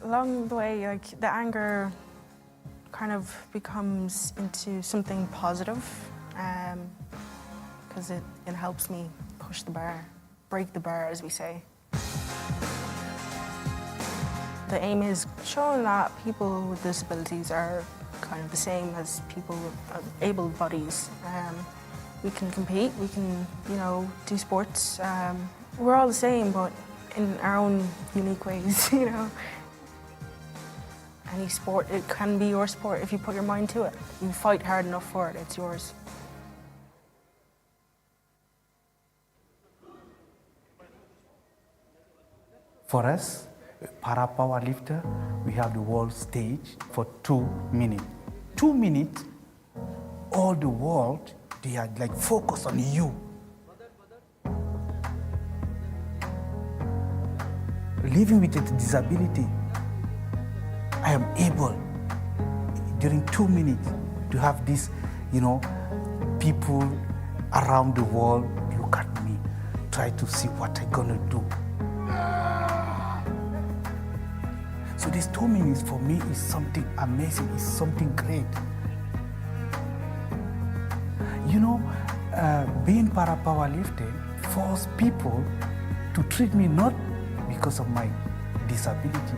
Along the way, like, the anger kind of becomes into something positive, because it helps me push the bar, break the bar, as we say. The aim is showing that people with disabilities are kind of the same as people with able bodies. We can compete, we can, do sports. We're all the same, but in our own unique ways, Any sport, it can be your sport if you put your mind to it. You fight hard enough for it, it's yours. For us, para powerlifter, we have the world stage for 2 minutes. 2 minutes, all the world, they are like focused on you. Living with a disability, I am able, during 2 minutes, to have this, people around the world look at me, try to see what I'm gonna do. So these 2 minutes for me is something amazing, is something great. Being para powerlifting forced people to treat me not because of my disability,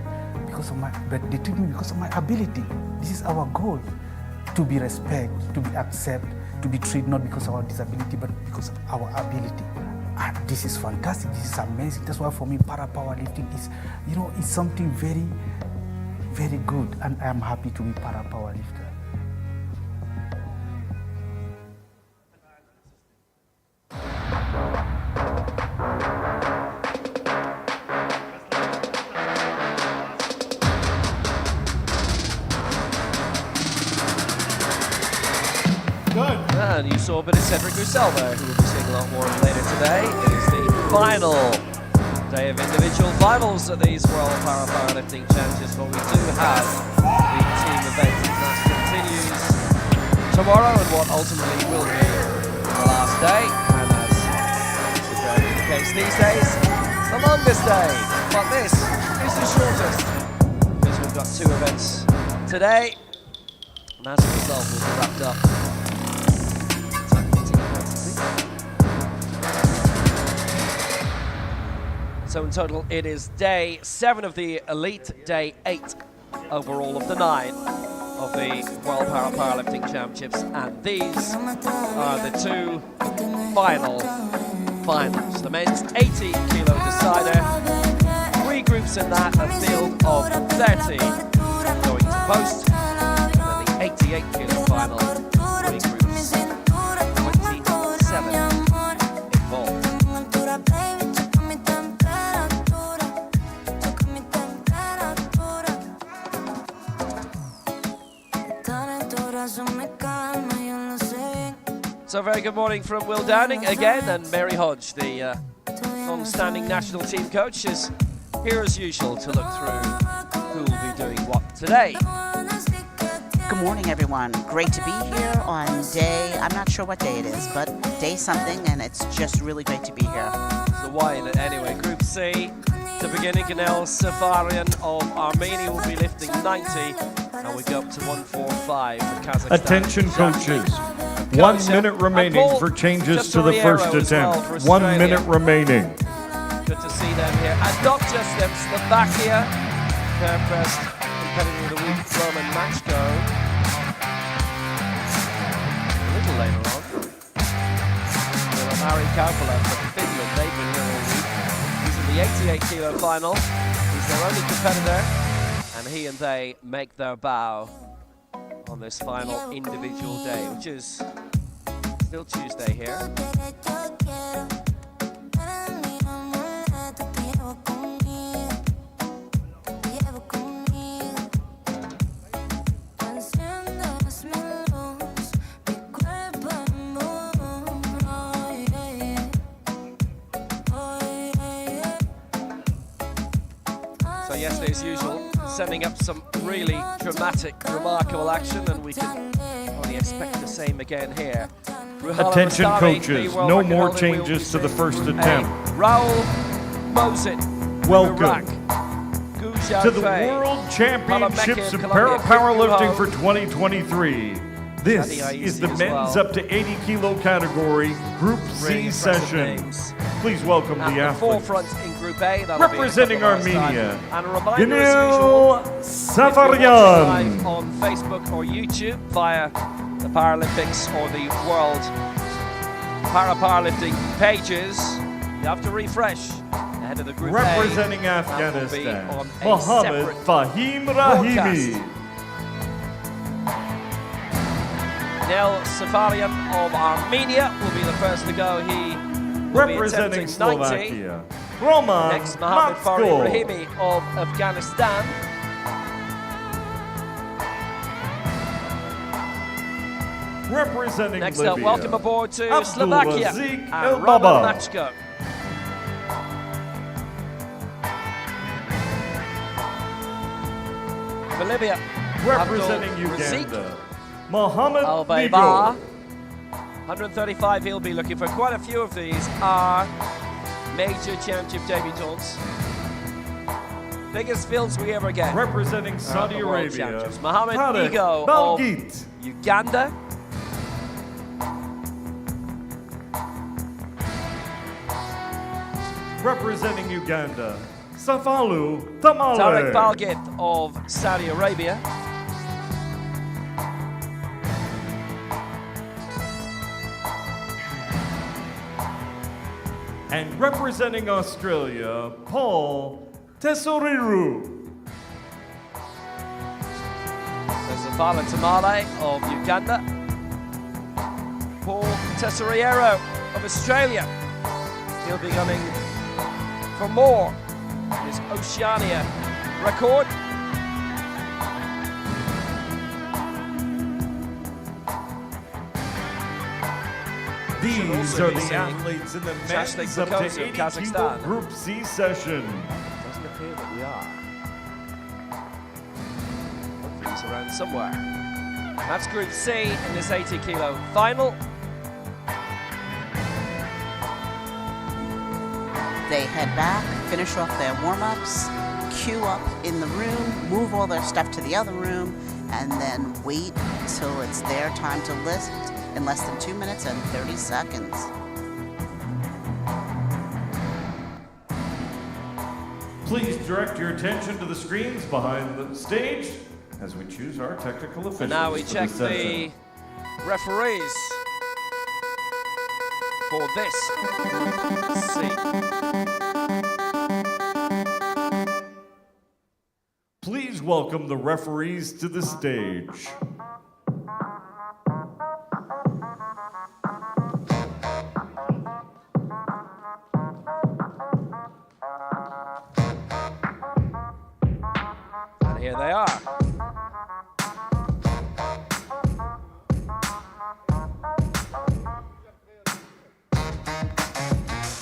but they treat me because of my ability. This is our goal, to be respected, to be accepted, to be treated not because of our disability, but because of our ability. And this is fantastic, this is amazing. That's why for me, para powerlifting is, it's something very, very good, and I am happy to be para powerlifter. And you saw a bit of Cedric Roussel there, who will be seeing a lot more of later today. It is the final day of individual finals at these World Powerlifting Championships, but we do have the team event that continues tomorrow and what ultimately will be the last day, and as is very the case these days, the longest day, but this is the shortest, because we've got 2 events today, and as a result we'll be wrapped up. So in total, it is day 7 of the Elite, day 8 overall of the 9 of the World Powerlifting Championships, and these are the 2 finals. The men's 80 kilo decider, 3 groups in that, a field of 30 going to post, and then the 88 kilo final, 3 groups, 27 involved. So very good morning from Will Downing again, and Mary Hodge, the long-standing national team coach, is here as usual to look through who will be doing what today. Good morning, everyone. Great to be here on day, I'm not sure what day it is, but day something, and it's just really great to be here. So why in it anyway? Group C, to begin, Ganel Safarian of Armenia will be lifting 90, and we go up to 145 for Kazakhstan. Attention coaches, 1 minute remaining for changes to the first attempt. 1 minute remaining. Good to see them here. And not just them, Slovakia, fair pressed competitor of the week, Roman Machko. Kaupala from Finland. They've been here all week. He's in the 88 kilo final. He's their only competitor, and he and they make their bow on this final individual day, which is still Tuesday here. So yesterday, as usual, sending up some really dramatic, remarkable action, and we can only expect the same again here. Attention coaches, no more changes to the first attempt. Raul Mozit. Welcome to the World Championships of Powerlifting for 2023. This is the men's up to 80 kilo category Group C session. Please welcome the athletes. Forefront in Group A, representing Armenia, and a reminder Ganil Safarian. On Facebook or YouTube via the Paralympics or the World Powerlifting pages, you have to refresh ahead of the Group representing A. Afghanistan, Mohammed Fahim Rahimi. Ganil Safarian of Armenia will be the first to go. He representing Slovakia, Roman next, Mohammed Fahim Matsko. Rahimi of Afghanistan. Representing Next Libya, up, welcome aboard to Abdul Slovakia Razik and Elbaba. Roman Matsko. For Libya, representing Abdul Razik Uganda, Mohammed Al-Bayba. Bigo. 135, he'll be looking for quite a few of these are major championship debutants. Biggest fields we ever get. Representing Saudi the World Arabia, Championships. Mohammed Tarek Bigo Balgit. of Uganda. Representing Uganda, Safalu Tamale. Tarek Balgit of Saudi Arabia. And representing Australia, Paul Tesoriru. Zafala Tamale of Uganda. Paul Tesoriero of Australia. He'll be coming for more. His Oceania record. These are the athletes in the men's up to 80 kilo Kazakhstan. Group C session. Doesn't appear that we are. Hopefully he's around somewhere. That's Group C in this 80 kilo final. They head back, finish off their warm-ups, queue up in the room, move all their stuff to the other room, and then wait till it's their time to lift in less than 2 minutes and 30 seconds. Please direct your attention to the screens behind the stage as we choose our technical officials. And now we for check this the session. referees for this Group C. Please welcome the referees to the stage. And here they are.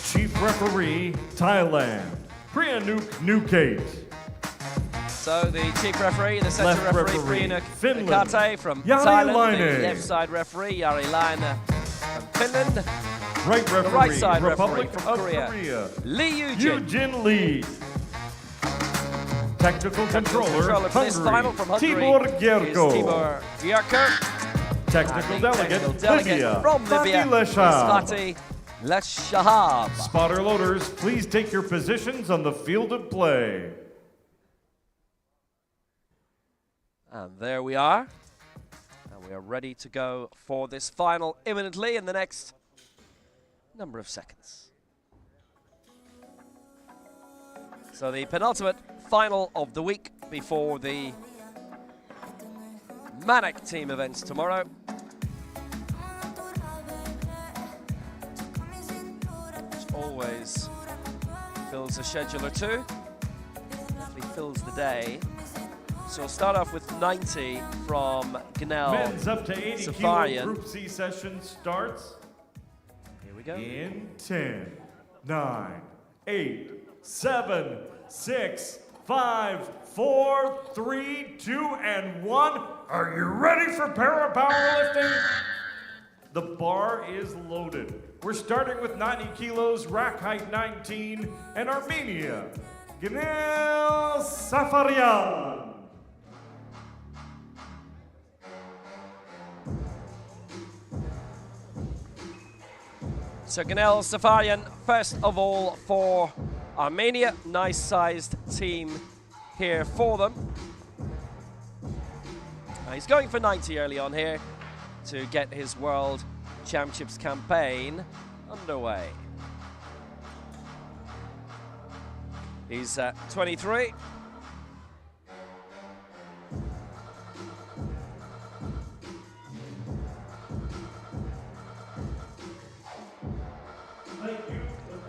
Chief referee, Thailand, Priyanuk Nukate. So the chief referee, the center Left referee, referee, Priyanuk Finland, Nukate from Jari Thailand. Laine. The left side referee, Jari Laine from Finland. Right referee, The right side Republic referee from of Korea, Korea, Lee Eugene. Eugene Lee. Technical controller, for this final from Hungary, Hungary Tibor Gerko. is Tibor Gerko. Technical And the delegate, technical delegate Libya, from Libya Fatih is Leshab. Fatih Leshab. Spotter loaders, please take your positions on the field of play. And there we are. And we are ready to go for this final imminently in the next number of seconds. So the penultimate final of the week before the manic team events tomorrow. Which always fills a schedule or two. Definitely fills the day. So we'll start off with 90 from Gnell. Men's up to 80 kilo Group C session starts. Here we go. In 10, 9, 8, 7, 6, 5, 4, 3, 2, and 1. Are you ready for powerlifting? The bar is loaded. We're starting with 90 kilos, rack height 19, and Armenia, Gnell Safarian. So Gnell Safarian, first of all for Armenia. Nice sized team here for them. He's going for 90 early on here to get his World Championships campaign underway. He's 23.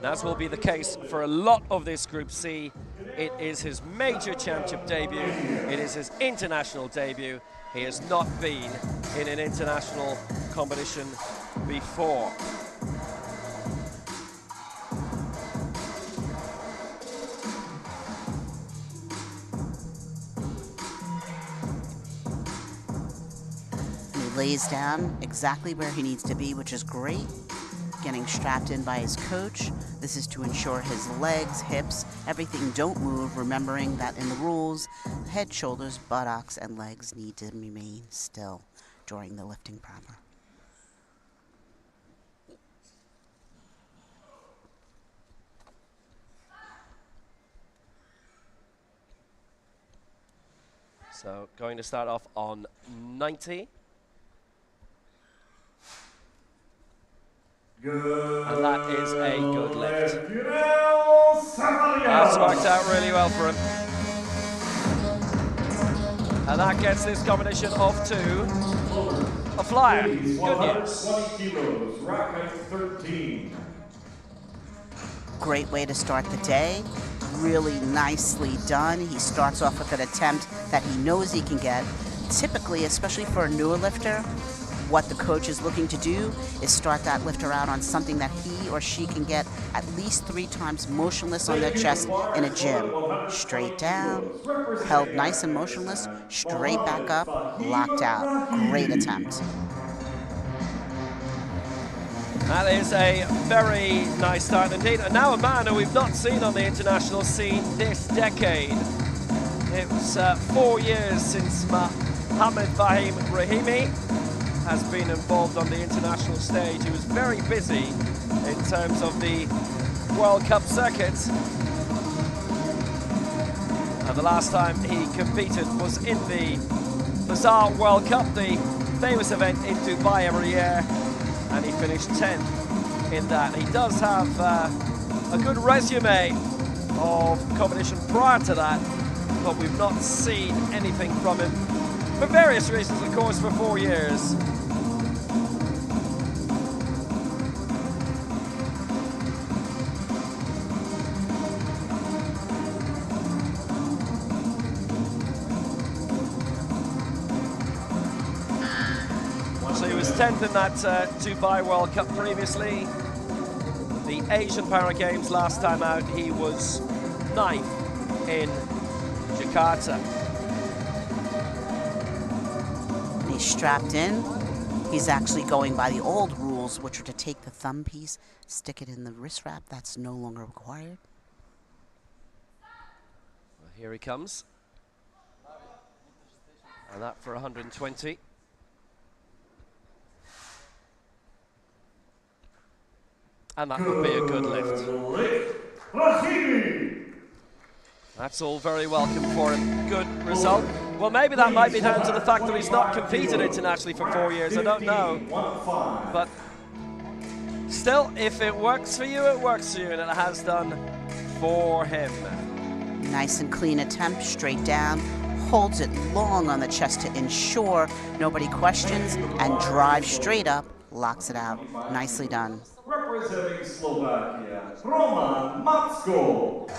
As will be the case for a lot of this Group C. It is his major championship debut. It is his international debut. He has not been in an international competition before. And he lays down exactly where he needs to be, which is great. Getting strapped in by his coach. This is to ensure his legs, hips, everything don't move, remembering that in the rules, head, shoulders, buttocks, and legs need to remain still during the lifting proper. So going to start off on 90. And that is a good lift. That's worked out really well for him. And that gets this combination off to a flyer. Good news. 20 kilos, rack height 13. Great way to start the day. Really nicely done. He starts off with an attempt that he knows he can get. Typically, especially for a newer lifter, what the coach is looking to do is start that lifter out on something that he or she can get at least 3 times motionless on their chest in a gym. Straight down, held nice and motionless, straight back up, locked out. Great attempt. That is a very nice start indeed. And now a man who we've not seen on the international scene this decade. It was 4 years since Mohamed Fahim Rahimi has been involved on the international stage. He was very busy in terms of the World Cup circuit. And the last time he competed was in the Bazaar World Cup, the famous event in Dubai every year, and he finished 10th in that. He does have a good resume of competition prior to that, but we've not seen anything from him for various reasons, of course, for 4 years. So he was 10th in that Dubai World Cup previously. The Asian Para Games last time out, he was 9th in Jakarta. He's strapped in. He's actually going by the old rules, which are to take the thumb piece, stick it in the wrist wrap. That's no longer required. Well, here he comes. And that for 120. And that would be a good lift. That's all very welcome for him. Good result. Well, maybe that might be down to the fact that he's not competed internationally for 4 years. I don't know. But Still, if it works for you, it works for you, and it has done for him. Nice and clean attempt, straight down. Holds it long on the chest to ensure nobody questions, and drives straight up, locks it out. Nicely done. Representing Slovakia, Roman Matsko.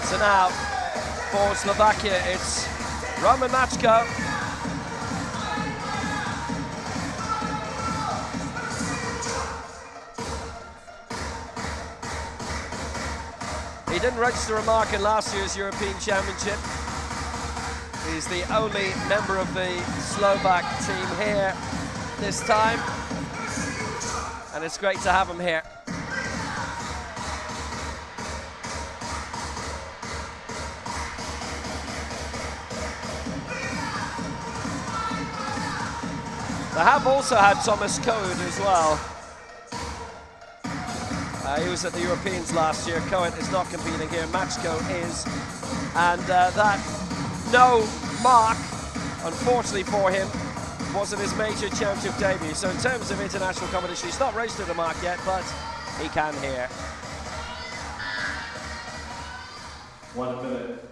So now, for Slovakia, it's Roman Matsko. He didn't register a mark in last year's European Championship. He's the only member of the Slovak team here this time, and it's great to have him here. They have also had Thomas Coed as well. He was at the Europeans last year. Coed is not competing here. Matchko is. And that no mark, unfortunately for him, wasn't his major championship debut. So in terms of international competition, he's not registered a mark yet, but he can here. 1 minute.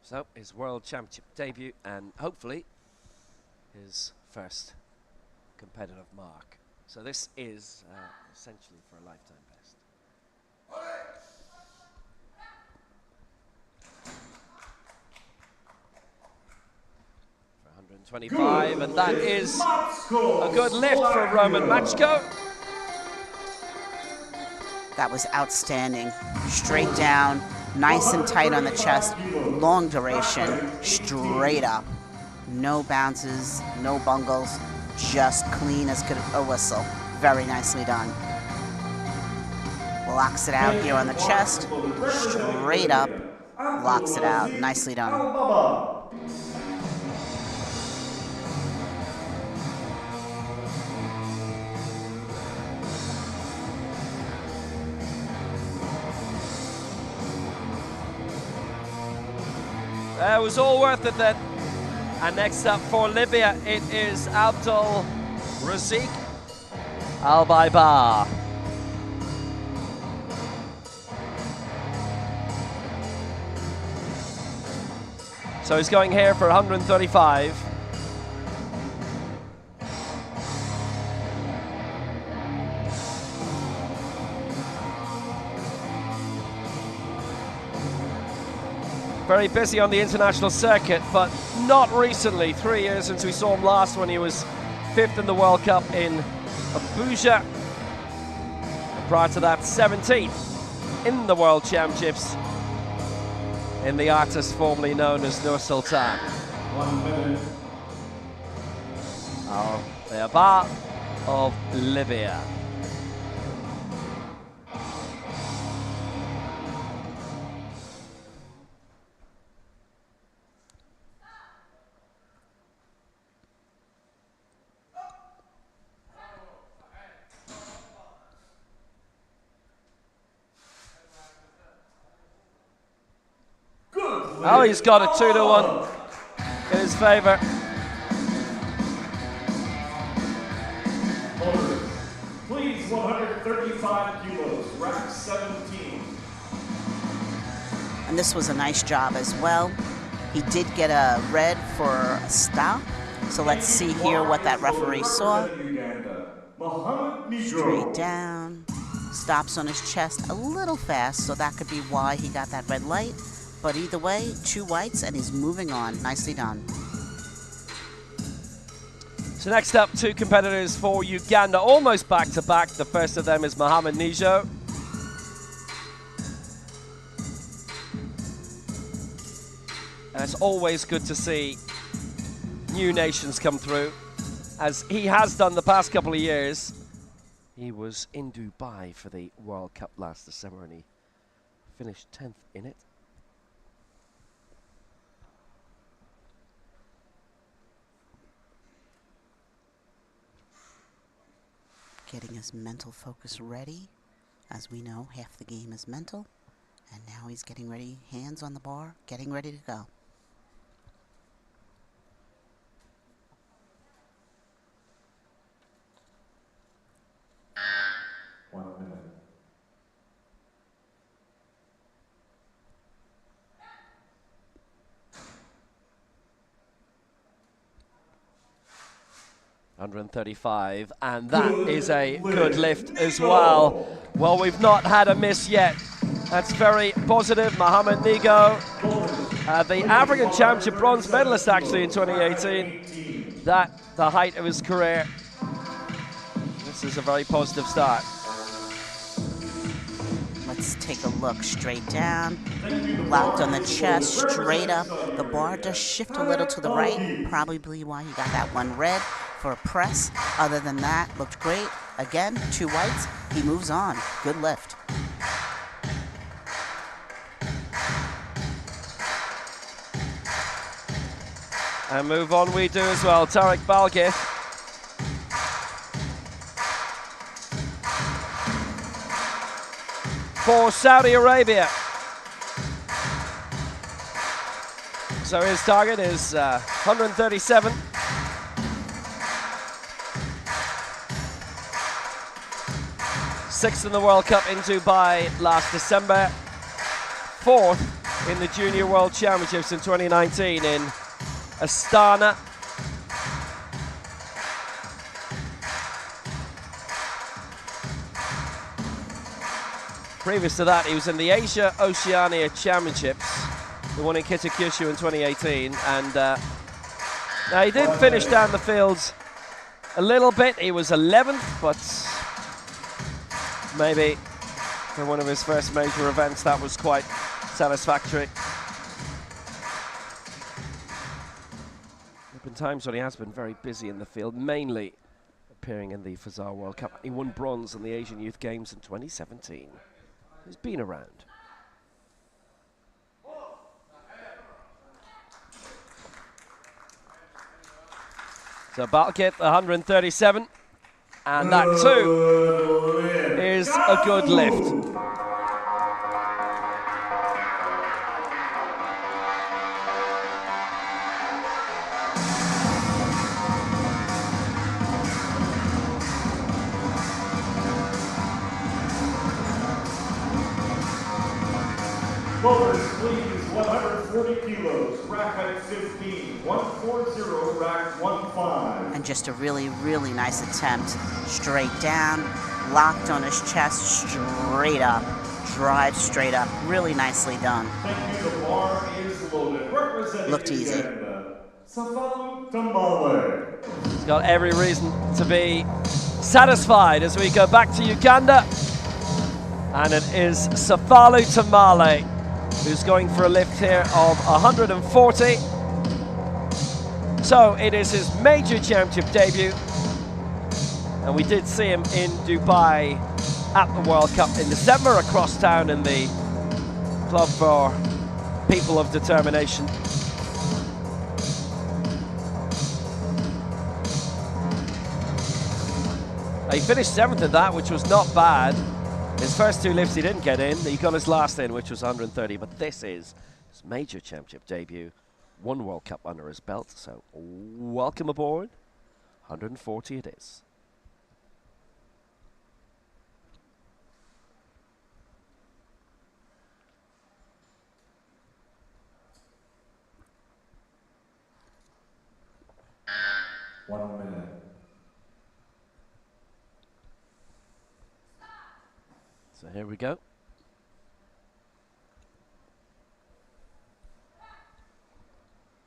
So his World Championship debut, and hopefully his first competitive mark. So this is essentially for a lifetime best. For 125, and that is a good lift for Roman Matchko. That was outstanding. Straight down, nice and tight on the chest, long duration, straight up. No bounces, no bungles, just clean as a whistle. Very nicely done. Locks it out here on the chest, straight up, locks it out. Nicely done. It was all worth it then. And next up for Libya, it is Abdul Razik Al-Baibar. So he's going here for 135. Very busy on the international circuit, but not recently. 3 years since we saw him last when he was 5th in the World Cup in Abuja. Prior to that, 17th in the World Championships in the artist formerly known as Nur Sultan. 1 minute. Al-Baibar of Libya. Oh, he's got a 2-1 in his favor. Please, 135 kilos, rack 17. And this was a nice job as well. He did get a red for a stop. So let's see here what that referee saw. Straight down. Stops on his chest a little fast, so that could be why he got that red light. But either way, 2 whites, and he's moving on. Nicely done. So next up, 2 competitors for Uganda, almost back-to-back. The first of them is Mohamed Nijo. And it's always good to see new nations come through, as he has done the past couple of years. He was in Dubai for the World Cup last December, and he finished 10th in it. Getting his mental focus ready. As we know, half the game is mental. And now he's getting ready, hands on the bar, getting ready to go. 135, and that is a good lift as well. Well, we've not had a miss yet. That's very positive. Mohamed Nigo, the African Championship bronze medalist actually in 2018. That, the height of his career. This is a very positive start. Let's take a look. Straight down, locked on the chest, straight up. The bar does shift a little to the right, probably why he got that one red for a press. Other than that, looked great. Again, 2 whites, he moves on. Good lift. And move on we do as well. Tarek Balgit. For Saudi Arabia. So his target is 137. Sixth in the World Cup in Dubai last December. 4th in the Junior World Championships in 2019 in Astana. Previous to that, he was in the Asia Oceania Championships, the one in Kitakyushu in 2018, and now he did finish down the fields a little bit. He was 11th, but maybe for one of his first major events, that was quite satisfactory. There have been times when he has been very busy in the field, mainly appearing in the Fazar World Cup. He won bronze in the Asian Youth Games in 2017. He's been around. So Balkit, 137, and that too is a good lift. Boulders, please, 140 kilos, rack height 15, 140, rack 15. And just a really, really nice attempt. Straight down, locked on his chest, straight up, drive straight up. Really nicely done. Thank you, the bar is loaded. Representing Looked easy. Safalu Tamale. He's got every reason to be satisfied as we go back to Uganda. And it is Safalu Tamale who's going for a lift here of 140. So it is his major championship debut. And we did see him in Dubai at the World Cup in December, across town in the Club for People of Determination. He finished 7th in that, which was not bad. His first 2 lifts he didn't get in. He got his last in, which was 130. But this is his major championship debut. 1 World Cup under his belt. So welcome aboard. 140 it is. One minute. So here we go.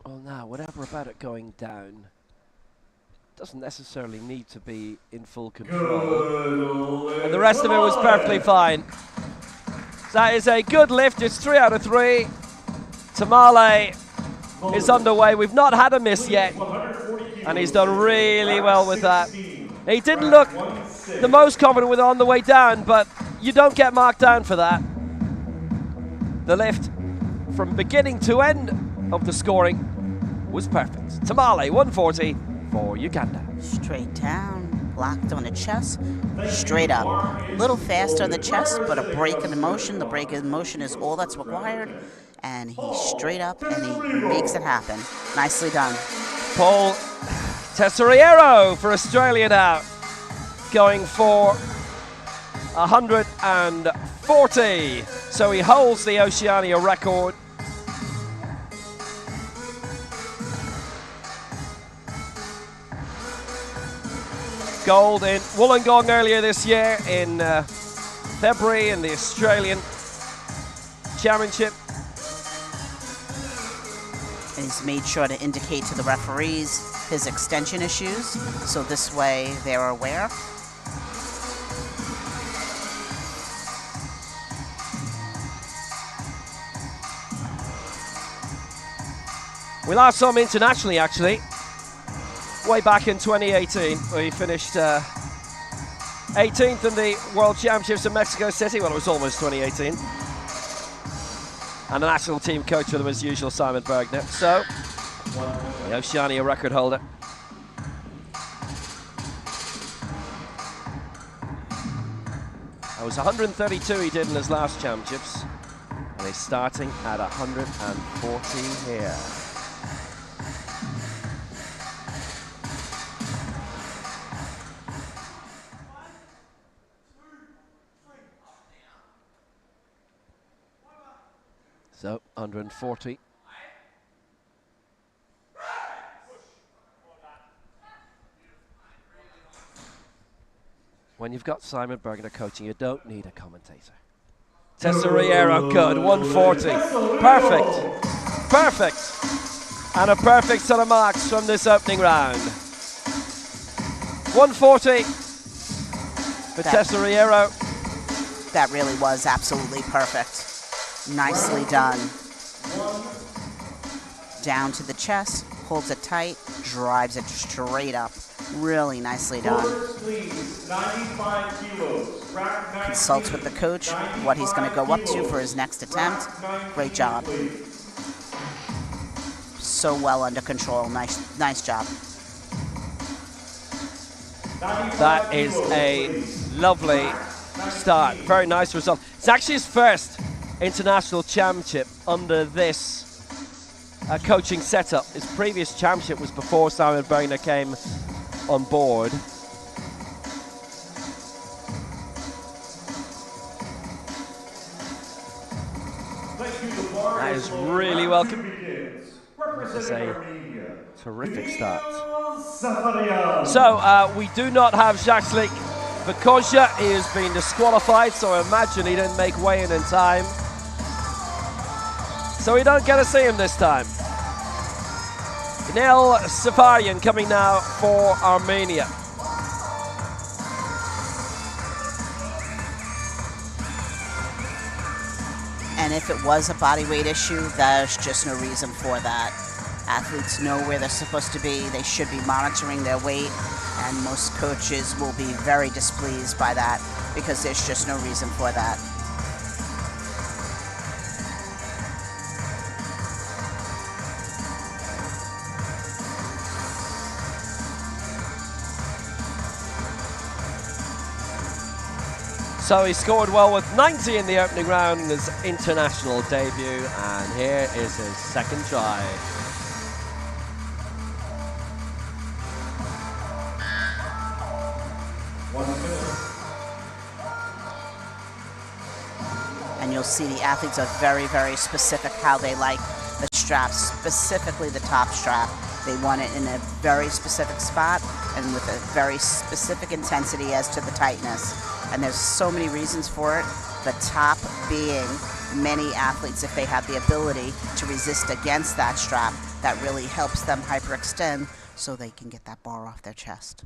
Well, now, whatever about it going down doesn't necessarily need to be in full control. And the rest of it was perfectly fine. So that is a good lift. It's 3 out of 3. Tamale is underway. We've not had a miss yet. And he's done really well with that. He didn't look the most confident with it on the way down, but you don't get marked down for that. The lift from beginning to end of the scoring was perfect. Tamale, 140 for Uganda. Straight down, locked on the chest, straight up. A little faster on the chest, but a break in the motion. The break in motion is all that's required. And he's straight up and he makes it happen. Nicely done. Paul Tesoriero for Australia now, going for 140. So he holds the Oceania record. gold in Wollongong earlier this year in February in the Australian Championship. And he's made sure to indicate to the referees his extension issues, so this way they're aware. We last saw him internationally, actually, way back in 2018, where he finished 18th in the World Championships in Mexico City. Well, it was almost 2018. And the national team coach with him as usual, Simon Bergner. So, the Oceania record holder. That was 132 he did in his last championships. And he's starting at 140 here. So, 140. When you've got Simon Bergner coaching, you don't need a commentator. Tesoriero, good, 140. Perfect, perfect. And a perfect set of marks from this opening round. 140 for Tesoriero. That really was absolutely perfect. Nicely done. Down to the chest, holds it tight, drives it straight up. Really nicely done. Consults with the coach what he's going to go up to for his next attempt. Great job. So well under control. Nice job. That is a lovely start. Very nice result. It's actually his first international championship under this coaching setup. His previous championship was before Simon Bergner came on board. That is really welcome. It's a terrific start. So we do not have Jacques Vicosia. He has been disqualified, so I imagine he didn't make weigh-in in time. So we don't get to see him this time. Nel Safarian coming now for Armenia. And if it was a body weight issue, there's just no reason for that. Athletes know where they're supposed to be. They should be monitoring their weight, and most coaches will be very displeased by that because there's just no reason for that. So he scored well with 90 in the opening round in his international debut, and here is his second try. And you'll see the athletes are very, very specific how they like the straps, specifically the top strap. They want it in a very specific spot and with a very specific intensity as to the tightness. And there's so many reasons for it. The top being many athletes, if they have the ability to resist against that strap, that really helps them hyperextend so they can get that bar off their chest.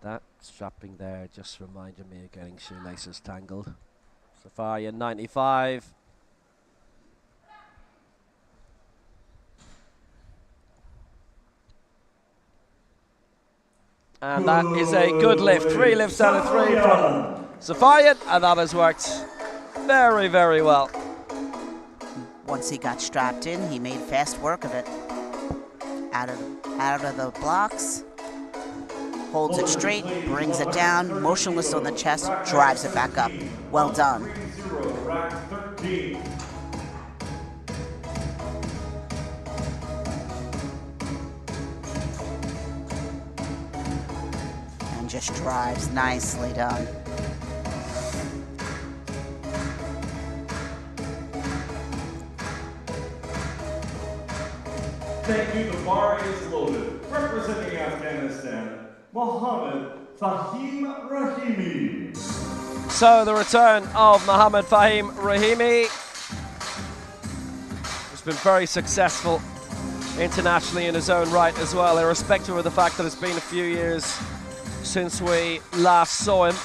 That strapping there just reminded me of getting shoelaces tangled. Safarian 95. And that is a good lift. 3 lifts out of 3 from Safarian, and that has worked very, very well. Once he got strapped in, he made fast work of it. Out of the blocks, holds it straight, brings it down, motionless on the chest, drives it back up. Well done. And just drives, nicely done. Thank you. The bar is loaded. Representing Afghanistan, Mohammed Fahim Rahimi. So the return of Mohammed Fahim Rahimi has been very successful internationally in his own right as well, irrespective of the fact that it's been a few years since we last saw him.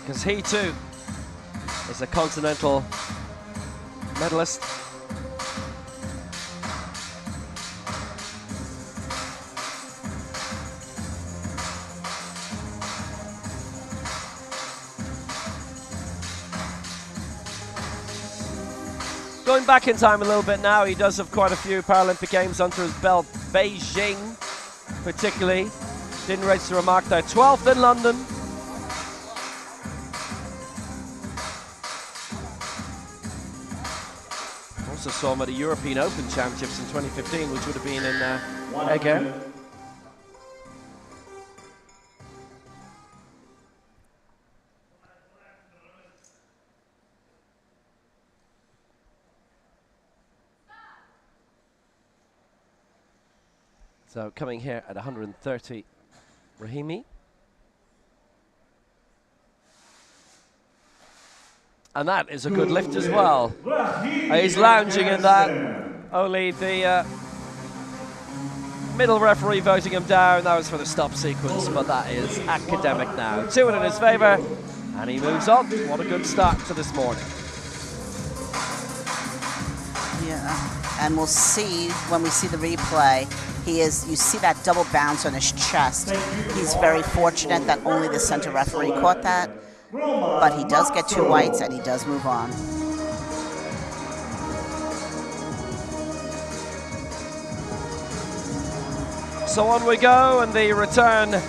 Because he too is a continental medalist. Going back in time a little bit now, he does have quite a few Paralympic Games under his belt. Beijing, particularly, didn't register a mark there. 12th in London. Also saw him at the European Open Championships in 2015, which would have been in Eger. So coming here at 130, Rahimi. And that is a good lift as well. He's lounging in that. Only the middle referee voting him down. That was for the stop sequence, but that is academic now. 2 in his favour, and he moves on. What a good start to this morning. Yeah, and we'll see when we see the replay. You see that double bounce on his chest. He's very fortunate that only the center referee caught that, but he does get 2 whites and he does move on. So on we go, and the return of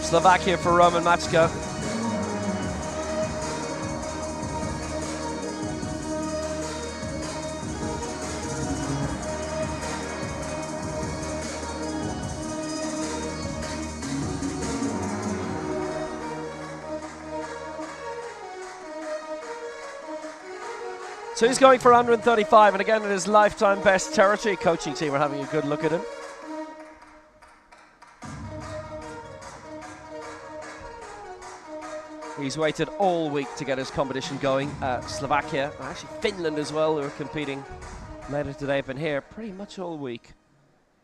Slovakia for Roman Mačka. So he's going for 135, and again in his lifetime best territory. Coaching team are having a good look at him. He's waited all week to get his competition going. Slovakia, actually Finland as well, who are competing later today, have been here pretty much all week,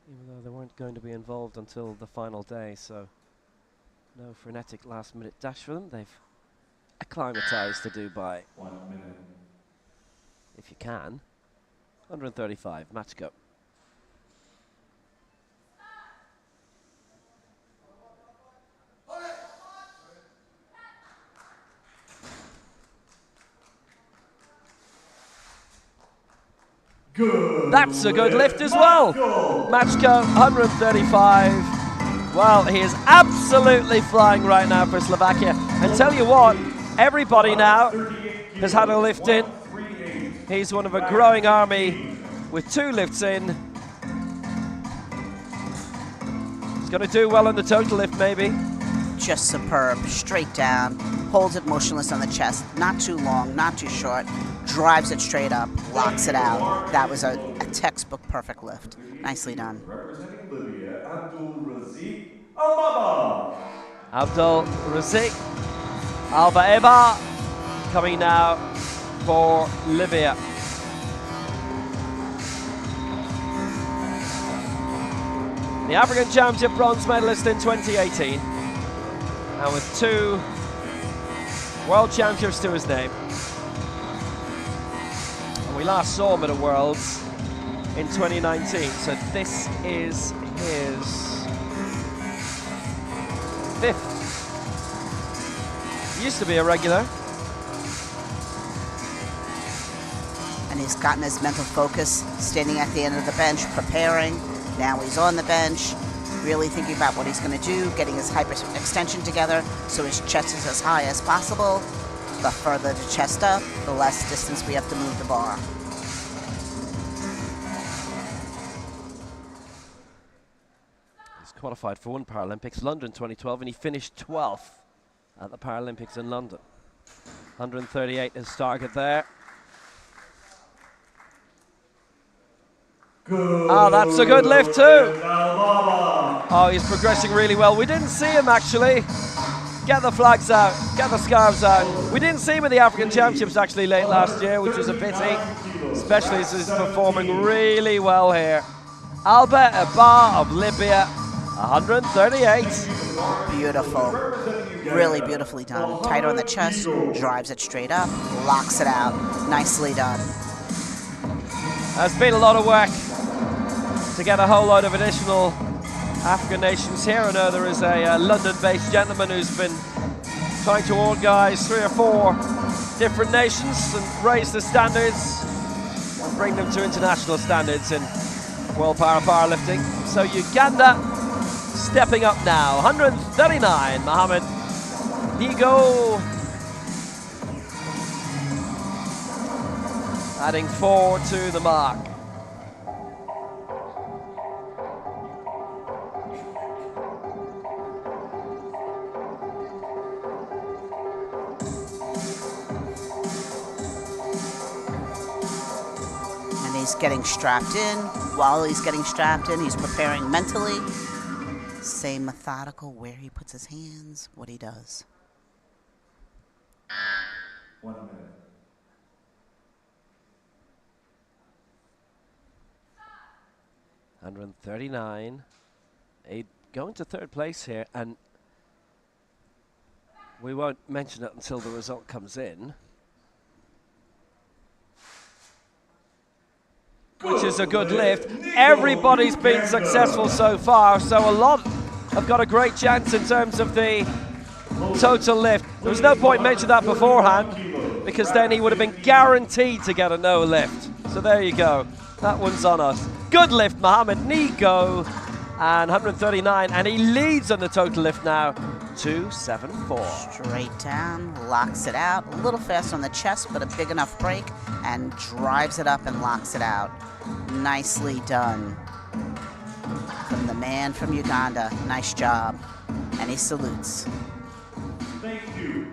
even though they weren't going to be involved until the final day, so no frenetic last-minute dash for them. They've acclimatized to Dubai. 1 minute. If you can. 135, Mačka. Good. That's a good lift as well. Mačka, 135. Well, he is absolutely flying right now for Slovakia. And tell you what, everybody now has had a lift in. He's one of a growing army with 2 lifts in. He's going to do well on the total lift, maybe. Just superb, straight down, holds it motionless on the chest, not too long, not too short, drives it straight up, locks it out. That was a textbook perfect lift. Nicely done. Representing Libya, Abdul-Razik Al-Baba. Abdul-Razik Al-Baba coming now for Libya. The African Championship bronze medalist in 2018, and with 2 World Championships to his name. And we last saw him at a Worlds in 2019, so this is his 5th. He used to be a regular. And he's gotten his mental focus, standing at the end of the bench, preparing. Now he's on the bench, really thinking about what he's going to do, getting his hyperextension together so his chest is as high as possible. The further the chest up, the less distance we have to move the bar. He's qualified for 1 Paralympics, London 2012, and he finished 12th at the Paralympics in London. 138 is target there. Oh, that's a good lift too. Oh, he's progressing really well. We didn't see him actually. Get the flags out, get the scarves out. We didn't see him at the African Championships actually late last year, which was a pity, especially as he's performing really well here. Albert Eba of Libya, 138. Beautiful. Really beautifully done. Tight on the chest, drives it straight up, locks it out. Nicely done. There's been a lot of work to get a whole load of additional African nations here. I know there is a London-based gentleman who's been trying to organise 3 or 4 different nations and raise the standards and bring them to international standards in World Powerlifting. So Uganda stepping up now, 139, Mohamed Nigo. Adding 4 to the mark. And he's getting strapped in. While he's getting strapped in, he's preparing mentally. Stay methodical where he puts his hands, what he does. 1 minute. $139. Going to 3rd place here, and we won't mention it until the result comes in. Which is a good lift. Everybody's been successful so far, so a lot have got a great chance in terms of the total lift. There was no point mentioning that beforehand, because then he would have been guaranteed to get a no lift. So there you go. That one's on us. Good lift, Mohamed Nigo, and 139, and he leads on the total lift now, 274. Straight down, locks it out. A little fast on the chest, but a big enough break, and drives it up and locks it out. Nicely done. From the man from Uganda. Nice job. And he salutes. Thank you.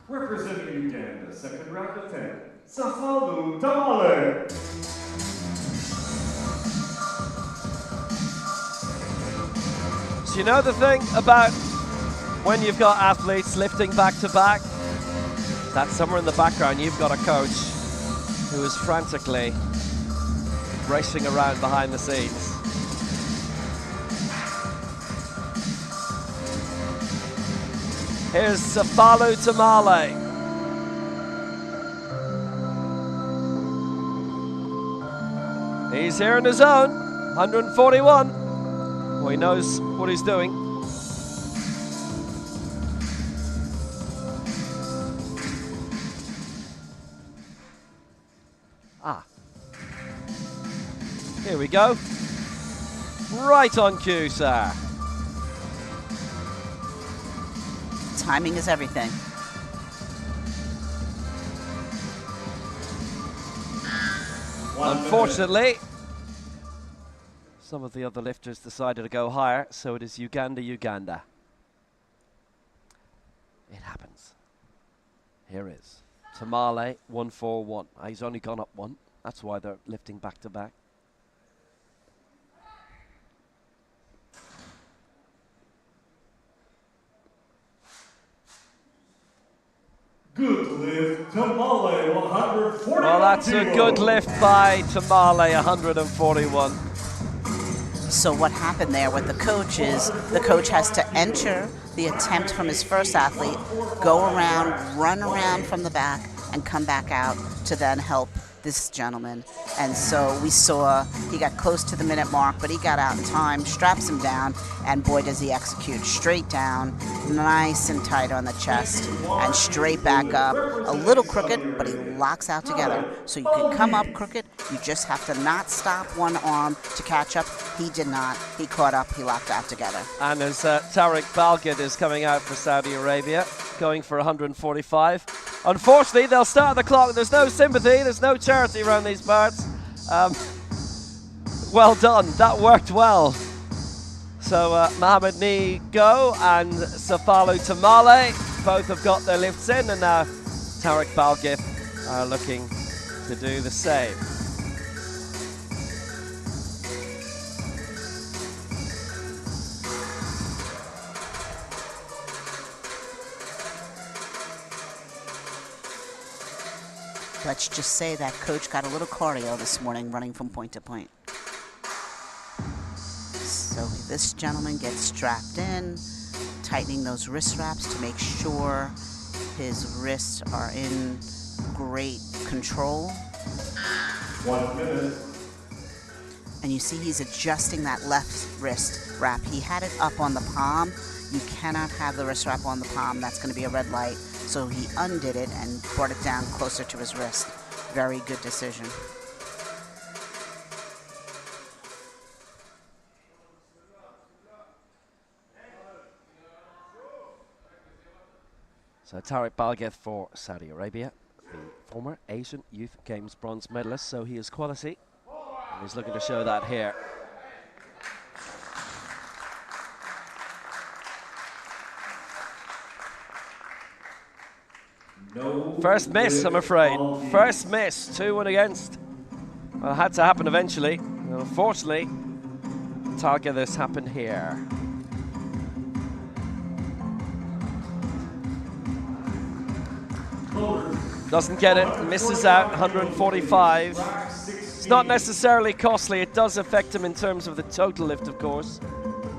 Representing Uganda, 2nd round of 10, Safalu Tamale. So you know the thing about when you've got athletes lifting back to back, that somewhere in the background you've got a coach who is frantically racing around behind the scenes. Here's Safalu Tamale. He's here in his own, 141. Well, he knows what he's doing. Here we go. Right on cue, sir. Timing is everything. Unfortunately, some of the other lifters decided to go higher, so it is Uganda. It happens. Here is Tamale, 141. He's only gone up 1. That's why they're lifting back to back. Good lift, Tamale, 141. Well, that's a good lift by Tamale, 141. So what happened there with the coach is the coach has to enter the attempt from his first athlete, go around, run around from the back, and come back out to then help this gentleman. And so we saw he got close to the minute mark, but he got out in time, straps him down, and boy does he execute. Straight down, nice and tight on the chest, and straight back up. A little crooked, but he locks out together. So you can come up crooked, you just have to not stop one arm to catch up. He did not. He caught up, he locked out together. And as Tariq Balgid is coming out for Saudi Arabia, going for 145. Unfortunately, they'll start the clock. There's no sympathy, there's no charity around these parts. Well done, that worked well. So Mohamed Nigo and Safalu Tamale both have got their lifts in, and now Tarek Balgith are looking to do the same. Let's just say that coach got a little cardio this morning running from point to point. So this gentleman gets strapped in, tightening those wrist wraps to make sure his wrists are in great control. 1 minute. And you see he's adjusting that left wrist wrap. He had it up on the palm. You cannot have the wrist wrap on the palm. That's going to be a red light. So he undid it and brought it down closer to his wrist. Very good decision. So Tarek Balgith for Saudi Arabia, the former Asian Youth Games bronze medalist, so he is quality. And he's looking to show that here. No First miss, I'm afraid. First miss, 2-1 against. Well, it had to happen eventually. And unfortunately, target this happened here. Doesn't get it, misses out, 145. It's not necessarily costly. It does affect him in terms of the total lift, of course.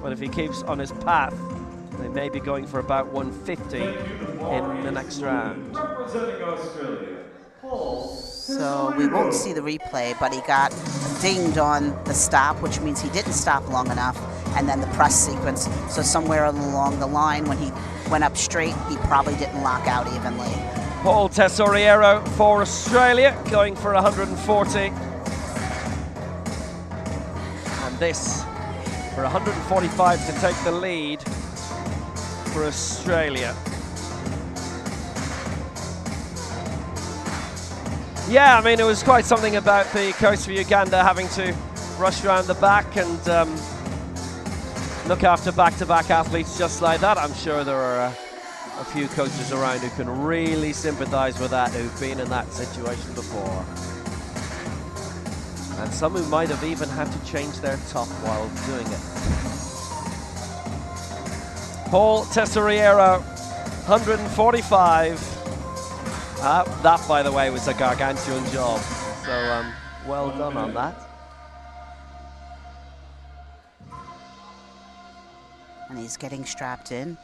But if he keeps on his path, they may be going for about 150 in the next round. Representing Australia, Paul. So we won't see the replay, but he got dinged on the stop, which means he didn't stop long enough, and then the press sequence. So somewhere along the line, when he went up straight, he probably didn't lock out evenly. Paul Tesoriero for Australia, going for 140. And this for 145 to take the lead for Australia. Yeah, I mean, it was quite something about the coach for Uganda having to rush around the back and look after back-to-back athletes just like that. I'm sure there are a few coaches around who can really sympathize with that, who've been in that situation before. And some who might have even had to change their top while doing it. Paul Tesoriero, 145. That, by the way, was a gargantuan job. So, well done on that. And he's getting strapped in.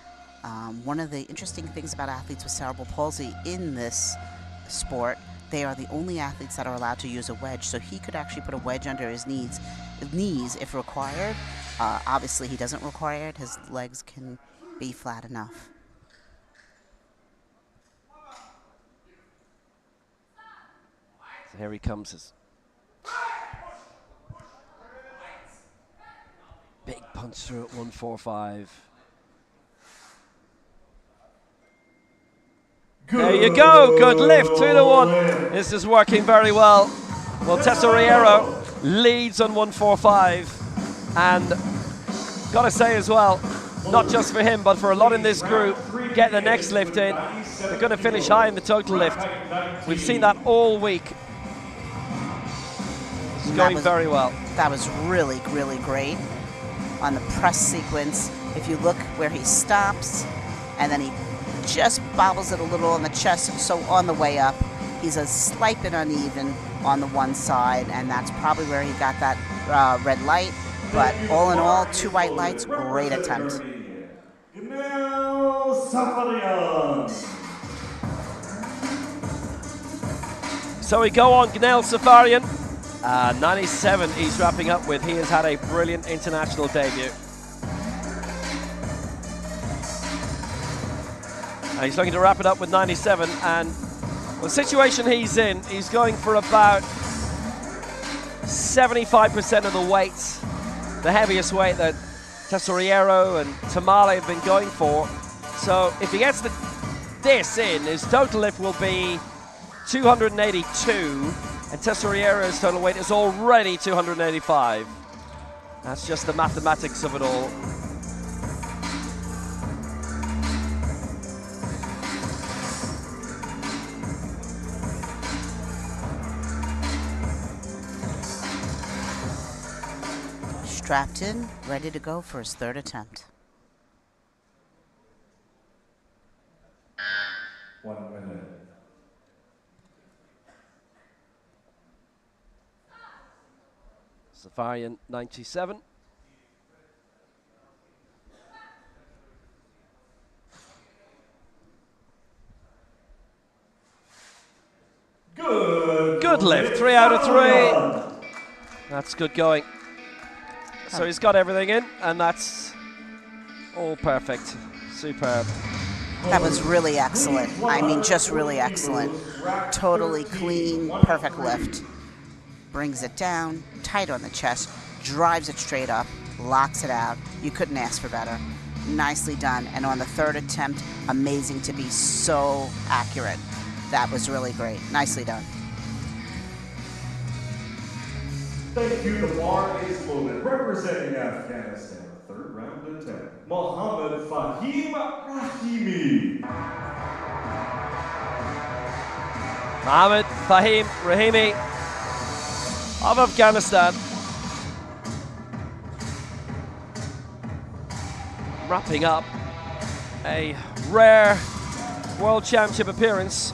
One of the interesting things about athletes with cerebral palsy in this sport, they are the only athletes that are allowed to use a wedge. So he could actually put a wedge under his knees if required. Obviously, he doesn't require it. His legs can be flat enough. So here he comes. His big punch through at 145. There you go, good lift, 2-1. This is working very well. Well, Tesoriero leads on 145. And gotta say as well, not just for him, but for a lot in this group, get the next lift in. They're gonna finish high in the total lift. We've seen that all week. It's going very well. That was really, really great. On the press sequence, if you look where he stops, and then he just bobbles it a little on the chest, so on the way up, he's a slight bit uneven on the one side, and that's probably where he got that red light. But all in all, 2 white lights, great attempt. So we go on, Gnel Safarian. 97 he's wrapping up with. He has had a brilliant international debut. And he's looking to wrap it up with 97. And the situation he's in, he's going for about 75% of the weights, the heaviest weight that Tesoriero and Tamale have been going for. So if he gets this in, his total lift will be 282. And Tesoriero's total weight is already 285. That's just the mathematics of it all. strapped in, ready to go for his third attempt. 1 minute. Safarian 97. Good lift, 3 out of 3. That's good going. So he's got everything in, and that's all perfect. Superb. That was really excellent. I mean, just really excellent. Totally clean, perfect lift. Brings it down, tight on the chest, drives it straight up, locks it out. You couldn't ask for better. Nicely done. And on the third attempt, amazing to be so accurate. That was really great. Nicely done. Thank you. The bar is loaded. Representing Afghanistan, third round attempt, Mohammed Fahim Rahimi. Mohammed Fahim Rahimi of Afghanistan. Wrapping up a rare World Championship appearance.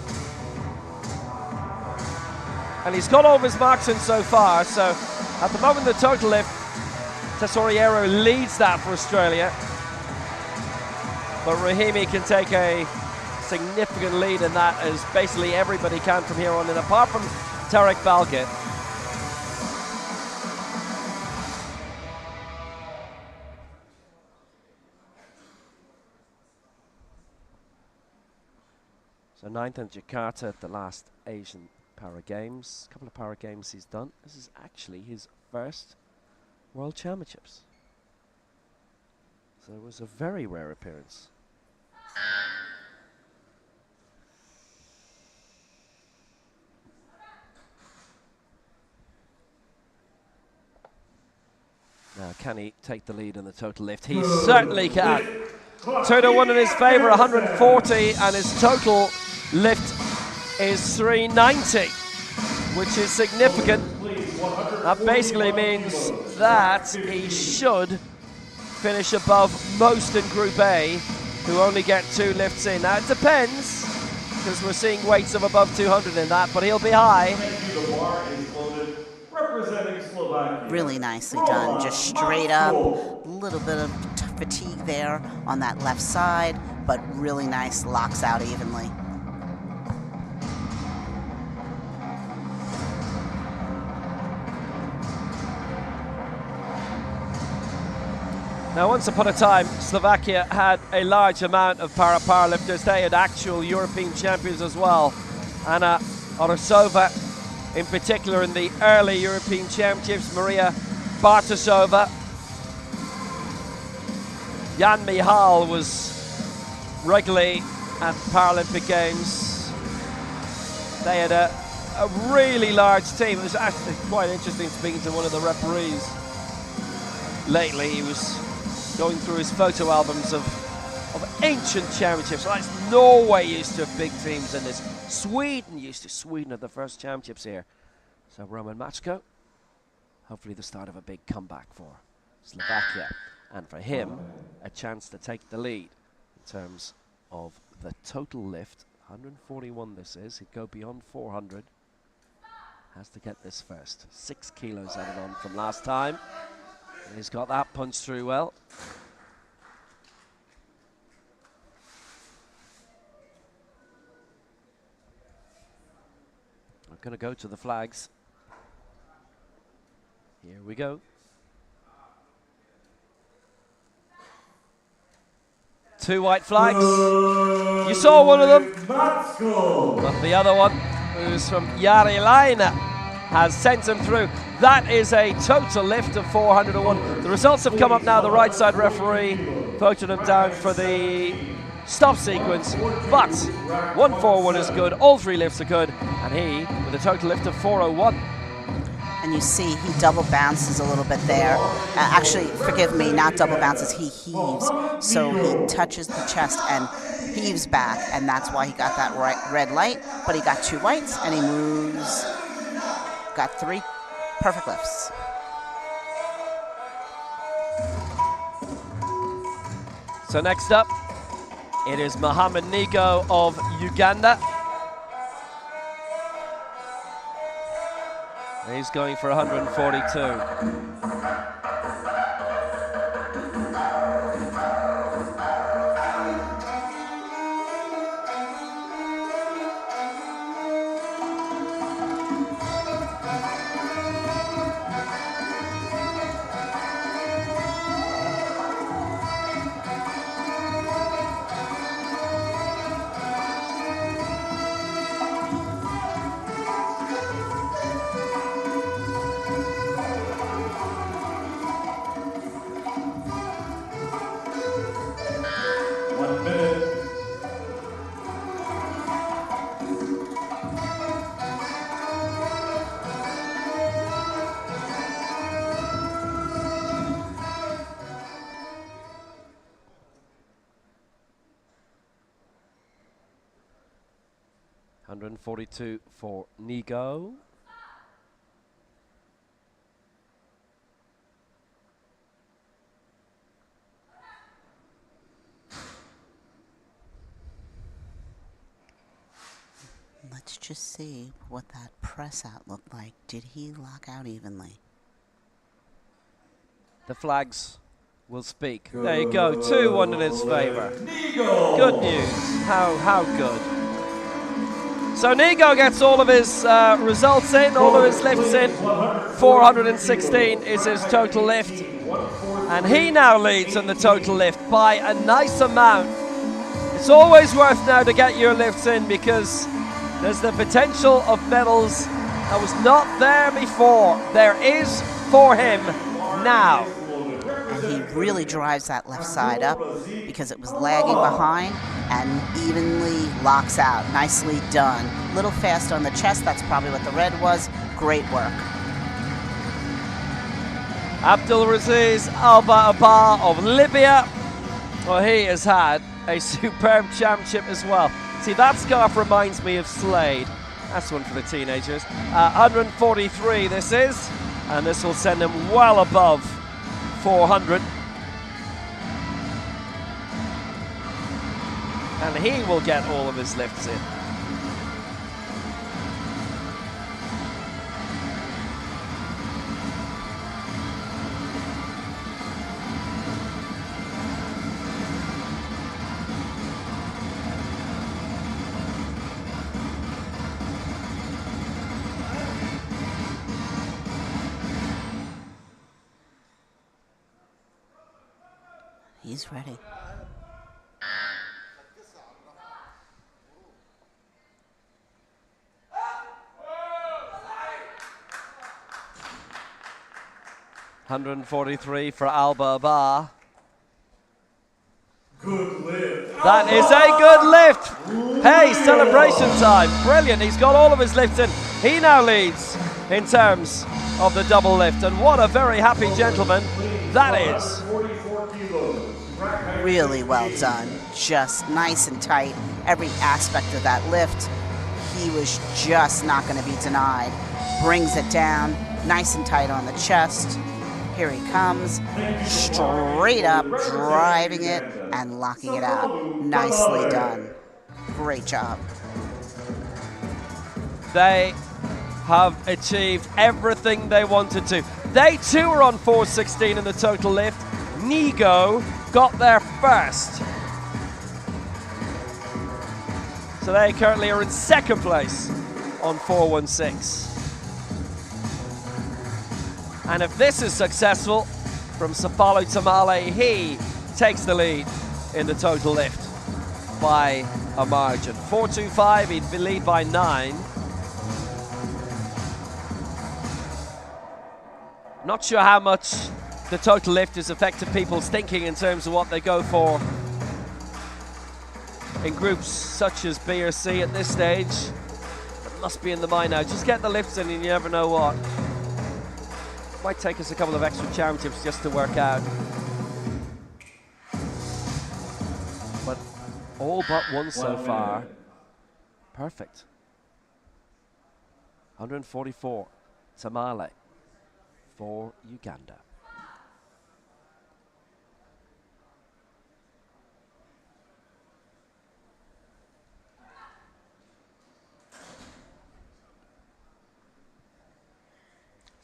And he's got all of his marks in so far, so at the moment the total lift, Tesoriero leads that for Australia. But Rahimi can take a significant lead in that, as basically everybody can from here on in, apart from Tarek Balgit. So 9th in Jakarta at the last Asian Para Games. A couple of Para Games he's done. This is actually his first World Championships. So it was a very rare appearance. Now, can he take the lead in the total lift? He certainly can. 2-1 in his favour, 140, and his total lift is 390, which is significant. That basically means that he should finish above most in Group A, who only get 2 lifts in. Now, it depends, because we're seeing weights of above 200 in that, but he'll be high. Really nicely done, just straight up. A little bit of fatigue there on that left side, but really nice, locks out evenly. Now, once upon a time, Slovakia had a large amount of powerlifters. They had actual European champions as well. Anna Orosova, in particular in the early European Championships, Maria Bartosova. Jan Mihal was regularly at Paralympic Games. They had a really large team. It was actually quite interesting speaking to one of the referees lately. He was going through his photo albums of ancient championships. So that's Norway used to have big teams in this. Sweden at the first championships here. So Roman Machko, hopefully the start of a big comeback for Slovakia. And for him, a chance to take the lead in terms of the total lift. 141 this is. He'd go beyond 400. Has to get this first. 6 kilos added on from last time. And he's got that punched through well. I'm going to go to the flags. Here we go. 2 white flags. You saw one of them. But the other one, who's from Jari Laine, has sent him through. That is a total lift of 401. The results have come up now. The right side referee voted him down for the stop sequence, but 141 is good. All 3 lifts are good, and he with a total lift of 401. And you see he double bounces a little bit there. Actually, forgive me, not double bounces, he heaves. So he touches the chest and heaves back, and that's why he got that red light. But he got 2 whites, and he moves. Got 3 perfect lifts. So next up, it is Mohamed Nigo of Uganda. He's going for 142. 1 minute. $142 for Nigo. Let's just see what that press out looked like. Did he lock out evenly? The flags will speak. There you go, 2-1 in his favor. Good news. How good. So Nigo gets all of his results in, all of his lifts in. 416 is his total lift. And he now leads in the total lift by a nice amount. It's always worth now to get your lifts in because there's the potential of medals that was not there before. There is for him now. And he really drives that left side up because it was lagging behind and evenly locks out. Nicely done. Little fast on the chest, that's probably what the red was. Great work. Abdulaziz Alba Abba of Libya. Well, he has had a superb championship as well. See, that scarf reminds me of Slade. That's one for the teenagers. 143 this is, and this will send him well above 400. And he will get all of his lifts in. He's ready. $143 for Alba Abba. Good lift. That is a good lift. Hey, celebration time. Brilliant. He's got all of his lifts in. He now leads in terms of the double lift. And what a very happy gentleman that is. Really well done. Just nice and tight. Every aspect of that lift, he was just not going to be denied. Brings it down, nice and tight on the chest. Here he comes, straight up, driving it and locking it out. Nicely done. Great job. They have achieved everything they wanted to. They too are on 416 in the total lift. Nigo got there first. So they currently are in second place on 416. And if this is successful from Safalo Tamale, he takes the lead in the total lift by a margin. 425, he'd be lead by 9. Not sure how much the total lift has affected people's thinking in terms of what they go for in groups such as B or C at this stage. It must be in the mind now. Just get the lifts in and you never know what. Might take us a couple of extra championships just to work out. But all but one so far. Perfect. 144. Tamale for Uganda.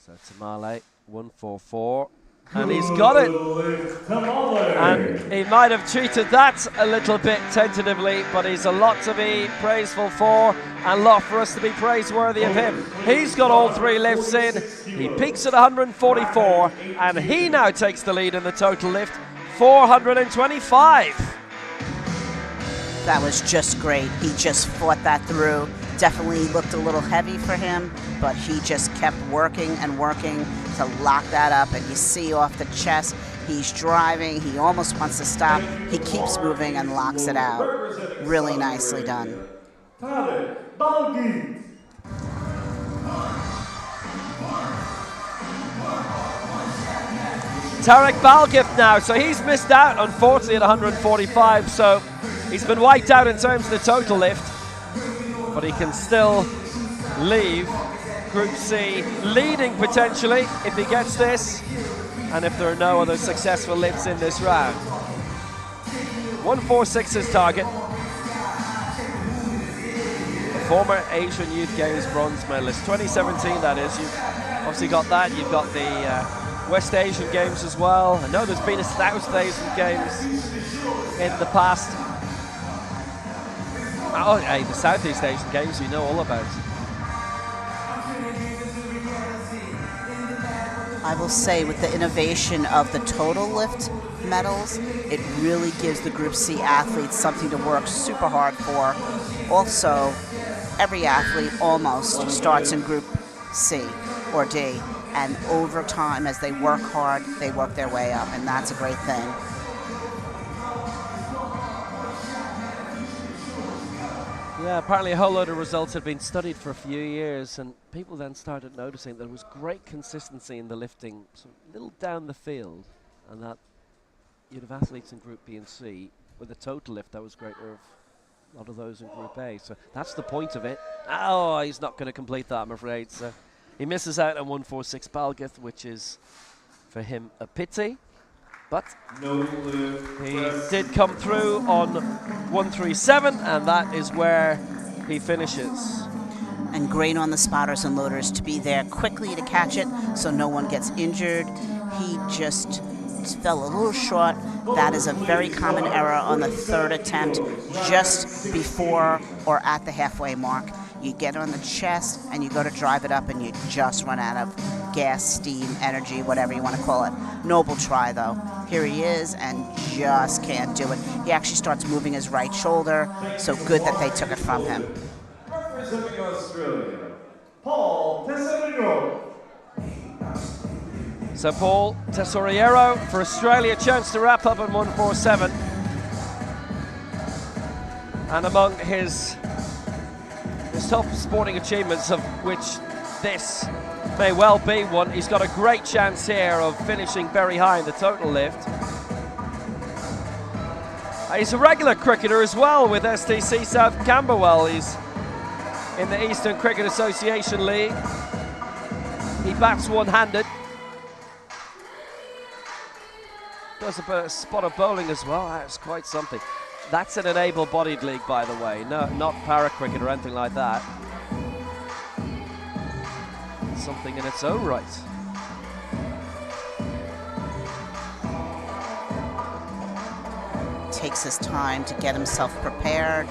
So Tamale, 144. And he's got it. And he might have treated that a little bit tentatively, but he's a lot to be praiseful for and a lot for us to be praiseworthy of him. He's got all 3 lifts in. He peaks at 144, and he now takes the lead in the total lift, 425. That was just great. He just fought that through. Definitely looked a little heavy for him, but he just kept working and working to lock that up. And you see off the chest, he's driving. He almost wants to stop. He keeps moving and locks it out. Really nicely done. Tarek Balgif now, so he's missed out unfortunately at 145, so he's been wiped out in terms of the total lift, but he can still leave Group C leading potentially if he gets this, and if there are no other successful lifts in this round. 146 is target. The former Asian Youth Games bronze medalist, 2017 that is. You've obviously got that, you've got the West Asian Games as well. I know there's been a South Asian Games in the past. Oh, hey, the Southeast Asian Games we know all about. I will say with the innovation of the total lift medals, it really gives the Group C athletes something to work super hard for. Also, every athlete almost starts in Group C or D, and over time, as they work hard, they work their way up, and that's a great thing. Yeah, apparently a whole load of results had been studied for a few years, and people then started noticing there was great consistency in the lifting, so a little down the field, and that you'd have athletes in Group B and C with a total lift that was greater of a lot of those in Group A. So that's the point of it. Oh, he's not going to complete that, I'm afraid. So he misses out on 146 Balgith, which is for him a pity. But he did come through on 137, and that is where he finishes. And great on the spotters and loaders to be there quickly to catch it so no one gets injured. He just fell a little short. That is a very common error on the 3rd attempt, just before or at the halfway mark. You get on the chest and you go to drive it up and you just run out of gas, steam, energy, whatever you want to call it. Noble try though. Here he is and just can't do it. He actually starts moving his right shoulder, so good that they took it from him. Representing Australia, Paul Tesoriero. So Paul Tesoriero for Australia, chance to wrap up on 147. And among his top sporting achievements, of which this may well be one, he's got a great chance here of finishing very high in the total lift. He's a regular cricketer as well with STC South Camberwell. He's in the Eastern Cricket Association League. He bats one-handed. Does a bit of spot of bowling as well. That's quite something. That's an able-bodied league, by the way. No, not para-cricket or anything like that. Something in its own right. Takes his time to get himself prepared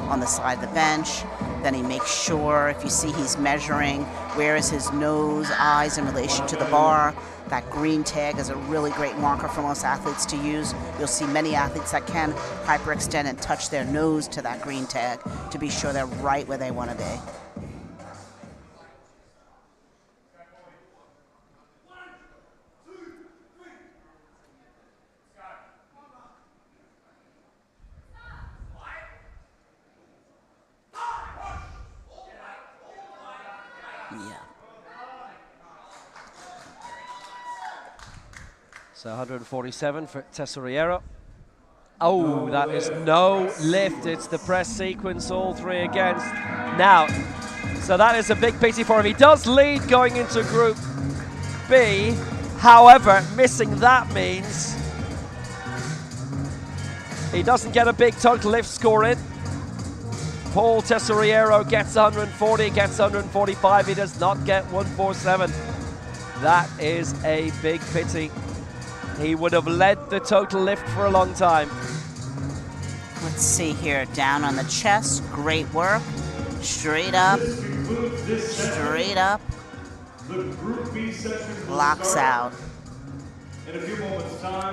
on the side of the bench. Then he makes sure, if you see he's measuring, where is his nose, eyes in relation to the bar. That green tag is a really great marker for most athletes to use. You'll see many athletes that can hyperextend and touch their nose to that green tag to be sure they're right where they want to be. So 147 for Tesoriero. Oh, that is no lift. It's the press sequence, all three against. Now, so that is a big pity for him. He does lead going into Group B. However, missing that means he doesn't get a big total lift score in. Paul Tesoriero gets 140, gets 145. He does not get 147. That is a big pity. He would have led the total lift for a long time. Let's see here. Down on the chest. Great work. Straight up. Straight up. Locks out.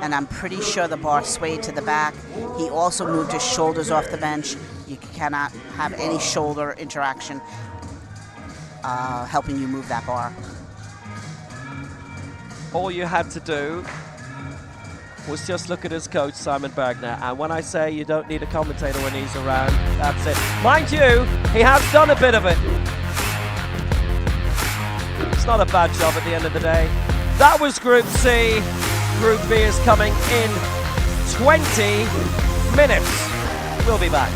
And I'm pretty sure the bar swayed to the back. He also moved his shoulders off the bench. You cannot have any shoulder interaction helping you move that bar. All you had to do was just look at his coach, Simon Bergner. And when I say you don't need a commentator when he's around, that's it. Mind you, he has done a bit of it. It's not a bad job at the end of the day. That was Group C. Group B is coming in 20 minutes. We'll be back.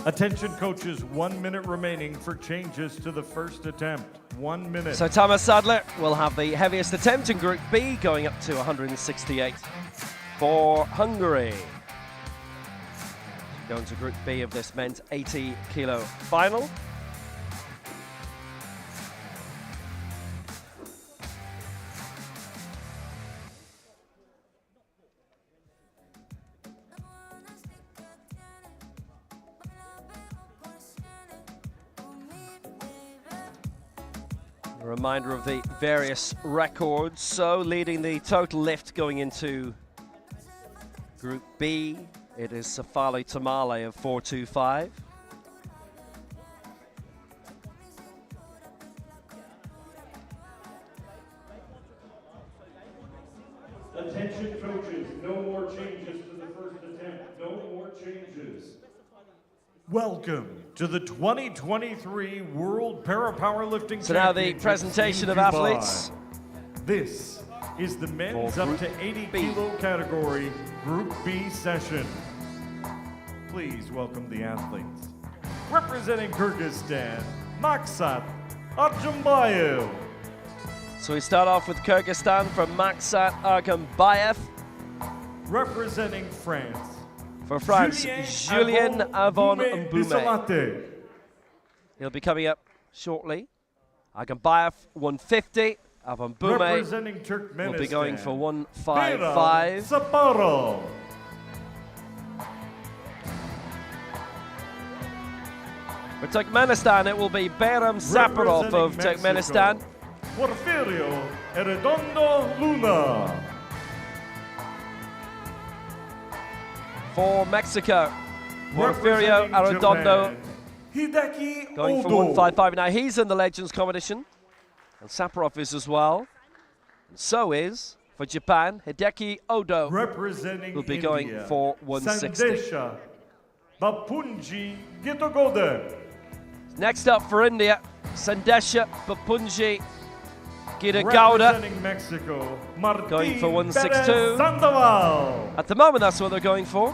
Attention coaches, 1 minute remaining for changes to the first attempt. 1 minute. So Thomas Sadler will have the heaviest attempt in Group B, going up to 168 for Hungary. Going to Group B of this men's 80 kilo final. A reminder of the various records. So leading the total lift going into Group B, it is Safali Tamale of 425. Attention coaches, no more changes to the first attempt. No more changes. Welcome to the 2023 World Parapowerlifting So now the Championships presentation in of Dubai. athletes. This is the men's For up Group to 80 B. kilo category Group B session. Please welcome the athletes. Representing Kyrgyzstan, Maksat Arjambayev. So we start off with Kyrgyzstan from Maksat Argambayev. Representing France, For France, Julien Avon Mboume. Bissamate. He'll be coming up shortly. Argambayev 150. Avon Mboume Representing Turkmenistan, will be going for Bayram 155. Saparov. For Turkmenistan, it will be Bayram Saparov of Representing Turkmenistan. Mexico, Porfirio Arredondo Luna. For Mexico, Porfirio Representing Arredondo Japan, Hideki going for Odo. 155. Now he's in the Legends competition, and Saparov is as well. And so is, for Japan, Hideki Odo Representing will be India, going for 160. Sandesha Bapunji Gitogode. Next up for India, Sandesha Bapunji Giragauda. Representing Mexico, Martin Going for 162. Perez Sandoval. At the moment, that's what they're going for.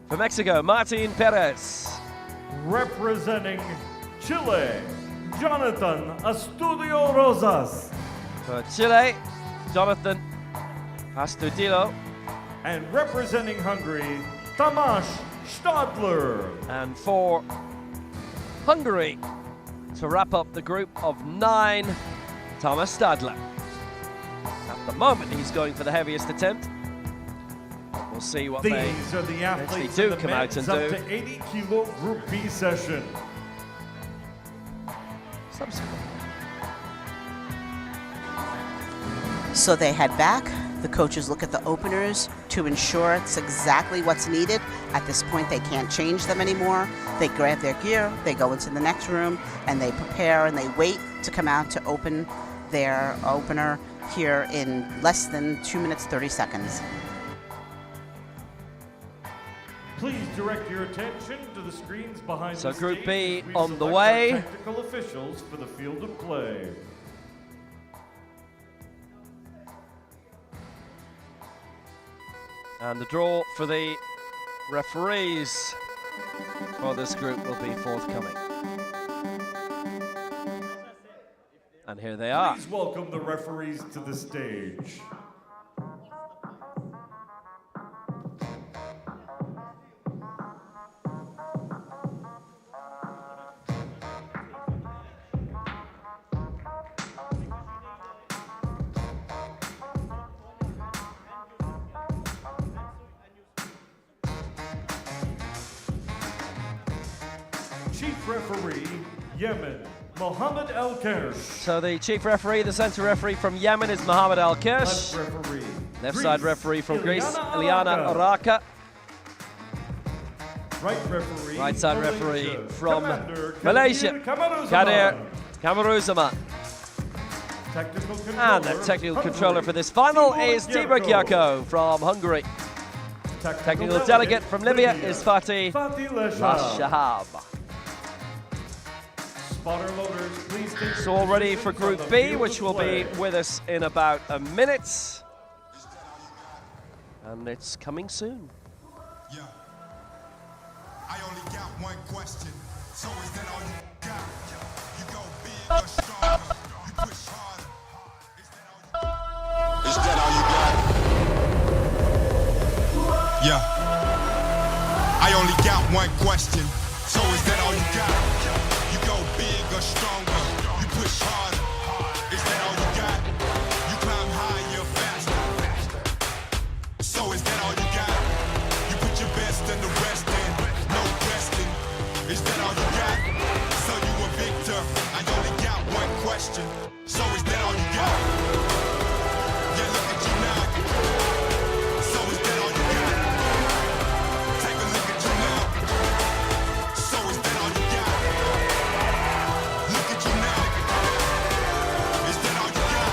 For Mexico, Martin Perez. Representing Chile, Jonathan Astudio Rosas. For Chile, Jonathan Astudillo. And representing Hungary, Tamás Stadler. And for Hungary, to wrap up the group of 9, Thomas Stadler. At the moment, he's going for the heaviest attempt. We'll see what These they are the athletes do in the come out men's and up do. to 80 kilo Group B session. subsequent. So they head back. The coaches look at the openers to ensure it's exactly what's needed. At this point, they can't change them anymore. They grab their gear, they go into the next room, and they prepare and they wait to come out to open their opener here in less than 2 minutes, 30 seconds. Please direct your attention to the screens behind So the Group stage B as we on the select way. our technical officials for the field of play. And the draw for the referees for this group will be forthcoming. And here they are. Please welcome the referees to the stage. Chief referee, Yemen, Mohammed El Kersh. So the chief referee, the centre referee from Yemen is Mohammed Al Kirsch. Left referee, Left side referee from Greece, Ilyana Ilyana Araka. Right referee, Right side Malaysia. referee from Commander Malaysia, Kadir Kadir Kamaruzama. Technical controller, And the technical Hungary, controller for this final Tibor is Tibor Gyako. Gyako from Hungary. Technical delegate from Libya is Fatih Fatih Lashahab. Spotter loaders, please take So all ready for positions on Group the B, field which of will be play. with us in about a minute. And it's coming soon. Yeah. I only got one question. So is that all you got? You go big or stronger. You push harder. Is that all you got? Yeah. I only got one question. So is that all you got? You go big or stronger. You push harder. Is that all you got? You climb higher, faster. So is that all you got? You put your best and the rest in. No resting. Is that all you got? So you a victor. I only got one question. So is that all you got? Yeah, look at you now. So is that all you got? Take a look at you now. So is that all you got? Look at you now. Is that all you got?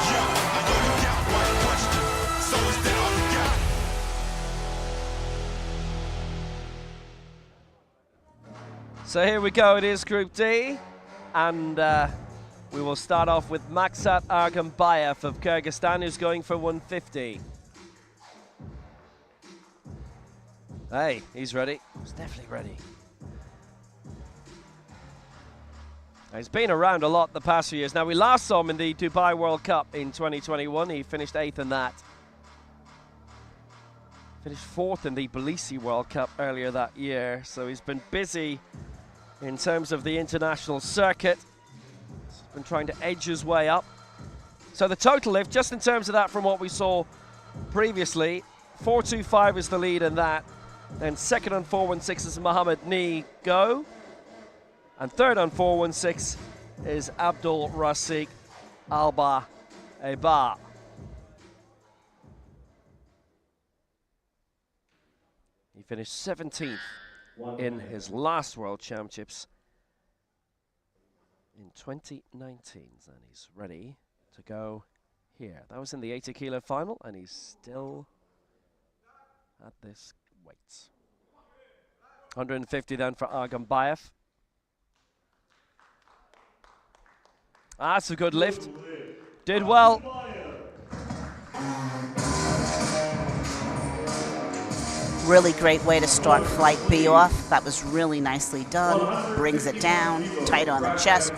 Yeah, I only got one question. So is that all you got? So here we go, it is Group D, and we will start off with Maksat Argambayev of Kyrgyzstan, who's going for 150. Hey, he's ready. He's definitely ready. He's been around a lot the past few years. Now, we last saw him in the Dubai World Cup in 2021. He finished 8th in that. Finished 4th in the Tbilisi World Cup earlier that year. So he's been busy in terms of the international circuit. He's been trying to edge his way up. So the total lift, just in terms of that from what we saw previously, 425 is the lead in that. Then second on 416 is Mohamed Ni Go. And third on 416 is Abdul Rasik Alba Eba. He finished 17th in his last World Championships in 2019, and he's ready to go here. That was in the 80 kilo final, and he's still at this weight. 150 then for Argambayev. That's a good lift. Did well. Really great way to start flight B off. That was really nicely done. Brings it down, tight on the chest,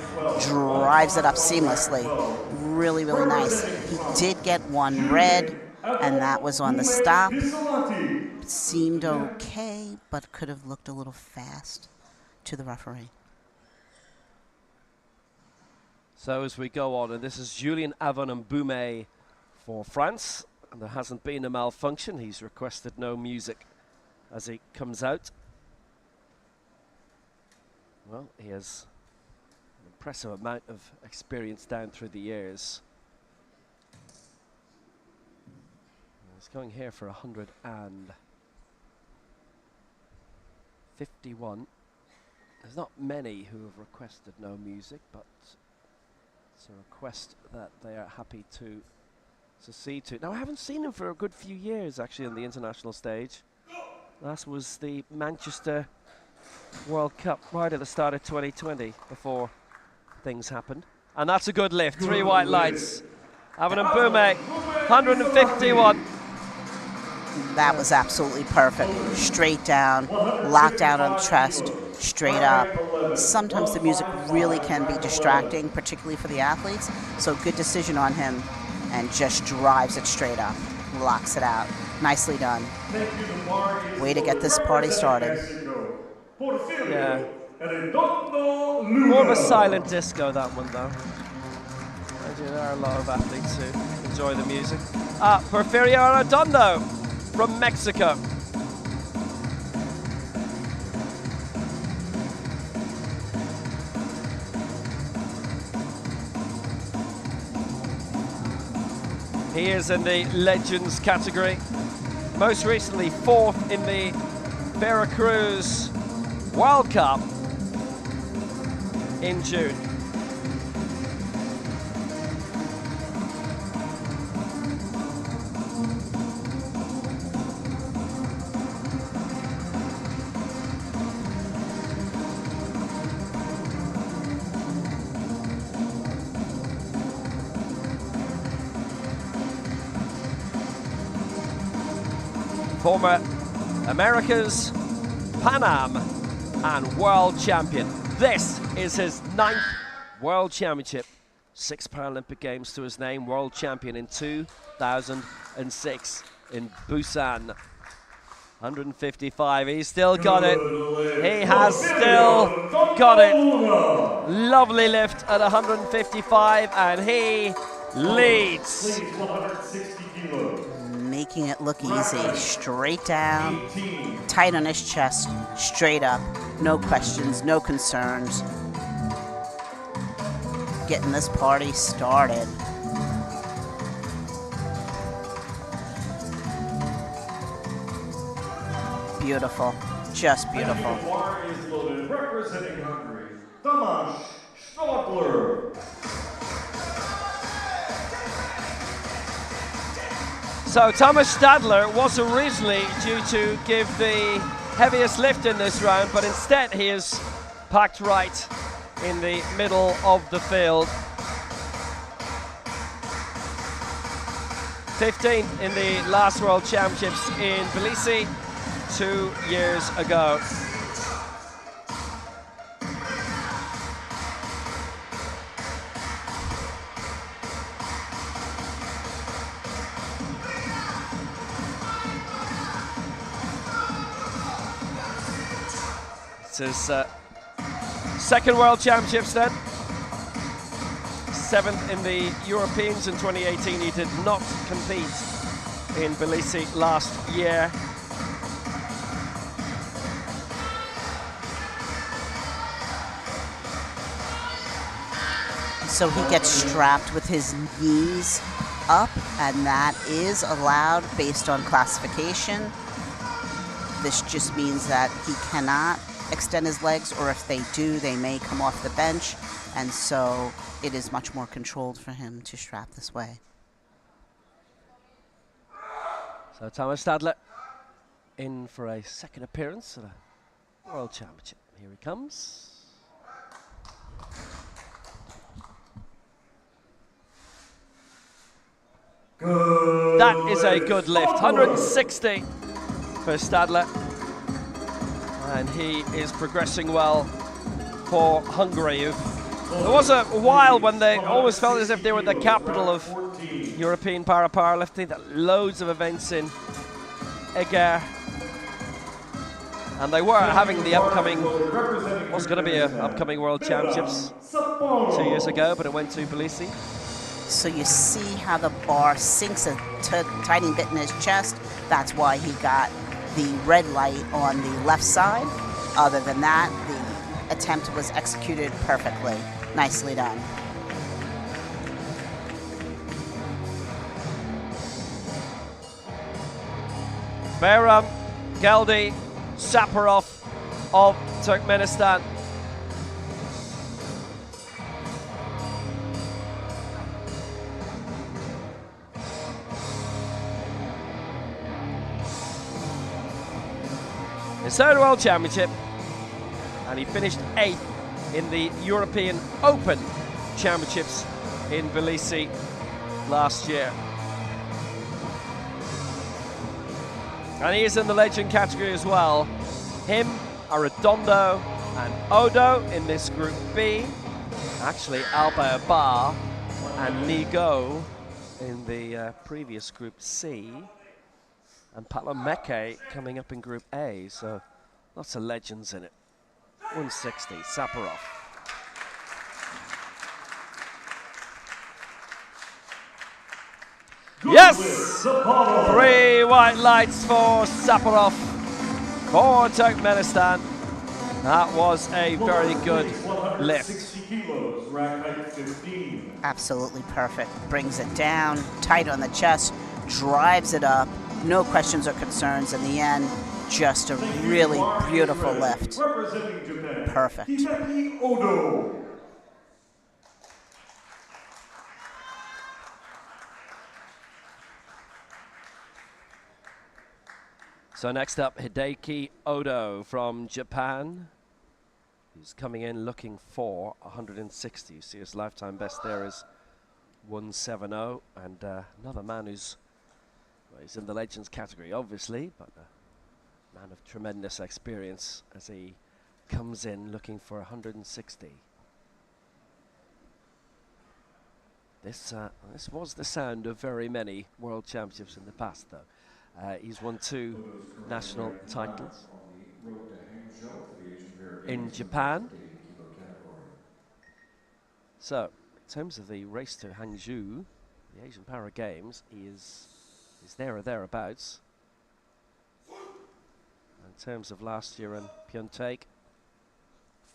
drives it up seamlessly. Really, really nice. He did get one red, and that was on the stop. Seemed okay, but could have looked a little fast to the referee. So as we go on, and this is Julien Avon Mboume for France, and there hasn't been a malfunction. He's requested no music as he comes out. Well, he has an impressive amount of experience down through the years. He's going here for 151. There's not many who have requested no music, but it's a request that they are happy to accede to. Now, I haven't seen him for a good few years, actually, on the international stage. Last was the Manchester World Cup right at the start of 2020, before things happened. And that's a good lift. 3 white lights. Avon Mboume, 151. That was absolutely perfect. Straight down, locked out on the chest, straight up. Sometimes the music really can be distracting, particularly for the athletes. So good decision on him, and just drives it straight up, locks it out. Nicely done. Way to get this party started. Yeah. More of a silent disco, that one, though. There are a lot of athletes who enjoy the music. Porfirio Arredondo from Mexico. He is in the Legends category. Most recently, 4th in the Veracruz World Cup in June. former America's Pan Am and world champion. This is his 9th World Championship. 6 Paralympic Games to his name, world champion in 2006 in Busan. 155, he's still got it. He has still got it. Lovely lift at 155, and he leads. Making it look easy. Straight down, tight on his chest, straight up. No questions, no concerns. Getting this party started. Beautiful, just beautiful. The bar is loaded, representing Hungary, Tamás Stadler. So Tamás Stadler was originally due to give the heaviest lift in this round, but instead he is packed right in the middle of the field. 15th in the last World Championships in Tbilisi 2 years ago. It's his second World Championships then. 7th in the Europeans in 2018. He did not compete in Tbilisi last year. So he gets strapped with his knees up, and that is allowed based on classification. This just means that he cannot extend his legs, or if they do, they may come off the bench, and so it is much more controlled for him to strap this way. So Tamás Stadler in for a second appearance at a World Championship. Here he comes. Good That is a lift, good lift. Stadler. 160 for Stadler. And he is progressing well for Hungary. There was a while when they always felt as if they were the capital of European powerlifting. Loads of events in Eger. And they were having the upcoming, was going to be an upcoming World Championships 2 years ago, but it went to Tbilisi. So you see how the bar sinks a tiny bit in his chest. That's why he got the red light on the left side. Other than that, the attempt was executed perfectly. Nicely done. Bayram Geldi Saparov of Turkmenistan. His third World Championship, and he finished 8th in the European Open Championships in Tbilisi last year. And he is in the legend category as well. Him, Arredondo, and Odo in this Group B. Actually, Alba Bar and Nigo in the previous Group C. And Palameke coming up in Group A, so lots of legends in it. 160, Saparov. Yes! 3 white lights for Saparov for Turkmenistan. That was a very good lift. Absolutely perfect. Brings it down, tight on the chest, drives it up. No questions or concerns in the end. Just a really beautiful lift. Perfect. So next up, Hideki Odo from Japan. He's coming in looking for 160. You see his lifetime best there is 170. And another man who's Well, he's in the Legends category, obviously, but a man of tremendous experience as he comes in looking for 160. This was the sound of very many world championships in the past, though. He's won 2 national titles in Japan. So, in terms of the race to Hangzhou, the Asian Para Games, he's there or thereabouts. In terms of last year in Pyeongtaek,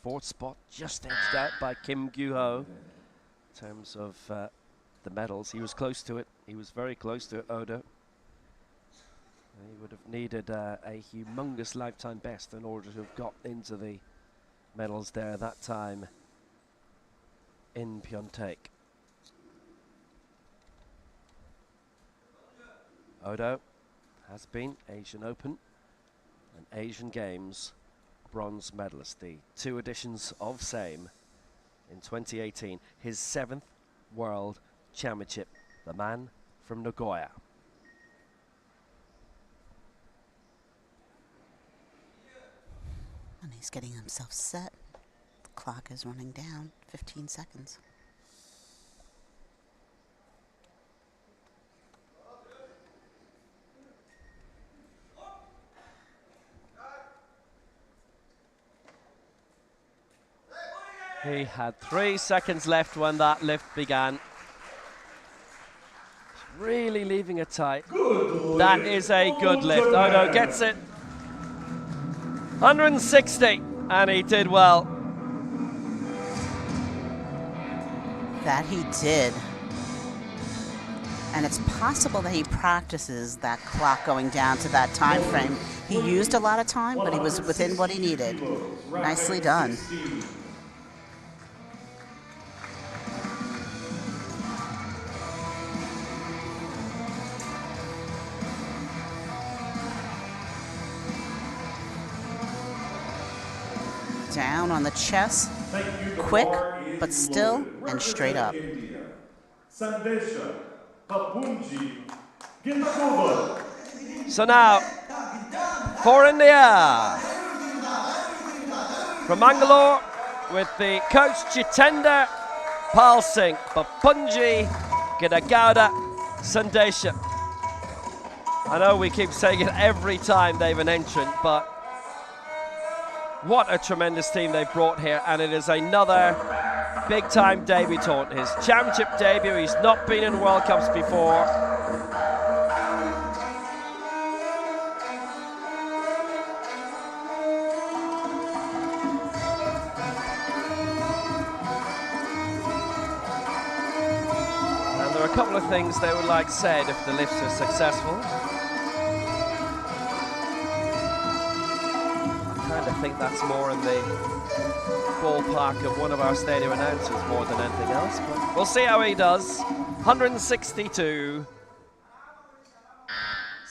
4th spot, just edged out by Kim Gyu-ho. In terms of the medals, he was close to it. He was very close to it, Odo. He would have needed a humongous lifetime best in order to have got into the medals there that time in Pyeongtaek. Odo has been Asian Open and Asian Games bronze medalist, the 2 editions of same in 2018, his 7th World Championship, the man from Nagoya. And he's getting himself set. The clock is running down, 15 seconds. He had 3 seconds left when that lift began. Really leaving it tight. That is a good lift. Odo gets it. 160, and he did well. That he did. And it's possible that he practices that clock going down to that time frame. He used a lot of time, but he was within what he needed. Nicely done. Down on the chest, quick, but still, and straight up. So now, 4 in the air. From Bangalore, with the coach Jitender Pal Singh, Bapunji Gidagauda Sandesha. I know we keep saying it every time they have an entrant, but what a tremendous team they've brought here, and it is another big-time debutant. His championship debut, he's not been in World Cups before. And there are a couple of things they would like said if the lifts are successful. I think that's more in the ballpark of one of our stadium announcers more than anything else, but we'll see how he does. 162.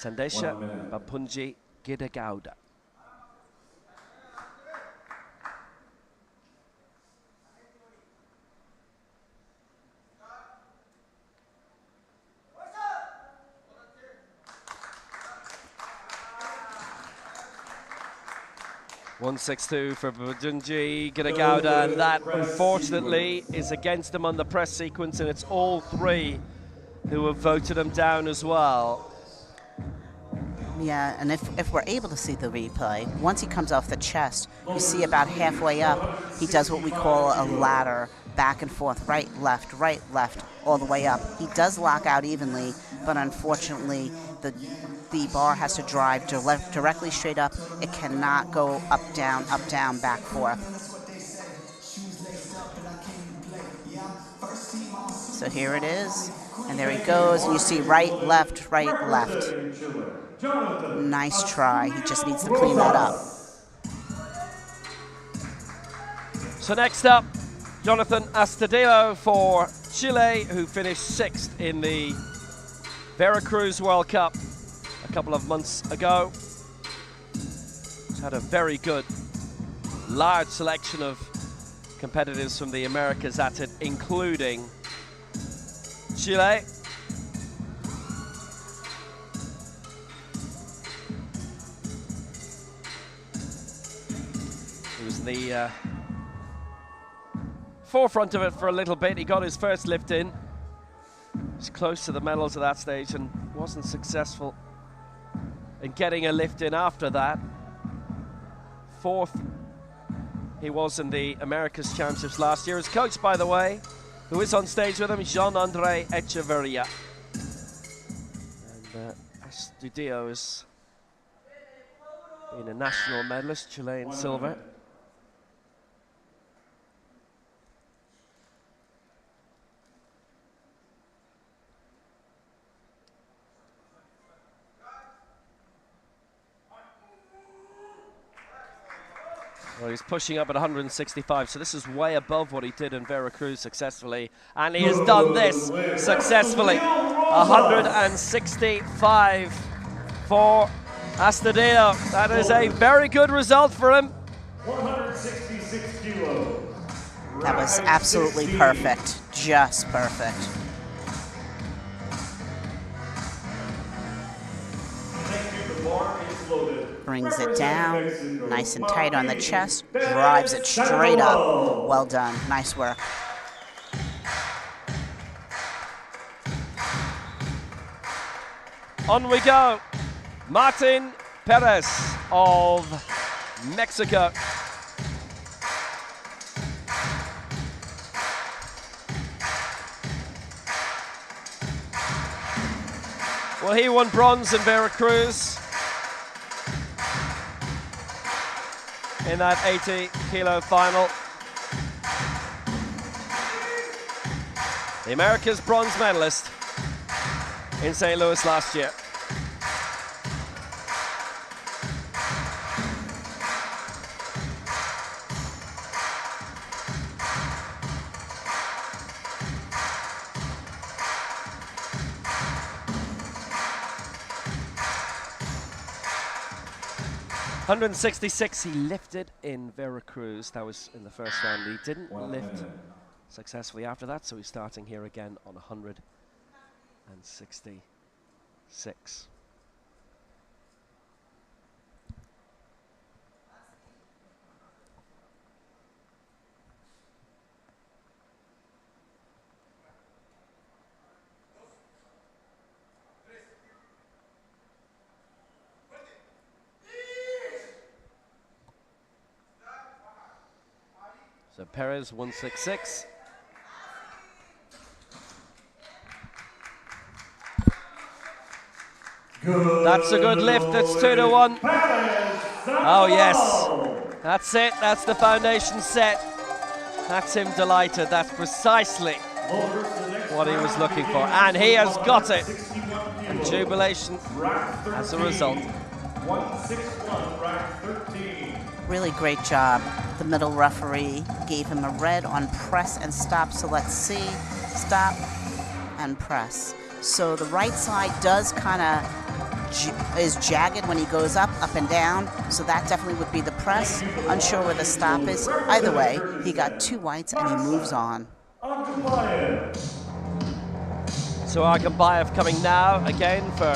Sandesha Bapunji Gidagauda. .162 for Bapunji Gidagauda, and that unfortunately is against him on the press sequence, and it's all 3 who have voted him down as well. Yeah, and if we're able to see the replay, once he comes off the chest, you see about halfway up, he does what we call a ladder, back and forth, right, left, all the way up. He does lock out evenly, but unfortunately, the bar has to drive directly straight up. It cannot go up, down, back, forth. So here it is, and there he goes, and you see right, left. Nice try. He just needs to clean that up. So next up, Jonathan Astudillo for Chile, who finished 6th in the Veracruz World Cup a couple of months ago. He's had a very good, large selection of competitors from the Americas at it, including Chile. He was in the forefront of it for a little bit. He got his first lift in. He was close to the medals at that stage and wasn't successful in getting a lift in after that. Fourth he was in the Americas Championships last year. His coach, by the way, who is on stage with him, Jean-André Echeverria. And Estudio has been a national medalist, Chilean silver. Well, he's pushing up at 165, so this is way above what he did in Veracruz successfully. And he has done this successfully. 165 for Astudillo. That is a very good result for him. 166 kilos. That was absolutely perfect, just perfect. Brings it down, nice and tight on the chest, drives it straight up. Well done, nice work. On we go. Martin Perez of Mexico. Well, he won bronze in Veracruz in that 80-kilo final. The America's bronze medalist in St. Louis last year. .166 he lifted in Veracruz. That was in the first round. He didn't lift successfully after that, so he's starting here again on 166. So Perez 166. That's a good lift. That's 2-1. Oh yes, that's it. That's the foundation set. That's him delighted. That's precisely what he was looking for, and he has got it. And jubilation as a result. 161, rack 13. Really great job. The middle referee gave him a red on press and stop, so let's see. Stop and press. So the right side does kind of is jagged when he goes up and down, so that definitely would be the press. Unsure where the stop is. Either way, he got 2 whites and he moves on. So Agambayev coming now again for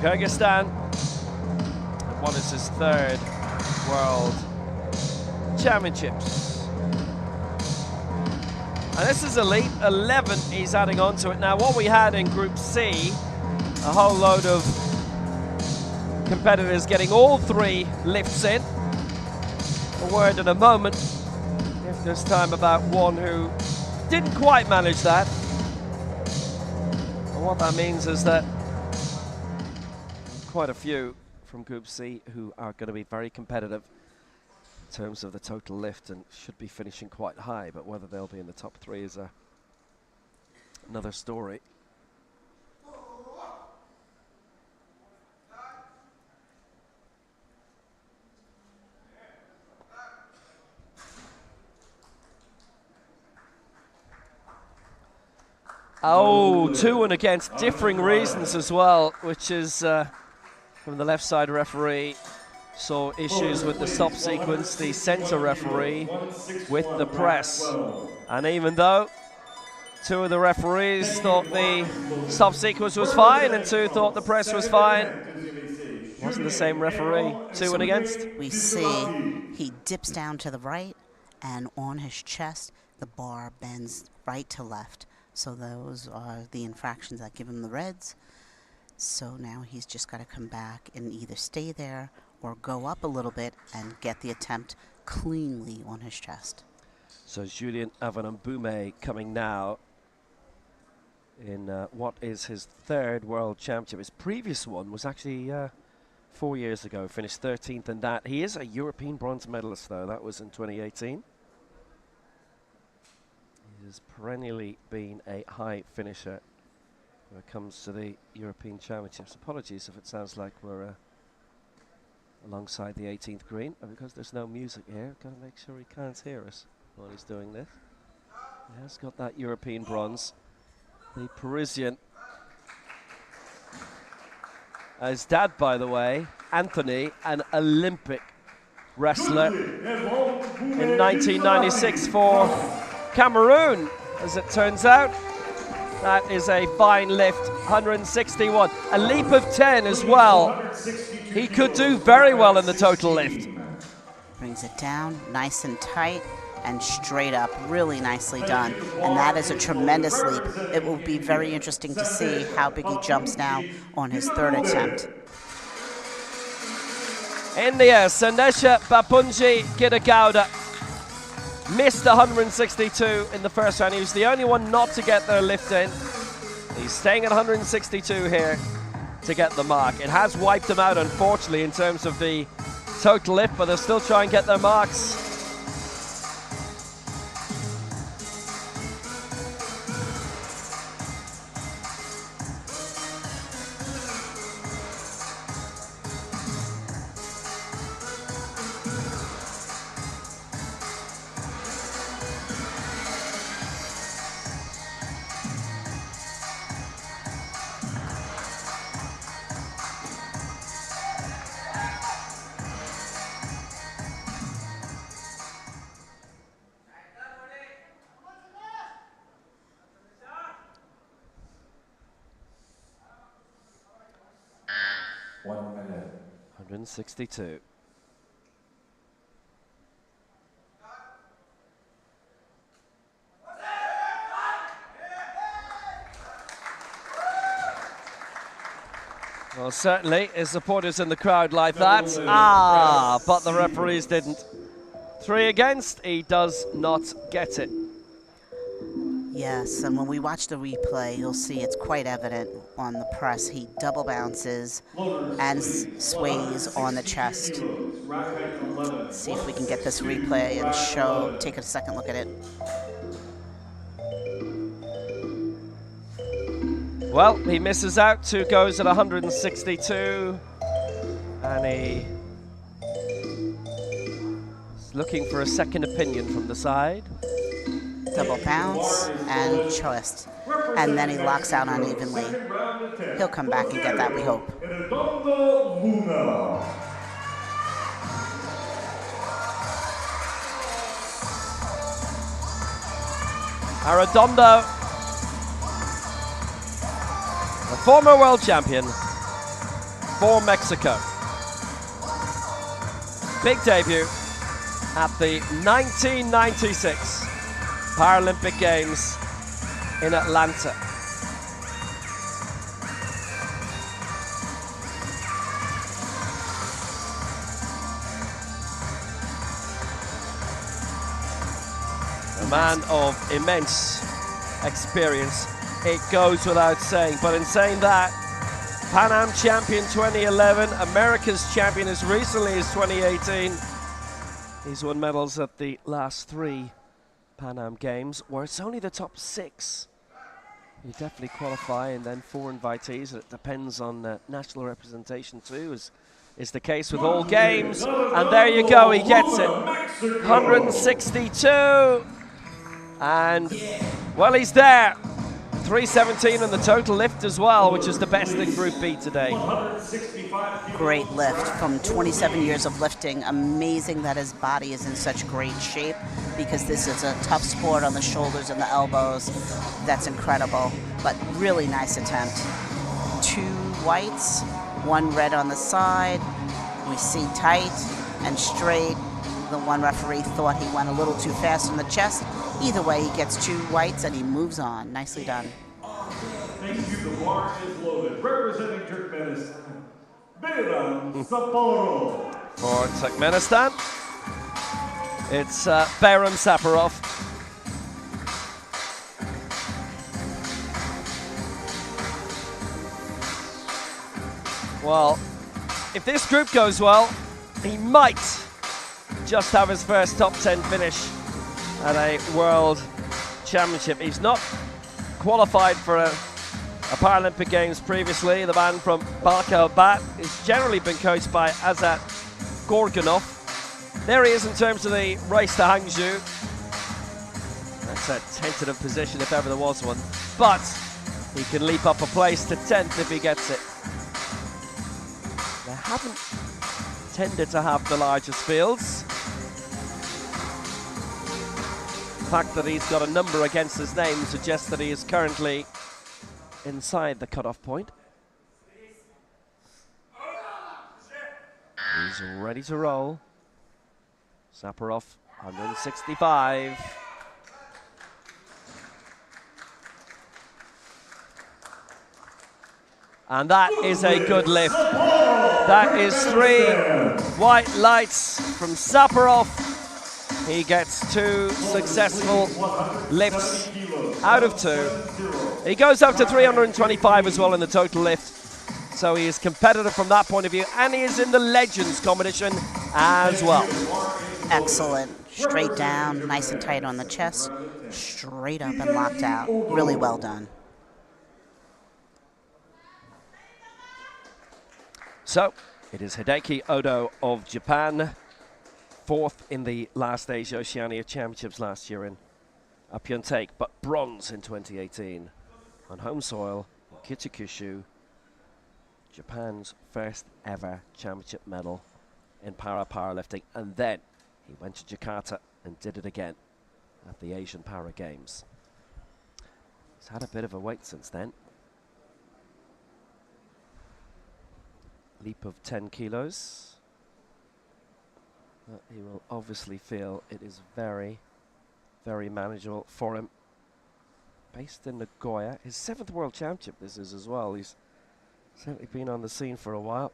Kyrgyzstan. What is his 3rd World Championships? And this is Elite 11 he's adding on to it. Now what we had in Group C, a whole load of competitors getting all 3 lifts in. A word in a moment, if there's time, about one who didn't quite manage that. And what that means is that quite a few from Group C who are going to be very competitive in terms of the total lift and should be finishing quite high, but whether they'll be in the top 3 is another story. Oh, 2 and against differing reasons as well, which is from the left side referee saw issues with the stop sequence, the center referee with the press. And even though 2 of the referees thought the stop sequence was fine and 2 thought the press was fine, Wasn't the same referee. 2 and against. We see he dips down to the right, and on his chest, the bar bends right to left. So those are the infractions that give him the reds. So now he's just got to come back and either stay there or go up a little bit and get the attempt cleanly on his chest. So Julien Avanambume coming now in what is his 3rd World Championship. His previous one was actually 4 years ago, finished 13th in that. He is a European bronze medalist though, that was in 2018. He has perennially been a high finisher when it comes to the European Championships. Apologies if it sounds like we're alongside the 18th green, because there's no music here, gotta make sure he can't hear us while he's doing this. He has got that European bronze. The Parisian. His dad, by the way, Anthony, an Olympic wrestler in 1996 for Cameroon, as it turns out. That is a fine lift, 161. A leap of 10 as well. He could do very well in the total lift. Brings it down, nice and tight and straight up, really nicely done. And that is a tremendous leap. It will be very interesting to see how big he jumps now on his 3rd attempt. India, Sanesha Bapunji Gidagauda missed 162 in the first round. He was the only one not to get their lift in. He's staying at 162 here to get the mark. It has wiped them out, unfortunately, in terms of the total lift, but they'll still try and get their marks. – 1 minute. 162. Well, certainly his supporters in the crowd like that. But the referees didn't. 3 against, he does not get it. Yes, and when we watch the replay, you'll see it's quite evident on the press. He double bounces and sways on the chest. Let's see if we can get this replay and take a second look at it. Well, he misses out, 2 goes at 162, and he is looking for a second opinion from the side. Double bounce and twist, and then he locks out unevenly. He'll come back and get that, we hope. Arredondo, the former world champion for Mexico. Big debut at the 1996 Paralympic Games in Atlanta. A man of immense experience, it goes without saying. But in saying that, Pan Am champion 2011, America's champion as recently as 2018. He's won medals at the last 3 Pan Am Games, where it's only the top 6. You definitely qualify, and then 4 invitees. It depends on national representation too, as is the case with all games. And there you go, he gets it. 162. And, well, he's there. 317 in the total lift as well, which is the best in Group B today. Great lift from 27 years of lifting. Amazing that his body is in such great shape, because this is a tough sport on the shoulders and the elbows. That's incredible, but really nice attempt. 2 whites, One red on the side. We see tight and straight. The one referee thought he went a little too fast on the chest. Either way, he gets 2 whites and he moves on. Nicely done. Thank you. The bar is loaded. Representing Turkmenistan, Bayram Saparov. For Turkmenistan, it's Bayram Saparov. Well, if this group goes well, he might just have his first top 10 finish at a World Championship. He's not qualified for a Paralympic Games previously. The man from Balkabat has generally been coached by Azat Gorganov. There he is in terms of the race to Hangzhou. That's a tentative position if ever there was one. But he can leap up a place to 10th if he gets it. They haven't tended to have the largest fields. The fact that he's got a number against his name suggests that he is currently inside the cutoff point. He's ready to roll. Saparov, 165. And that is a good lift. That is 3 white lights from Saparov. He gets 2 successful lifts out of 2. He goes up to 325 as well in the total lift. So he is competitive from that point of view, and he is in the Legends competition as well. Excellent. Straight down, nice and tight on the chest. Straight up and locked out. Really well done. So, it is Hideki Odo of Japan, 4th in the last Asia Oceania Championships last year in Pyeongtaek, but bronze in 2018 on home soil in Kitakyushu, Japan's first ever championship medal in powerlifting, and then he went to Jakarta and did it again at the Asian Para Games. He's had a bit of a wait since then. Leap of 10 kilos. But he will obviously feel it is very, very manageable for him. Based in Nagoya, his 7th World Championship this is as well. He's certainly been on the scene for a while.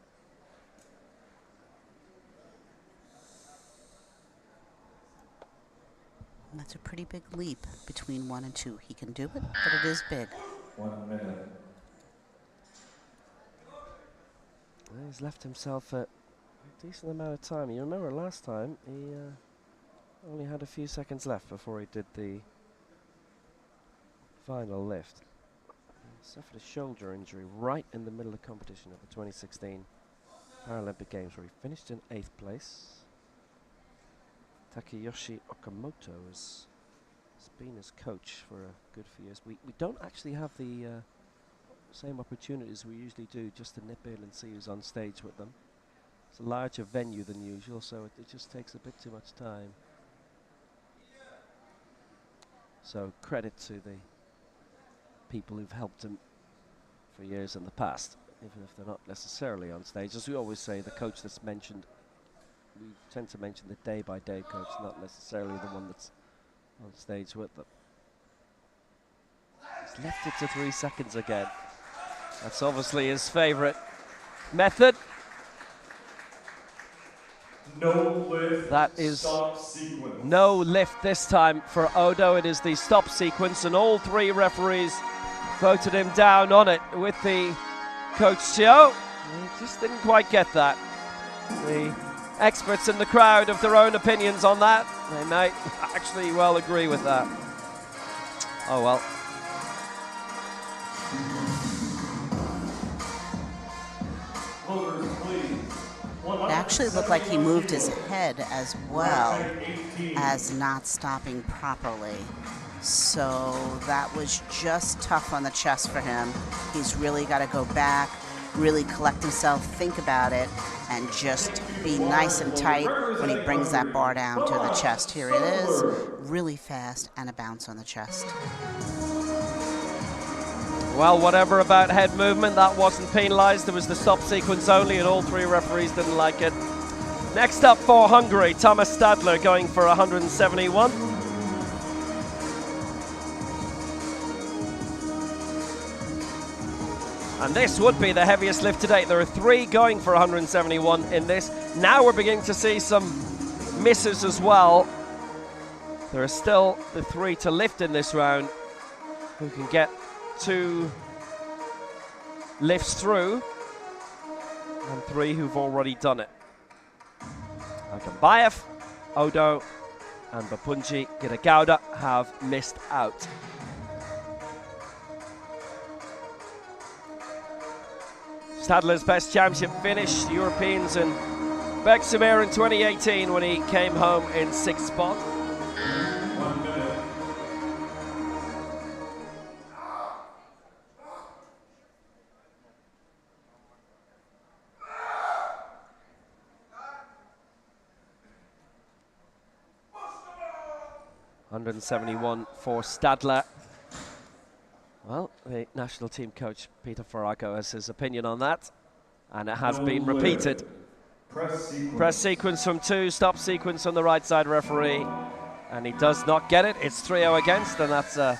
And that's a pretty big leap between 1 and 2. He can do it, but it is big. 1 minute. Well, he's left himself a decent amount of time. You remember last time he only had a few seconds left before he did the final lift. He suffered a shoulder injury right in the middle of competition at the 2016 Paralympic Games, where he finished in 8th place. Takeyoshi Okamoto has been his coach for a good few years. We don't actually have the same opportunities we usually do just to nip in and see who's on stage with them. It's a larger venue than usual, so it just takes a bit too much time. So credit to the people who've helped him for years in the past, even if they're not necessarily on stage. As we always say, the coach that's mentioned, we tend to mention the day-by-day coach, not necessarily the one that's on stage with them. He's left it to 3 seconds again. That's obviously his favorite method. No lift. That is stop sequence. No lift this time for Odo. It is the stop sequence, and all 3 referees voted him down on it with the coach Chio. He just didn't quite get that. The experts in the crowd have their own opinions on that. They might actually well agree with that. Oh well. It actually looked like he moved his head as well as not stopping properly. So that was just tough on the chest for him. He's really got to go back, really collect himself, think about it, and just be nice and tight when he brings that bar down to the chest. Here it is, really fast, and a bounce on the chest. Well, whatever about head movement, that wasn't penalised. There was the stop sequence only, and all 3 referees didn't like it. Next up for Hungary, Thomas Stadler going for 171. And this would be the heaviest lift to date. There are 3 going for 171 in this. Now we're beginning to see some misses as well. There are still the 3 to lift in this round who can get 2 lifts through, and 3 who've already done it. Akambayev, Odo, and Bapunji Giragauda have missed out. Stadler's best championship finish, Europeans and Beksimir in 2018 when he came home in 6th spot. $171 for Stadler. Well, the national team coach Peter Farago has his opinion on that, and it has been repeated. Press sequence from 2, stop sequence on the right side referee, and he does not get it. It's 3-0 against, and that's a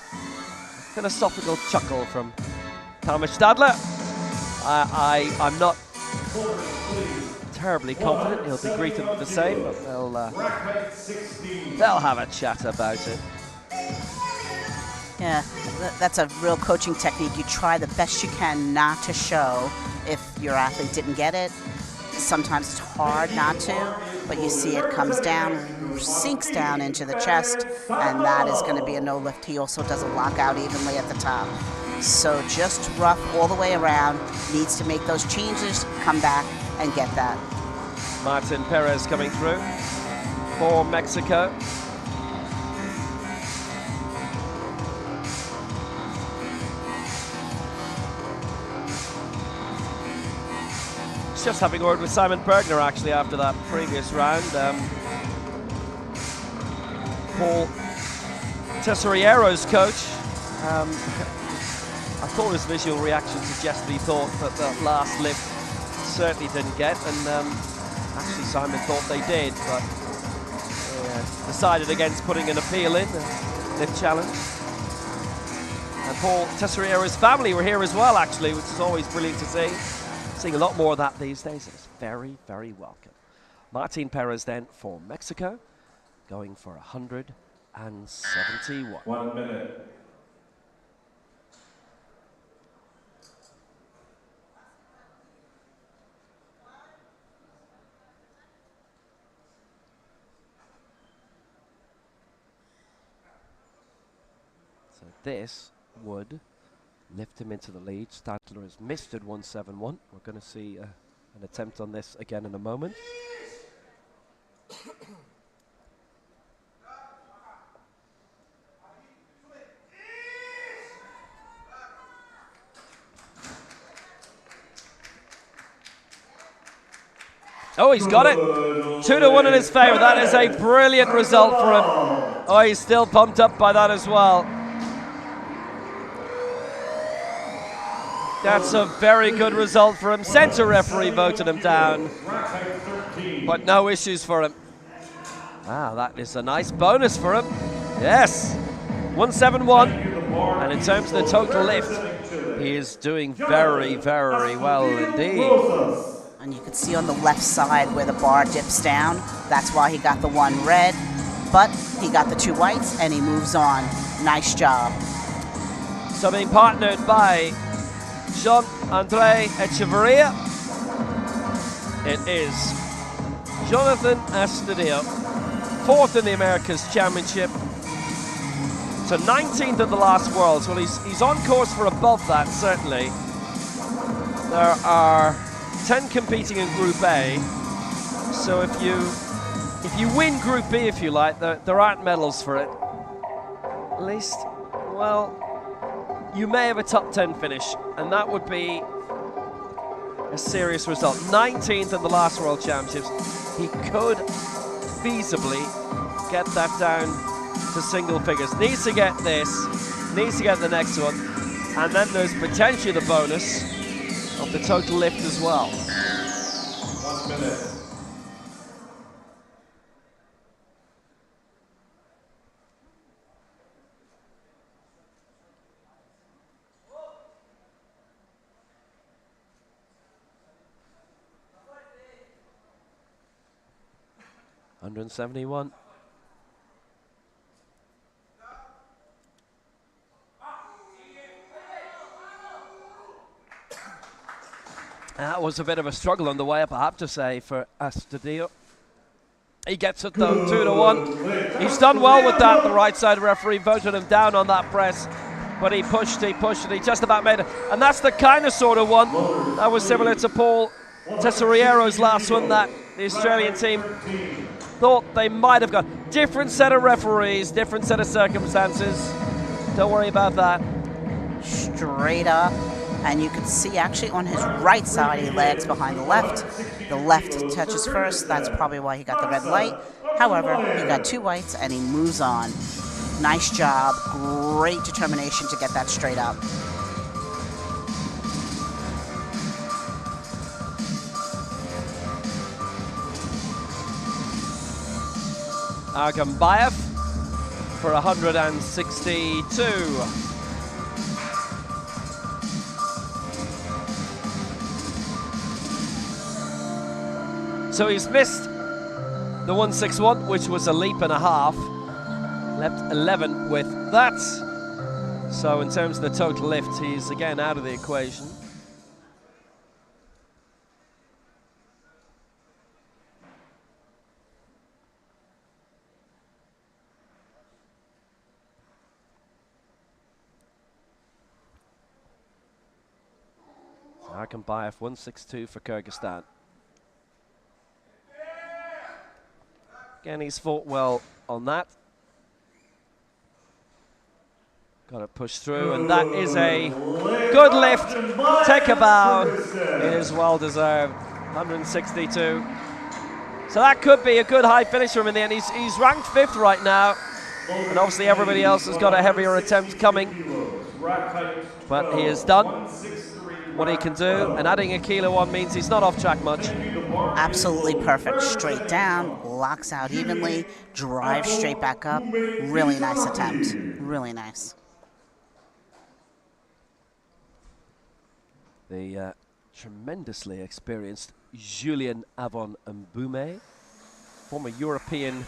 philosophical chuckle from Thomas Stadler. I'm not terribly confident he'll be greeted with the same, but they'll have a chat about it. Yeah, that's a real coaching technique. You try the best you can not to show if your athlete didn't get it. Sometimes it's hard not to, but you see it comes down, sinks down into the chest, and that is going to be a no lift. He also doesn't lock out evenly at the top. So just rough all the way around, needs to make those changes, come back and get that. Martin Perez coming through for Mexico. Just having a word with Simon Bergner actually after that previous round. Paul Tesoriero's coach, I thought his visual reaction suggested he thought that the last lift certainly didn't get, and actually Simon thought they did, but decided against putting an appeal in, a lift challenge. And Paul Tesoriero's family were here as well actually, which is always brilliant to see. Seeing a lot more of that these days. It's very, very welcome. Martin Perez then for Mexico, going for 171. 1 minute. So this would lift him into the lead. Stadler has missed at 171. We're going to see an attempt on this again in a moment. Oh, he's got it. 2-1 in his favor. That is a brilliant result for him. Oh, he's still pumped up by that as well. That's a very good result for him. Center referee voted him down, but no issues for him. Wow, that is a nice bonus for him. Yes, 171. And in terms of the total lift, he is doing very, very well indeed. And you can see on the left side where the bar dips down, that's why he got the 1 red, but he got the 2 whites and he moves on. Nice job. So being partnered by Jean-André Echeverria, it is Jonathan Astudillo, 4th in the Americas Championship, to 19th at the last Worlds. Well, he's on course for above that, certainly. There are 10 competing in Group A, so if you win Group B, if you like, there aren't medals for it. At least, well, you may have a top 10 finish, and that would be a serious result. 19th at the last World Championships. He could feasibly get that down to single figures. Needs to get this, needs to get the next one. And then there's potentially the bonus of the total lift as well. 1 minute. $171. That was a bit of a struggle on the way up, I have to say, for Astudillo. He gets it though, 2-1. He's done well with that. The right side referee voted him down on that press, but he pushed, and he just about made it. And that's the kind of sort of one that was similar to Paul Tesariero's last one that the Australian team thought they might have got. Different set of referees, different set of circumstances. Don't worry about that. Straight up. And you can see actually on his right side, he lags behind the left. The left touches first. That's probably why he got the red light. However, he got 2 whites and he moves on. Nice job. Great determination to get that straight up. Agambayev for 162. So he's missed the 161, which was a leap and a half. Left 11 with that. So in terms of the total lift, he's again out of the equation. Agambayev 162 for Kyrgyzstan. Again, he's fought well on that. Got to push through, and that is a good lift. Take a bow. It is well deserved. 162. So that could be a good high finish for him in the end. He's ranked 5th right now, and obviously everybody else has got a heavier attempt coming. But he has done what he can do, and adding a kilo on means he's not off track much. Absolutely perfect. Straight down, locks out evenly, drives straight back up. Really nice attempt. Really nice. The tremendously experienced Julien Avon Mboume, former European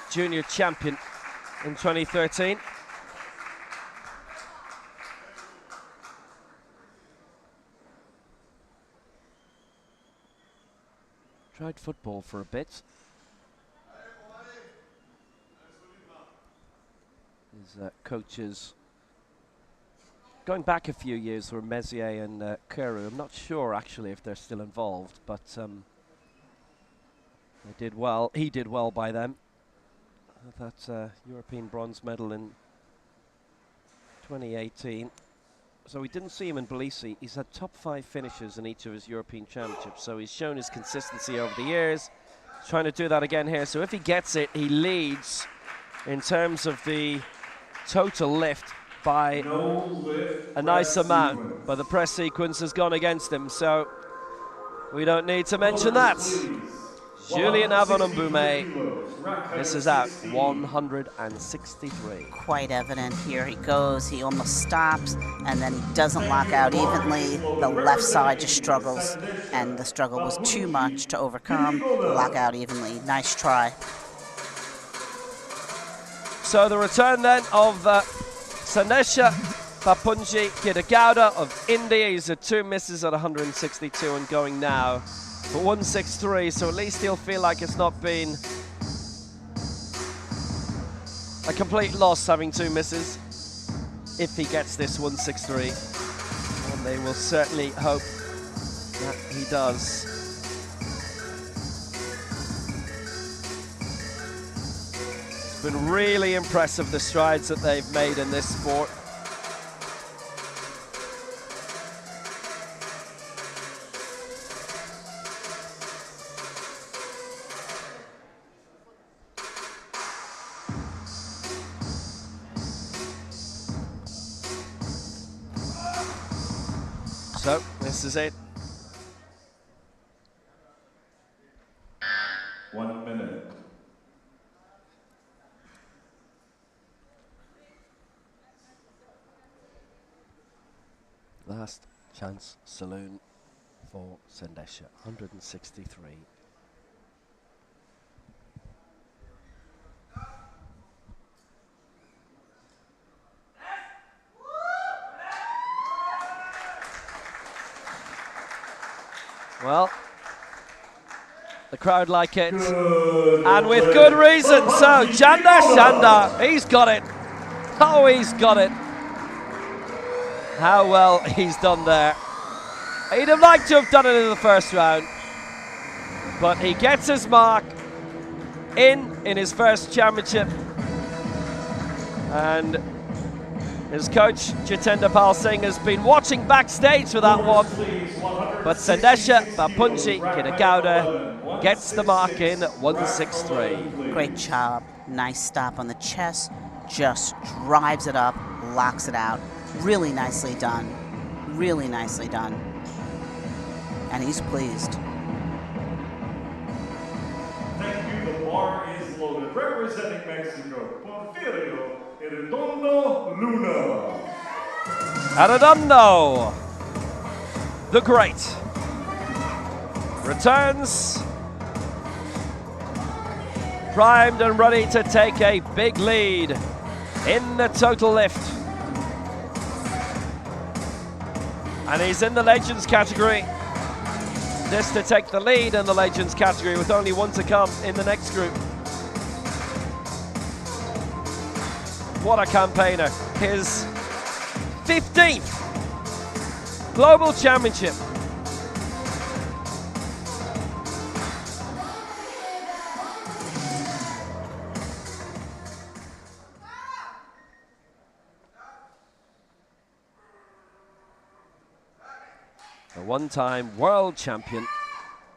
junior champion in 2013. Tried football for a bit. His coaches, going back a few years, were Messier and Kuru. I'm not sure actually if they're still involved, but they did well. He did well by them. That European bronze medal in 2018. So we didn't see him in Tbilisi. He's had top 5 finishes in each of his European championships, so he's shown his consistency over the years. He's trying to do that again here. So if he gets it, he leads in terms of the total lift by a nice amount. But the press sequence has gone against him, so we don't need to mention that. Julien Avon Mboume, this is out 163. Quite evident. Here he goes. He almost stops, and then he doesn't lock out evenly. The left side just struggles, and the struggle was too much to overcome. Lock out evenly. Nice try. So the return then of Sanesha Papunji Kidagauda of India. He's had 2 misses at 162 and going now for 163, so at least he'll feel like it's not been a complete loss having 2 misses if he gets this 163, and they will certainly hope that he does. It's been really impressive, the strides that they've made in this sport. This is it. 1 minute. Last chance saloon for Sendesha, 163. Well, the crowd like it, and with good reason. So Janda Shanda, he's got it. Oh, he's got it. How well he's done there. He'd have liked to have done it in the first round, but he gets his mark in his first championship. And his coach, Jitendra Pal Singh, has been watching backstage for that one. But Sendesha Bapunji Kidagowda gets the mark in at 163. Great job. Nice stop on the chest. Just drives it up, locks it out. Really nicely done. Really nicely done. And he's pleased. Thank you. The bar is loaded. Representing Mexico, Porfirio Arredondo Luna. Arredondo, the great, returns primed and ready to take a big lead in the total lift. And he's in the Legends category. This to take the lead in the Legends category with only one to come in the next group. What a campaigner. His 15th Global Championship. The one-time world champion,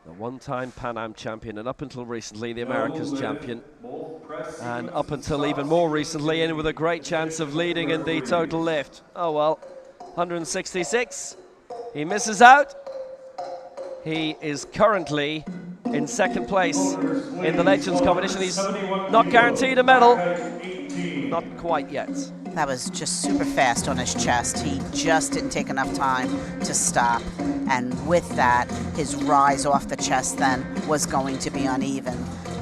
the one-time Pan Am champion, and up until recently the Americas champion, and up until even more recently in with a great chance of leading in the total lift. Oh well, 166, he misses out. He is currently in second place in the Legends competition. He's not guaranteed a medal, not quite yet. That was just super fast on his chest. He just didn't take enough time to stop. And with that, his rise off the chest then was going to be uneven.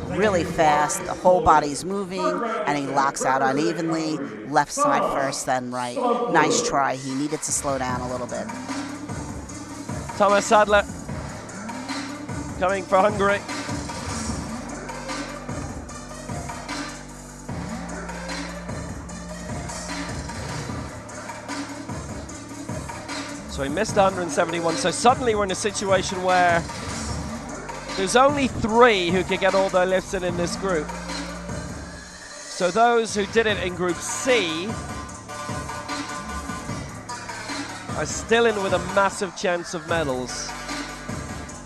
Really fast, the whole body's moving, and he locks out unevenly. Left side first, then right. Nice try. He needed to slow down a little bit. Thomas Sadler coming for Hungary. So he missed 171, so suddenly we're in a situation where there's only 3 who can get all their lifts in this group. So those who did it in Group C are still in with a massive chance of medals.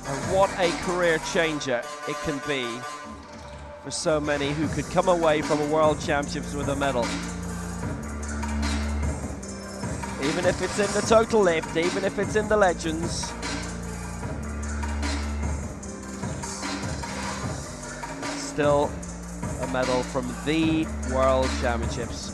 And what a career changer it can be for so many who could come away from a World Championships with a medal. Even if it's in the total lift, even if it's in the Legends. It's still a medal from the World Championships.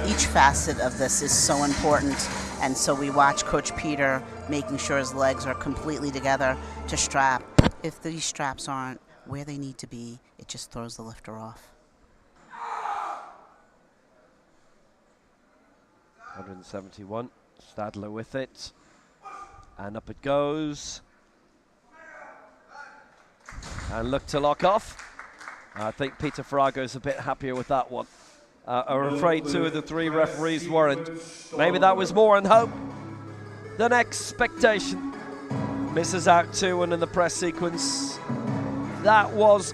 Each facet of this is so important, and so we watch Coach Peter making sure his legs are completely together to strap. If these straps aren't where they need to be, it just throws the lifter off. 171, Stadler with it, and up it goes, and look to lock off. I think Peter Farrago's a bit happier with that one. I'm afraid 2 of the 3 referees weren't. Maybe that was more in hope than expectation. Misses out 2 and in the press sequence. That was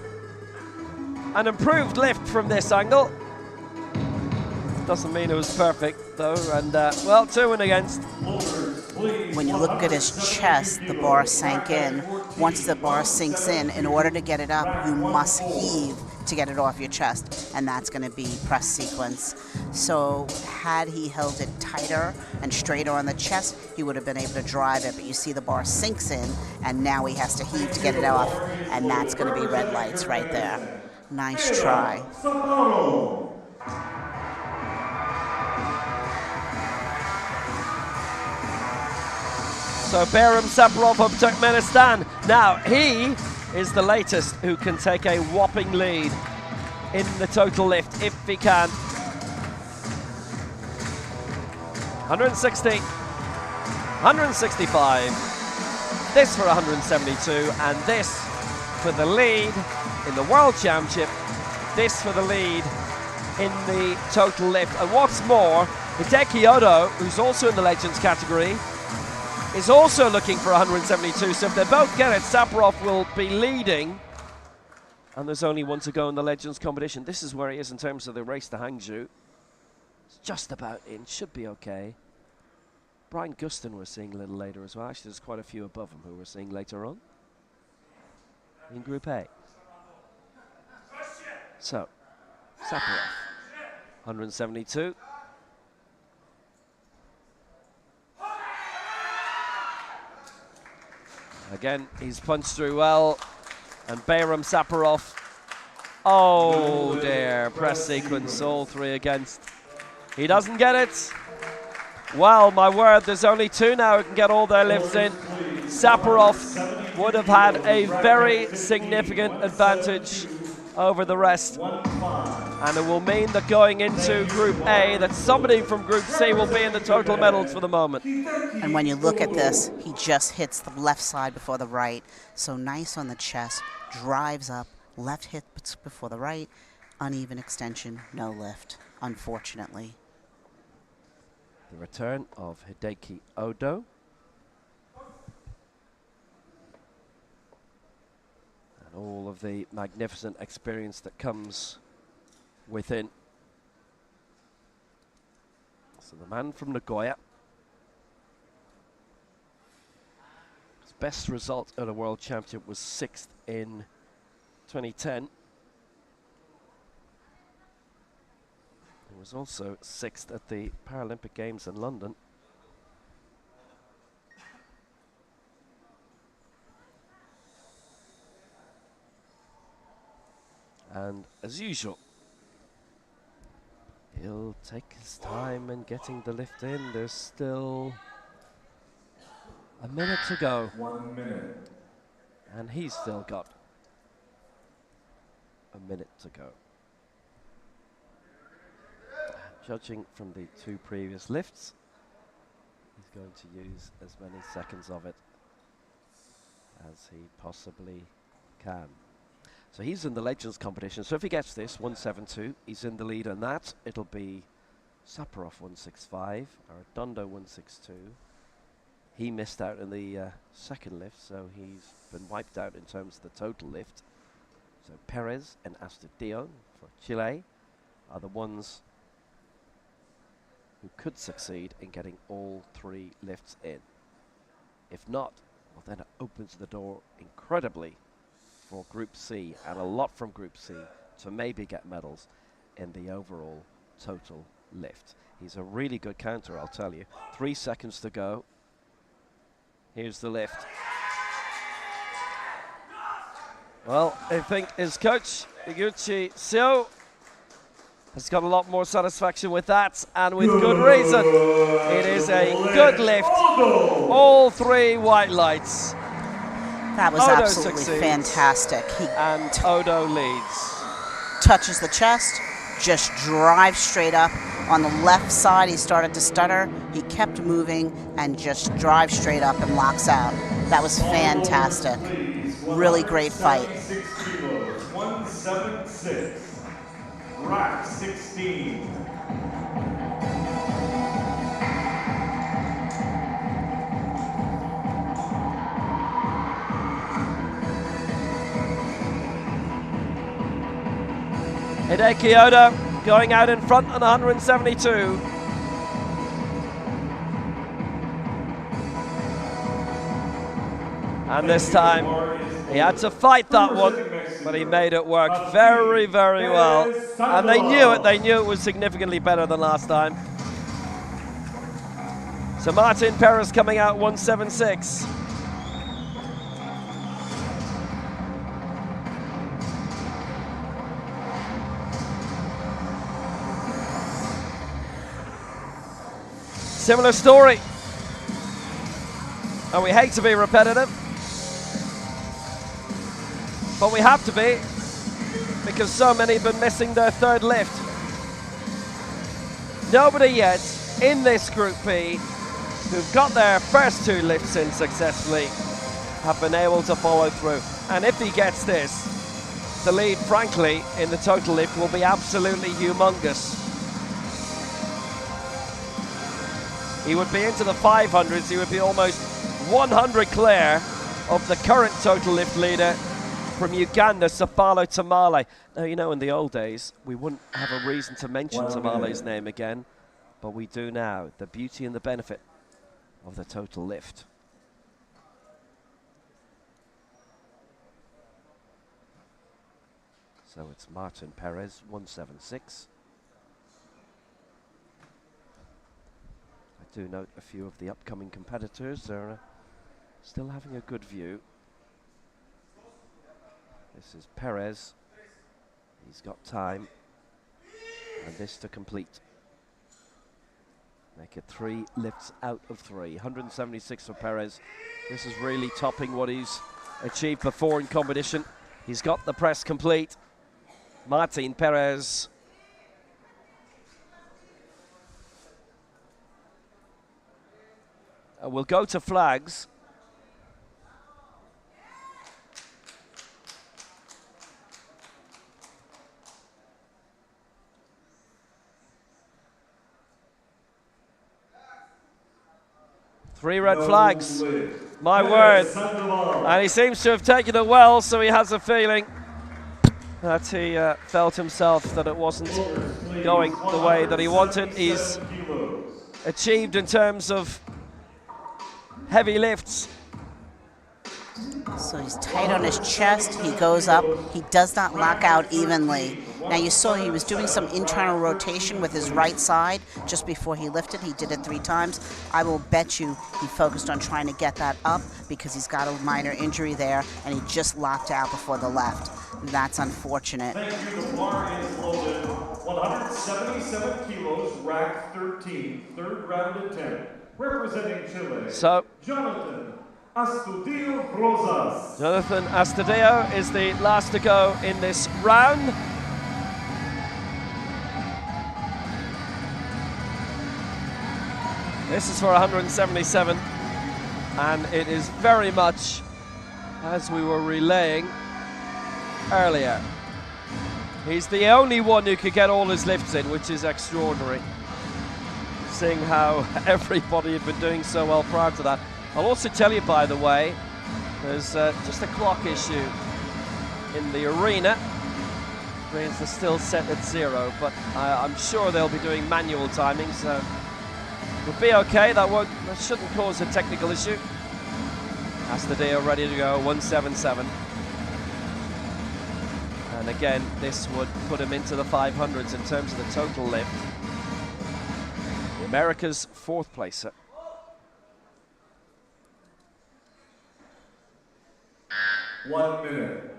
an improved lift from this angle. Doesn't mean it was perfect though, and well, 2 and against. When you look at his chest, the bar sank in. Once the bar sinks in order to get it up, you must heave to get it off your chest, and that's going to be press sequence. So had he held it tighter and straighter on the chest, he would have been able to drive it, but you see the bar sinks in, and now he has to heave to get it off, and that's going to be red lights right there. Nice try. So Bayram Saparov of Turkmenistan. Now he is the latest who can take a whopping lead in the total lift if he can. 160, 165, this for 172, and this for the lead in the World Championship, this for the lead in the total lift. And what's more, Hideki Odo, who's also in the Legends category, is also looking for 172, so if they both get it, Saparov will be leading. And there's only one to go in the Legends competition. This is where he is in terms of the race to Hangzhou. It's just about in, should be okay. Brian Gustin we're seeing a little later as well. Actually, there's quite a few above him who we're seeing later on in Group A. So, Saparov, 172. Again, he's punched through well, and Bayram Saparov, oh dear, press sequence, all three against. He doesn't get it. Well, my word, there's only two now who can get all their lifts in. Saparov would have had a very significant advantage over the rest. And it will mean that going into Group A, that somebody from Group C will be in the total medals for the moment. And when you look at this, he just hits the left side before the right. So nice on the chest, drives up, left hit before the right, uneven extension, no lift, unfortunately. The return of Hideki Odo. And all of the magnificent experience that comes within. So the man from Nagoya. His best result at a World Championship was 6th in 2010. He was also 6th at the Paralympic Games in London. And as usual, he'll take his time in getting the lift in. There's still a minute to go. 1 minute. And he's still got a minute to go. Judging from the two previous lifts, he's going to use as many seconds of it as he possibly can. So he's in the Legends competition, so if he gets this, 172, he's in the lead on that. It'll be Saparov 165, Arredondo 162. He missed out in the second lift, so he's been wiped out in terms of the total lift. So Perez and Astudillo for Chile are the ones who could succeed in getting all three lifts in. If not, well, then it opens the door incredibly for Group C, and a lot from Group C to maybe get medals in the overall total lift. He's a really good counter, I'll tell you. 3 seconds to go. Here's the lift. Well, I think his coach, Iguchi Seo, has got a lot more satisfaction with that, and with good reason. It is a good lift. All three white lights. That was Odo absolutely succeeds, fantastic. He and Odo leads. touches the chest, just drives straight up. On the left side, he started to stutter. He kept moving and just drives straight up and locks out. That was fantastic. Really great fight. 176. Rack 16. Hideki Odo going out in front on 172. And this time, He had to fight that one, but he made it work very, very well. And they knew it. They knew it was significantly better than last time. So Martin Perez coming out 176. Similar story. And we hate to be repetitive, but we have to be, because so many have been missing their third lift. Nobody yet in this Group B who've got their first 2 lifts in successfully have been able to follow through. And if he gets this, the lead, frankly, in the total lift will be absolutely humongous. He would be into the 500s. He would be almost 100 clear of the current total lift leader from Uganda, Safalo Tamale. Now, you know, in the old days, we wouldn't have a reason to mention Tamale's name again, but we do now. The beauty and the benefit of the total lift. So it's Martin Perez, 176. I do note a few of the upcoming competitors are still having a good view. This is Perez. He's got time. And this to complete. Make it 3 lifts out of 3. 176 for Perez. This is really topping what he's achieved before in competition. He's got the press complete. Martin Perez. We'll go to flags. Three red flags, my word. And he seems to have taken it well, so he has a feeling that he felt himself that it wasn't going the way that he wanted. He's achieved in terms of heavy lifts. So he's tight on his chest, he goes up, he does not lock out evenly. Now you saw he was doing some internal rotation with his right side just before he lifted. He did it 3 times. I will bet you he focused on trying to get that up because he's got a minor injury there and he just locked out before the left. That's unfortunate. Thank you. The bar is loaded. 177 kilos, rack 13, third round attempt. Representing Chile, So Jonathan Astudillo Rosas. Jonathan Astudillo is the last to go in this round. This is for 177, and it is very much as we were relaying earlier. He's the only one who could get all his lifts in, which is extraordinary, seeing how everybody had been doing so well prior to that. I'll also tell you, by the way, there's just a clock issue in the arena. Means they're still set at 0, but I'm sure they'll be doing manual timing, so we'll be okay. That shouldn't cause a technical issue. Astudillo ready to go, 177. And again, this would put him into the 500s in terms of the total lift. America's 4th placer. One minute.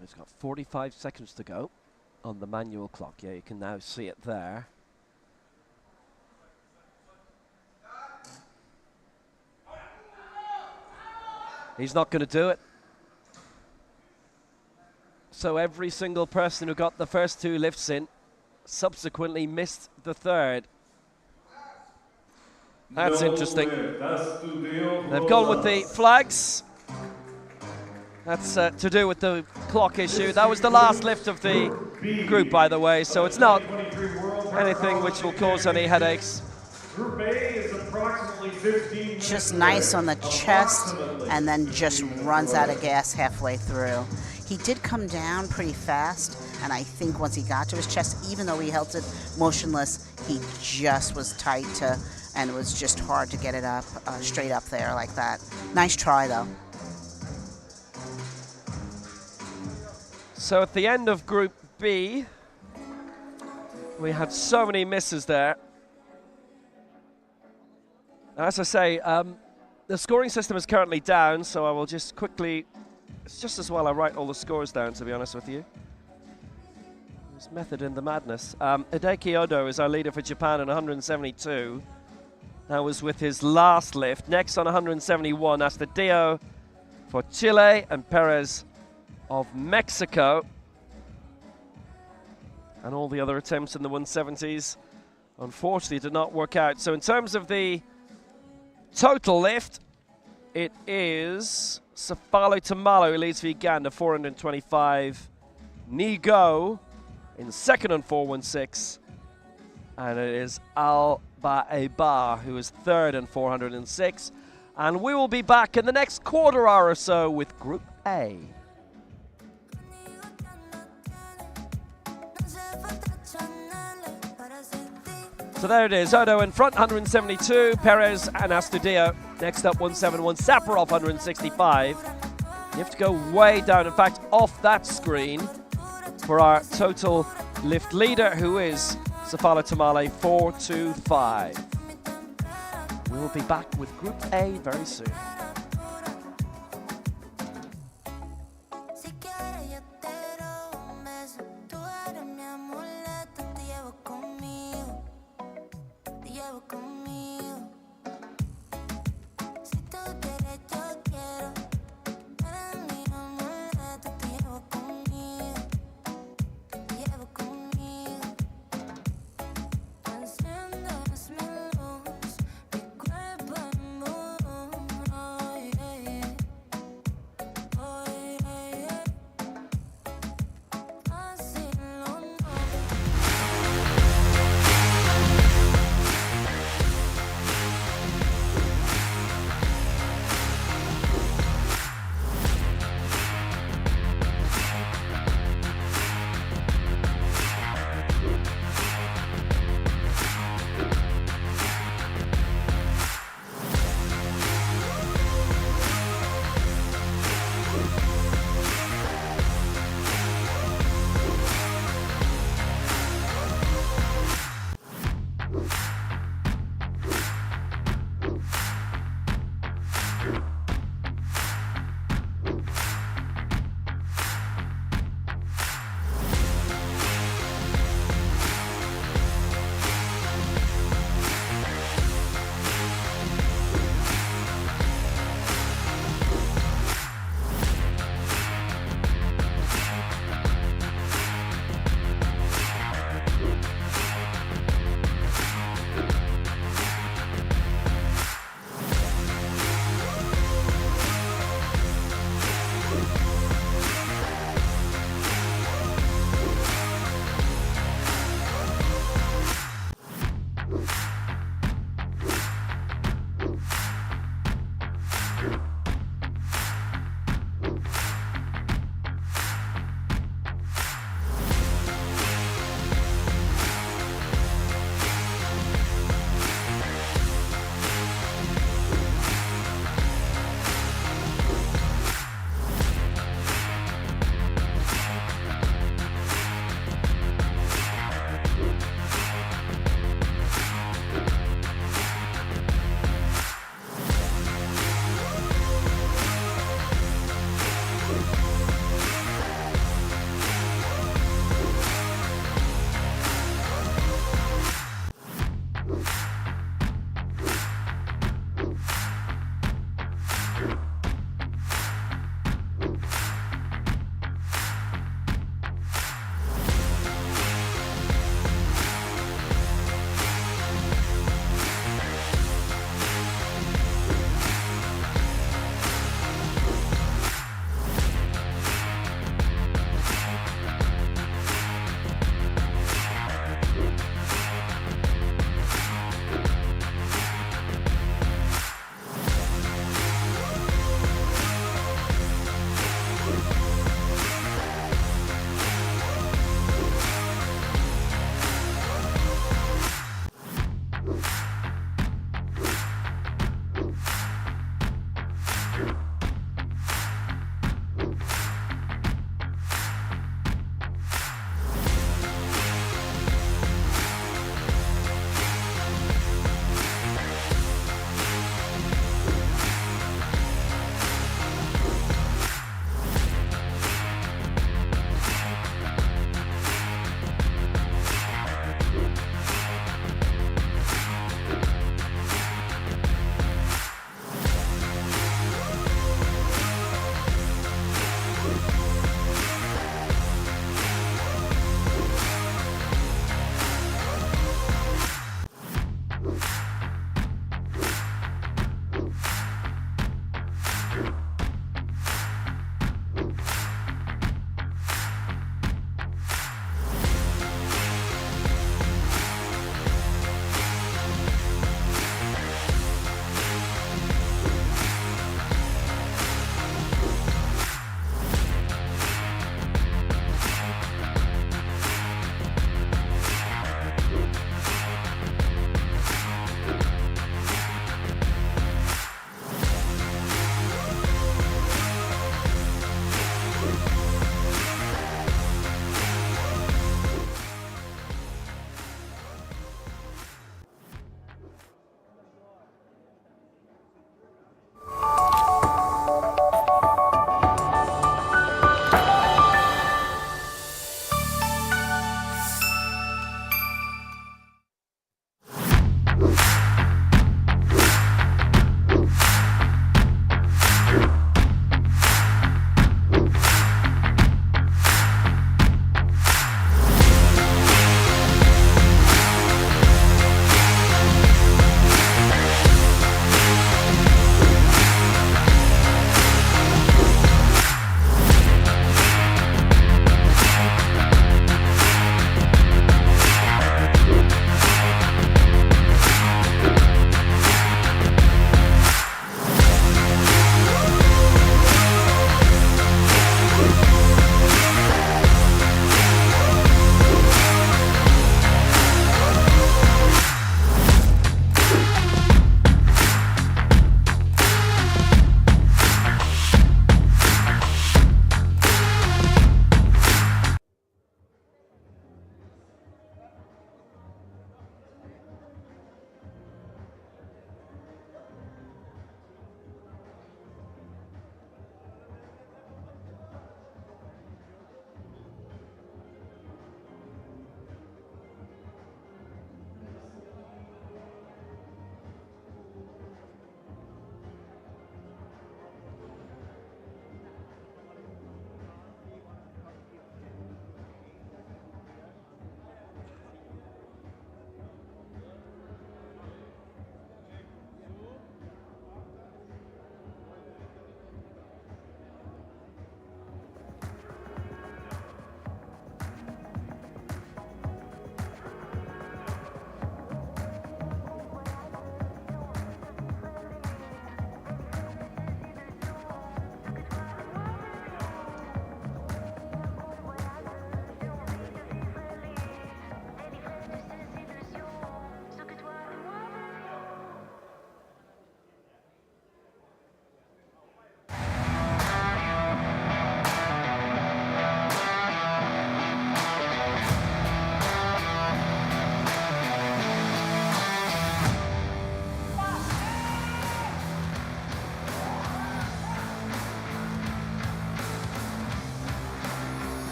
He's got 45 seconds to go on the manual clock. Yeah, you can now see it there. He's not going to do it. So every single person who got the first 2 lifts in subsequently missed the 3rd. That's interesting. They've gone with the flags. That's to do with the clock issue. That was the last lift of the group, by the way, so it's not anything which will cause any headaches. Just nice on the chest and then just runs out of gas halfway through. He did come down pretty fast, and I think once he got to his chest, even though he held it motionless, he just was tight to, and it was just hard to get it up, straight up there like that. Nice try, though. So at the end of Group B, we had so many misses there. As I say, the scoring system is currently down, so I will just quickly, it's just as well I write all the scores down, to be honest with you. There's method in the madness. Hideki Odo is our leader for Japan at 172. That was with his last lift. Next on 171, Astudillo for Chile and Perez of Mexico. And all the other attempts in the 170s, unfortunately, did not work out. So in terms of the total lift, it is Sefalo Tamalo who leads for Uganda, 425. Nigo in second on 416. And it is Al-Baeba who is third on 406. And we will be back in the next quarter hour or so with Group A. So there it is, Odo in front, 172, Perez and Astudillo. Next up, 171, Saparov, 165. You have to go way down, in fact, off that screen for our total lift leader, who is Sefalo Tamale, 425. We'll be back with Group A very soon.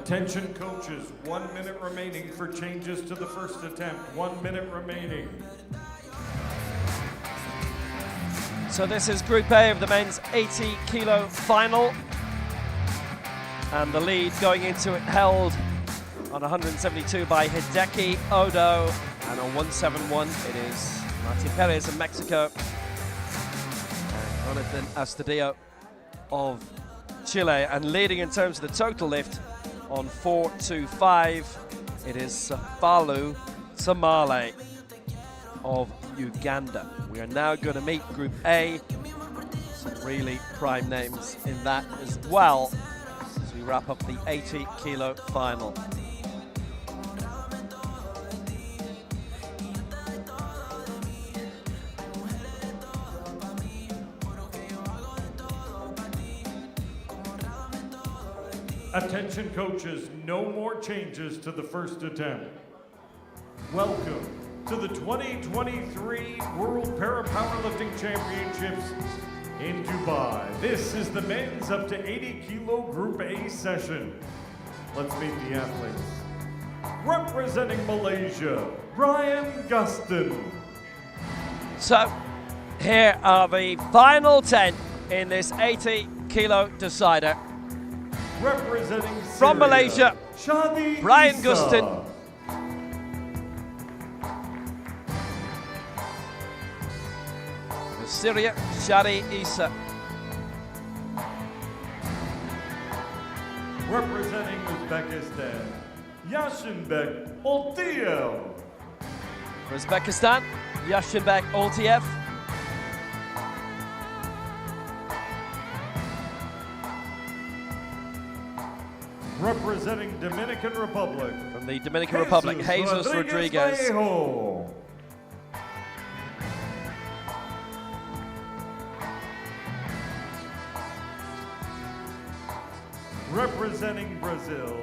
Attention coaches, 1 minute remaining for changes to the first attempt. 1 minute remaining. So this is Group A of the men's 80 kilo final. And the lead going into it held on 172 by Hideki Odo. And on 171 it is Martin Perez of Mexico. And Jonathan Astudillo of Chile. And leading in terms of the total lift on 425, it is Safalu Samale of Uganda. We are now going to meet Group A. Some really prime names in that as well as we wrap up the 80 kilo final. Attention coaches, no more changes to the first attempt. Welcome to the 2023 World Para-Powerlifting Championships in Dubai. This is the men's up to 80 kilo Group A session. Let's meet the athletes. Representing Malaysia, Brian Gustin. So here are the final 10 in this 80 kilo decider. Representing from Syria, Malaysia, Shadi Brian Issa. Gustin. Syria, Shadi Issa. Representing Uzbekistan, Yashinbek Oltiev. Uzbekistan, Yashinbek Oltiev. Representing Dominican Republic, from the Dominican Republic, Jesus Rodriguez. Vallejo. Representing Brazil,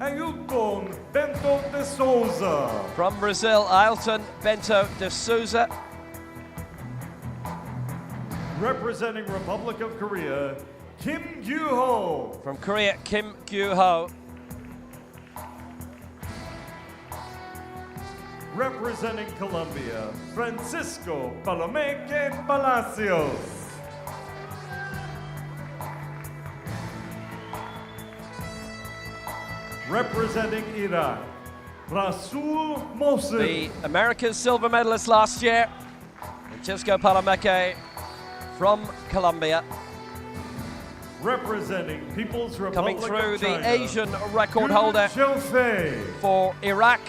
Ailton Bento de Souza. From Brazil, Ailton Bento de Souza. Representing Republic of Korea, Kim Gyu-ho. From Korea, Kim Gyu-ho. Representing Colombia, Francisco Palomeque Palacios. Representing Iraq, Rasul Mohsen. The America's silver medalist last year, Francisco Palomeque from Colombia. Representing People's Republic Coming through of the China, Asian record holder Xiaofei. for Iraq,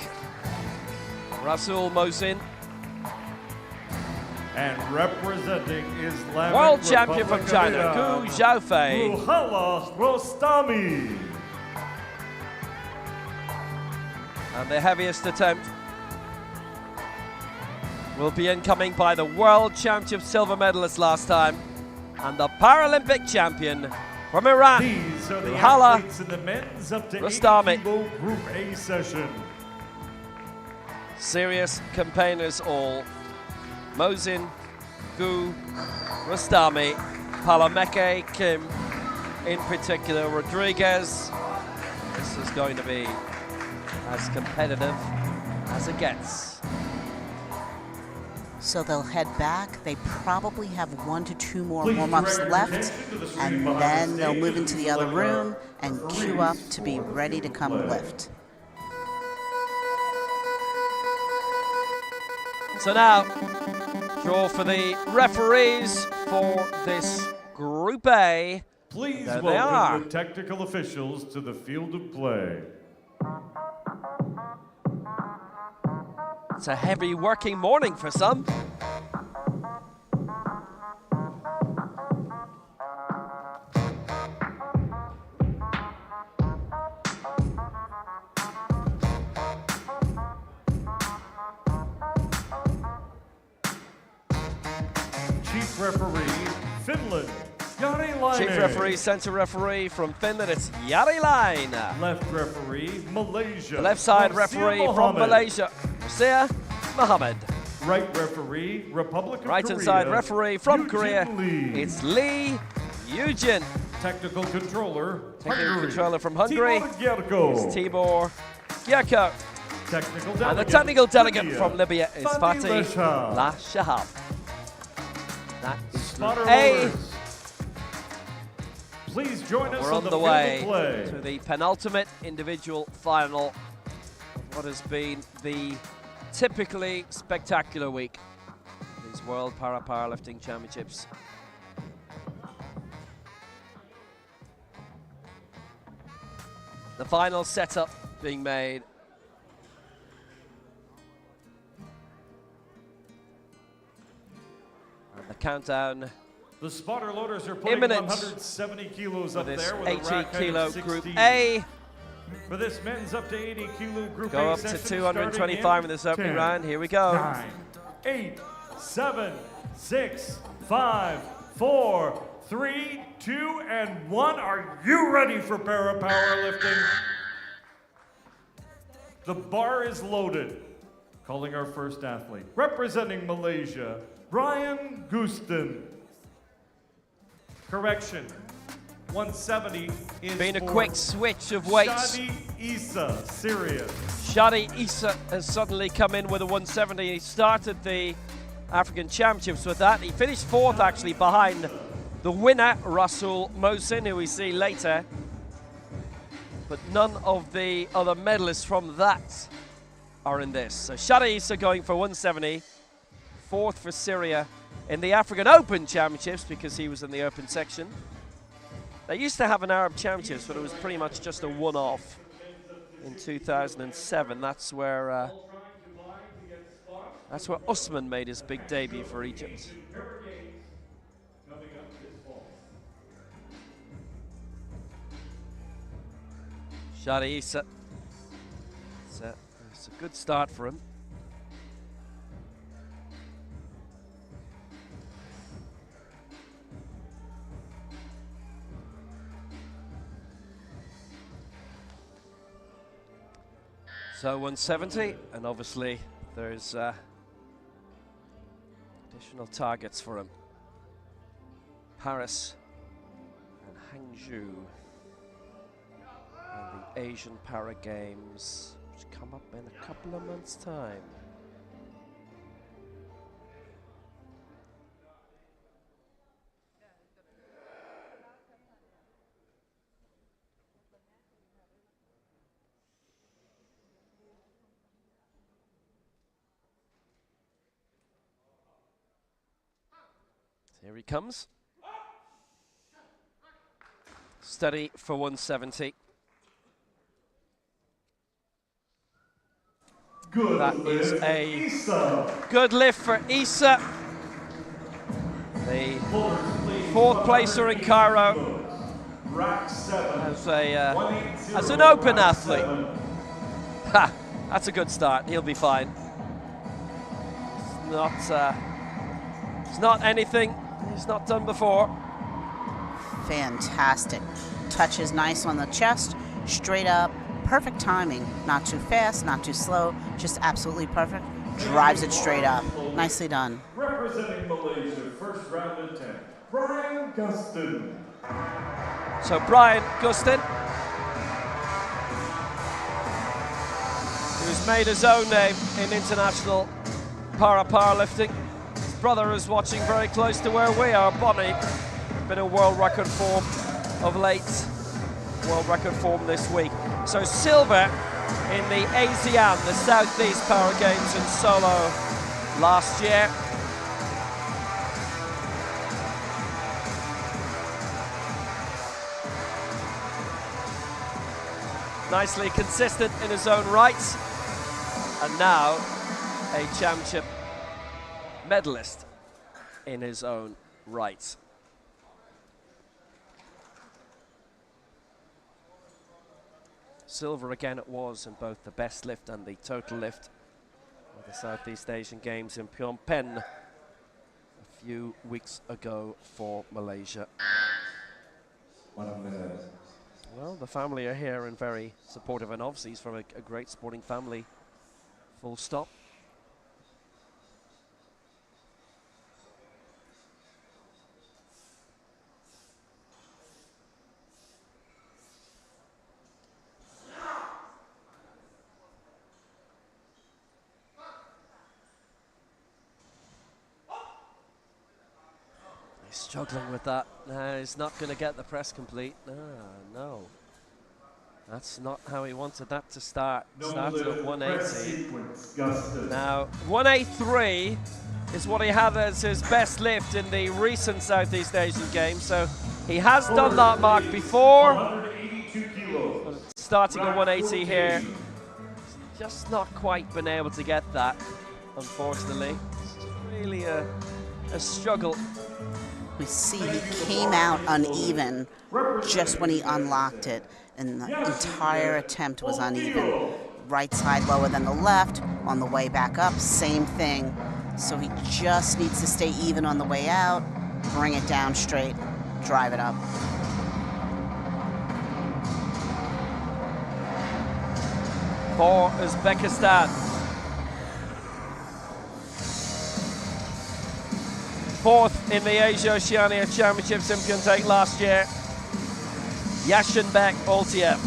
Rasul Mohsen. And representing Islamic World champion Republic from China, of Iran, Gu Xiaofei. Ruhollah Rostami. And the heaviest attempt will be incoming by the world championship silver medalist last time and the Paralympic champion from Iran, These are the Ruhollah athletes in the men's up to 80 Rostami. kilo Group A session. Serious campaigners all. Mohsen, Gu, Rostami, Palomeque, Kim, in particular Rodriguez. This is going to be as competitive as it gets. So they'll head back. They probably have 1 to 2 more Please warm-ups direct your left, attention to the screen and behind then the they'll stage move into the other select our room and queue up to be ready to come play. lift. So now, draw for the referees for this Group A. Please There they are. welcome the technical officials to the field of play. It's a heavy working morning for some. Chief referee, Finland, Jari Chief referee, centre referee from Finland, it's Jari Laine. Left referee, Malaysia. The left side Rasia referee from Mohammed. Malaysia, Rasia Mohammed. Right referee, Republic of Right Korea. hand side referee from Eugene Korea, Lee. it's Lee Eugen. Technical controller, From Hungary. Tibor Is Tibor Gierko. Technical And the delegate, technical delegate Libya, from Libya is Fatih Lashab. Lashab. That is Spotter Group A. loaders. Please join us We're on the field way of play. to the penultimate individual final of what has been the typically spectacular week. These World Powerlifting Championships. The final setup being made. And the countdown. The spotter loaders are putting Imminent 170 kilos up this there with a 80 rack height kilo of 16. Group A. For this men's up to 80 kilo Group Go A up to session 225 in this opening 10, round. Here we go. 9, 8, 7, 6, 5, 4, 3, 2, and 1. Are you ready for powerlifting? The bar is loaded. Calling our first athlete. Representing Malaysia, Brian Gustin. Correction, 170 is Been a for quick switch of weights. Shadi Isa, Syria. Shadi Isa has suddenly come in with a 170. He started the African Championships with that. He finished fourth actually behind the winner, Rasul Mohsin, who we see later. But none of the other medalists from that are in this. So Shadi Isa going for 170, fourth for Syria in the African Open Championships because he was in the open section. They used to have an Arab Championships, but it was pretty much just a one-off in 2007. That's where Usman made his big debut for Egypt. Shadi Isa. It's a good start for him. So 170, and obviously there's additional targets for him. Paris and Hangzhou, and the Asian Para Games, which come up in a couple of months' time. Here he comes. Steady for 170. Good That is lift, a Isa. good lift for Isa. The fourth placer in Cairo Rack 7. as an open athlete. Ha! That's a good start. He'll be fine. It's not anything he's not done before. Fantastic. Touches nice on the chest, straight up, perfect timing. Not too fast, not too slow, just absolutely perfect. Drives it straight up. Nicely done. Representing Malaysia, first round of 10, Brian Gustin. So Brian Gustin, who's made his own name in international powerlifting. His brother is watching very close to where we are. Bonnie, been in world record form of late. World record form this week. So silver in the ASEAN, the Southeast Power Games in Solo last year. Nicely consistent in his own right. And now a championship medalist in his own right. Silver again it was in both the best lift and the total lift of the Southeast Asian Games in Phnom Penh a few weeks ago for Malaysia. Well, the family are here and very supportive, and obviously he's from a great sporting family, full stop. Struggling with that. He's not going to get the press complete. No. That's not how he wanted that to start. Started at 180. Now, 183 is what he had as his best lift in the recent Southeast Asian Games. So he has done that mark before. But starting at 180 here, just not quite been able to get that, unfortunately. It's really a struggle. We see he came out uneven just when he unlocked it, and the entire attempt was uneven. Right side lower than the left, on the way back up, same thing. So he just needs to stay even on the way out, bring it down straight, drive it up. For Uzbekistan. Fourth in the Asia Oceania Championships in Pyeongtaek last year, Yashinbek Oltiev.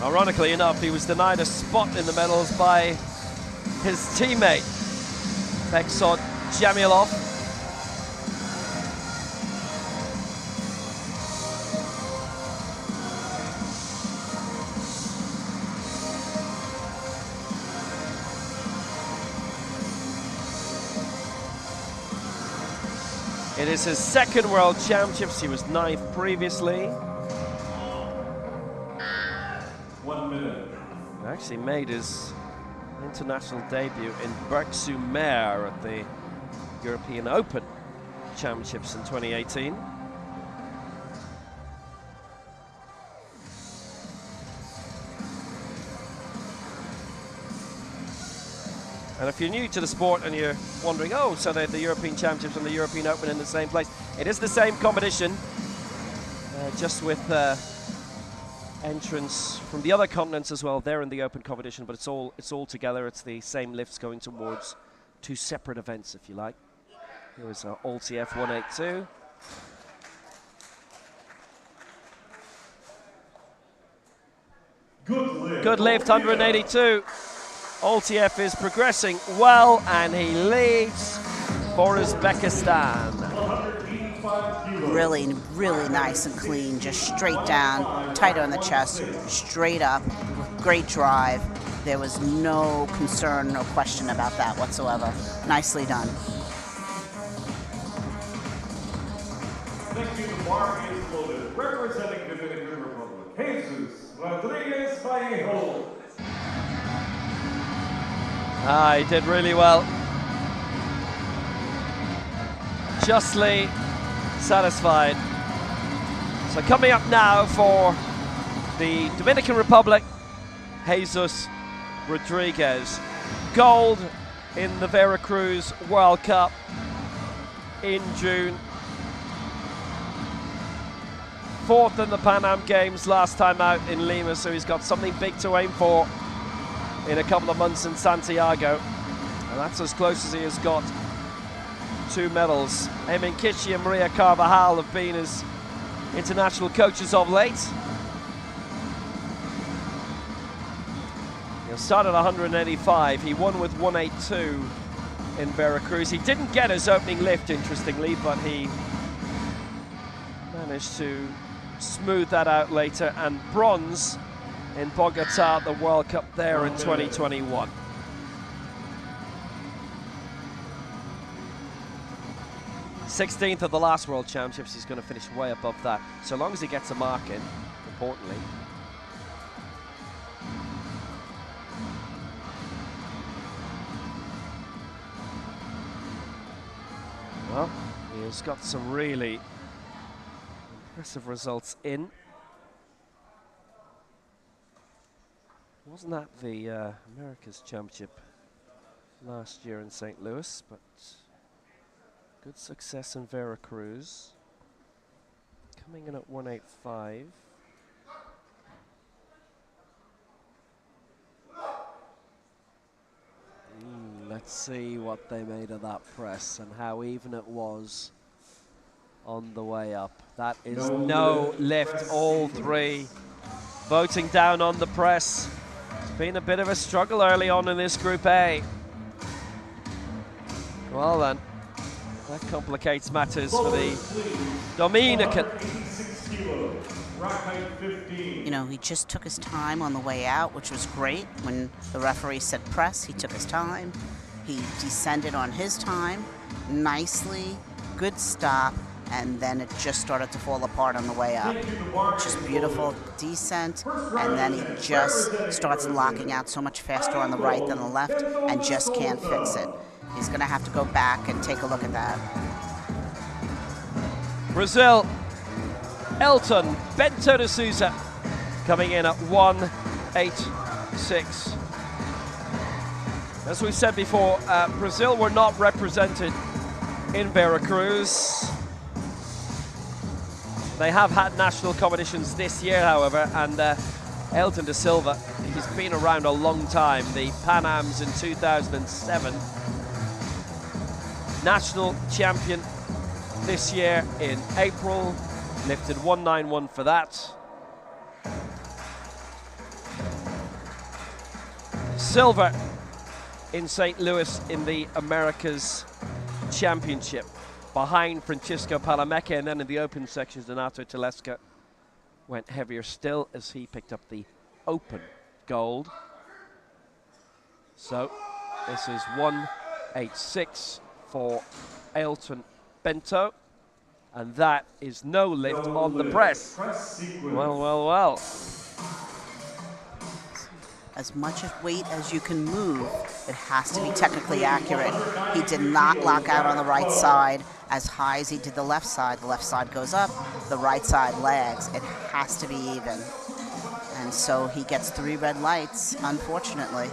Ironically enough, he was denied a spot in the medals by his teammate, Beksot Jamilov. It is his second World Championships. He was 9th previously. 1 minute. He actually made his international debut in Berck-sur-Mer at the European Open Championships in 2018. And if you're new to the sport and you're wondering, oh, so they're the European Championships and the European Open in the same place, it is the same competition, just with entrants from the other continents as well. They're in the Open competition, but it's all together. It's the same lifts going towards two separate events, if you like. Here is Oltiev 182. Good lift, 182. Oltiev is progressing well, and he leads for Uzbekistan. Really, really nice and clean, just straight down, tight on the chest, straight up, great drive. There was no concern, no question about that whatsoever. Nicely done. Next to the bar is loaded, representing Dominican Republic, Jesus Rodriguez Vallejo. He did really well. Justly satisfied. So coming up now for the Dominican Republic, Jesus Rodriguez. Gold in the Veracruz World Cup in June. 4th in the Pan Am Games last time out in Lima, so he's got something big to aim for in a couple of months in Santiago. And that's as close as he has got. 2 medals. Emin Kishi and Maria Carvajal have been his international coaches of late. He started 185. He won with 182 in Veracruz. He didn't get his opening lift, interestingly, but he managed to smooth that out later, and bronze in Bogota, the World Cup there in 2021. Sixteenth of the last World Championships. He's going to finish way above that, so long as he gets a mark in, importantly. Well, he has got some really impressive results in. Wasn't that the America's Championship last year in St. Louis, but good success in Veracruz. Coming in at 185. Let's see what they made of that press and how even it was on the way up. That is no lift, all 3 voting down on the press. It's been a bit of a struggle early on in this Group A. Well then, That complicates matters for the Dominican. You know, he just took his time on the way out, which was great. When the referee said press, he took his time. He descended on his time, nicely, good stop, and then it just started to fall apart on the way up. Just beautiful descent, and then he just starts locking out so much faster on the right than the left, and just can't fix it. He's gonna have to go back and take a look at that. Brazil, Elton Bento de Souza coming in at 1.86. As we said before, Brazil were not represented in Veracruz. They have had national competitions this year, however, and Elton de Silva, he's been around a long time. The Pan Ams in 2007. National champion this year in April, lifted 191 for that. Silver in St. Louis in the Americas Championship, behind Francisco Palamecche, and then in the open sections, Donato Telesca went heavier still as he picked up the open gold. So this is 186 for Elton Bento, and that is no lift on the press. Well, well, well. As much weight as you can move, it has to be technically accurate. He did not lock out on the right side as high as he did the left side. The left side goes up, the right side lags. It has to be even. And so he gets 3 red lights, unfortunately.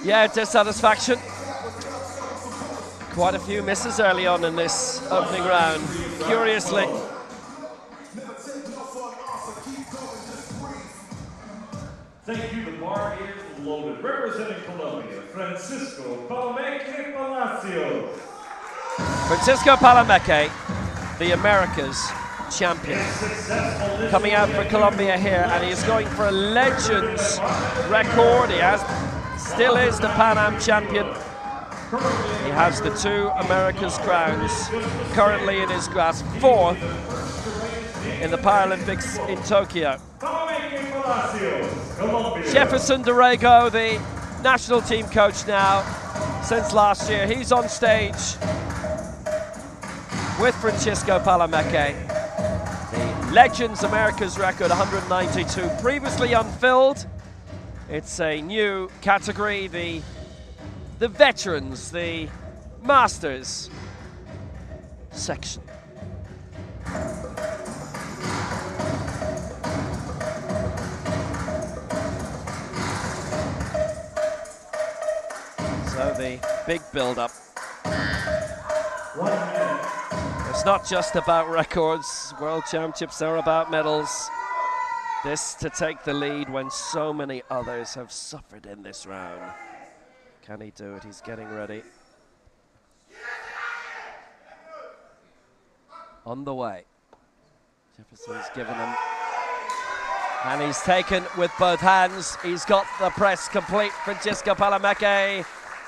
Yeah, dissatisfaction. Quite a few misses early on in this opening round, curiously. Thank you, the bar is loaded. Representing Colombia, Francisco Palamecche Palacios. Francisco Palamecche, the Americas champion. Coming out for Colombia here, and he is going for a Legends record. He still is the Pan Am champion. He has the 2 Americas crowns currently in his grasp, 4th in the Paralympics in Tokyo. Jefferson Dorrego, the national team coach now since last year. He's on stage with Francisco Palamecche. The Legends Americas record, 192, previously unfilled. It's a new category, the veterans, the masters section. So the big build-up. It's not just about records. World Championships are about medals. This to take the lead when so many others have suffered in this round. Can he do it? He's getting ready. On the way. Jefferson's given him. And he's taken with both hands. He's got the press complete. Francisco Palamecche.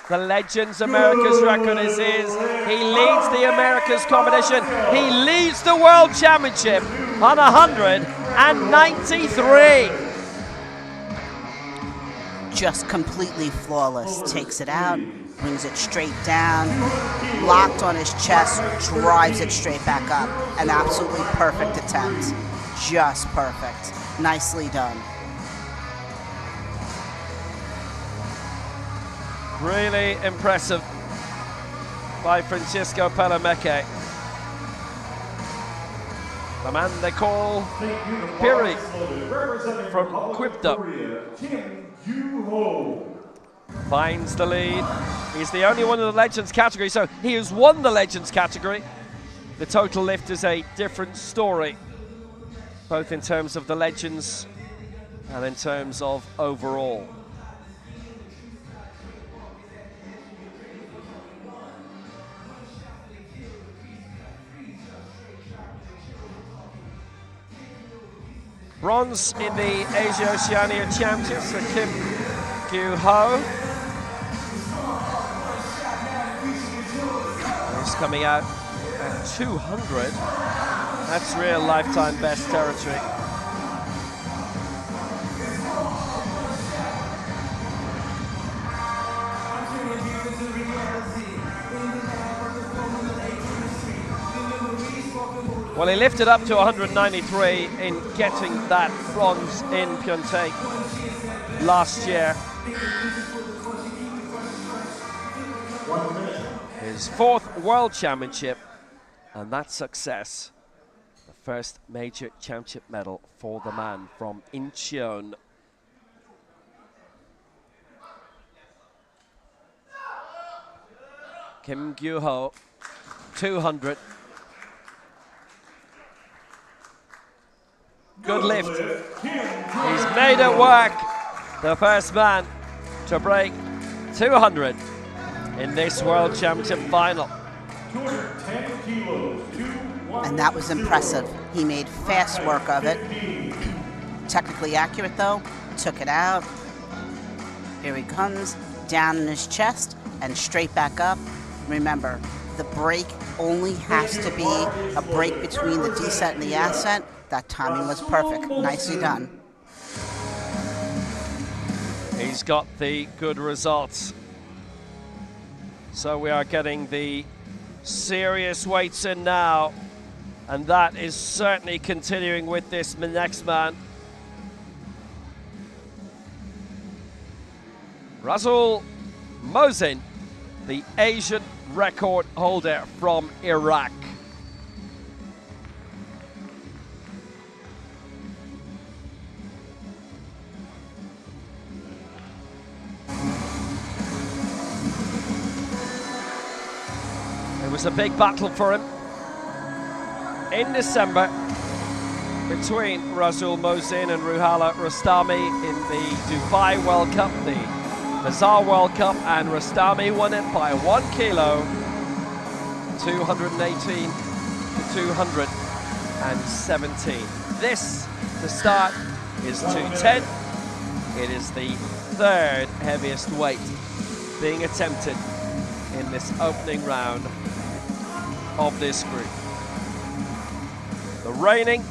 The Legends Americas record is his. He leads the Americas competition. He leads the World Championship on 193. Just completely flawless. Takes it out, brings it straight down, locked on his chest, drives it straight back up. An absolutely perfect attempt. Just perfect. Nicely done. Really impressive by Francisco Palamecche. The man they call Piri from Quibdom finds the lead. He's the only one in the Legends category, so he has won the Legends category. The total lift is a different story, both in terms of the Legends and in terms of overall. Bronze in the Asia Oceania Championships for Kim Kyu-ho. He's coming out at 200. That's real lifetime best territory. Well, he lifted up to 193 in getting that bronze in Pyeongtaek last year. His 4th World Championship, and that success, the first major championship medal for the man from Incheon. Kim Kyu-ho, 200. Good lift. He's made it work. The first man to break 200 in this World Championship final. 210 kilos, And that was impressive. He made fast work of it. Technically accurate though, took it out. Here he comes, down in his chest and straight back up. Remember, the break only has to be a break between the descent and the ascent. That timing was perfect. Nicely done. He's got the good results. So we are getting the serious weights in now, and that is certainly continuing with this next man. Rasul Mohsin, the Asian record holder from Iraq. It was a big battle for him in December between Rasul Mohsin and Ruhala Rostami in the Dubai World Cup, the Bazaar World Cup, and Rostami won it by 1 kilo, 218 to 217. This, to start, is 210. It is the 3rd heaviest weight being attempted in this opening round of this group. The reigning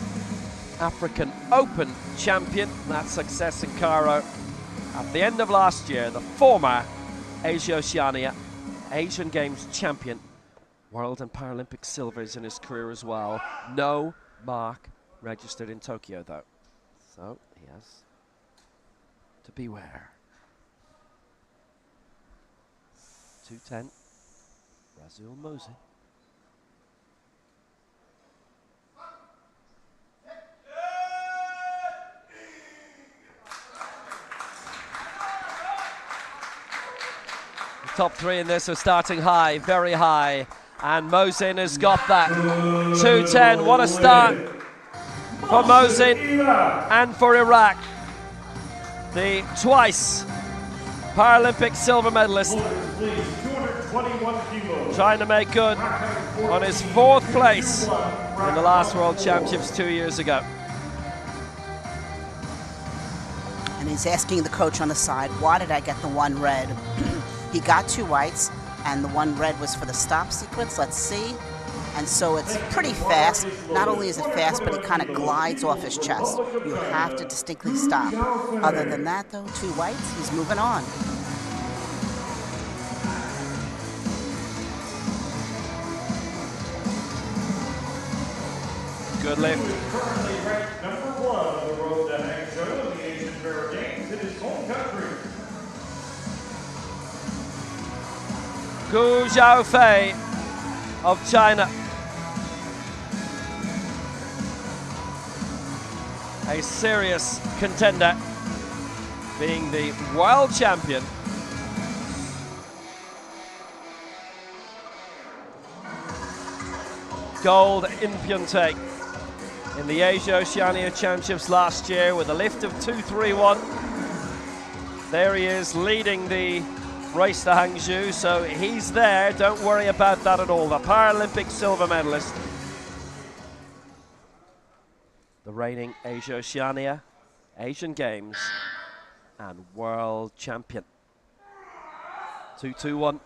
African Open champion, that success in Cairo at the end of last year, the former Asia Oceania Asian Games champion, World and Paralympic silvers in his career as well. No mark registered in Tokyo though, so he has to beware. 210, Rasul Mohsin. The top 3 in this are starting high, very high, and Mohsin has got that. 210, what a start for Mohsin and for Iraq. The twice Paralympic silver medalist, trying to make good on his 4th place in the last World Championships 2 years ago. And he's asking the coach on the side, why did I get the 1 red? He got 2 whites, and the 1 red was for the stop sequence. Let's see. And so it's pretty fast. Not only is it fast, but it kind of glides off his chest. You have to distinctly stop. Other than that, though, 2 whites, he's moving on. Good lift. currently ranked number 1 on the road to Hangzhou in the Asian Para Games in his home country. Gu Xiaofei of China. A serious contender, being the world champion. Gold in Pyeongtaek in the Asia Oceania Championships last year with a lift of 231. There he is leading the race to Hangzhou, so he's there, don't worry about that at all. The Paralympic silver medalist, the reigning Asia-Oceania, Asian Games, and world champion. 2-2-1.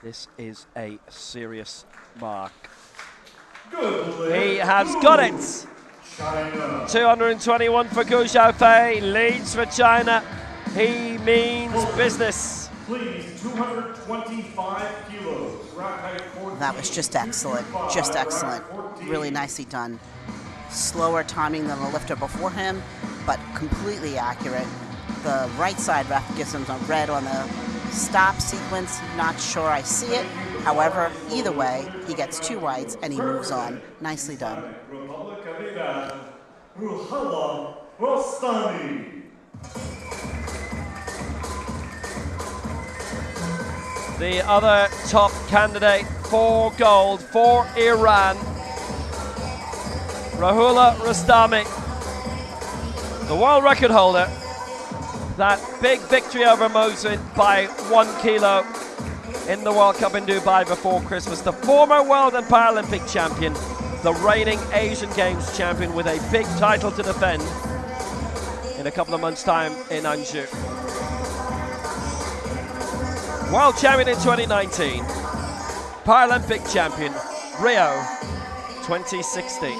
This is a serious mark. He has got it. 221 for Gu Xiaofei, leads for China. He means business. Please, 225 kilos. That was just excellent, Really nicely done. Slower timing than the lifter before him, but completely accurate. The right side ref gives him a red on the stop sequence. Not sure I see it. However, either way, he gets 2 whites and he moves on. Nicely done. The other top candidate for gold for Iran, Rahula Rostami, the world record holder. That big victory over Mosin by 1 kilo in the World Cup in Dubai before Christmas. The former World and Paralympic champion, the reigning Asian Games champion with a big title to defend in a couple of months' time in Anju. World champion in 2019, Paralympic champion, Rio 2016.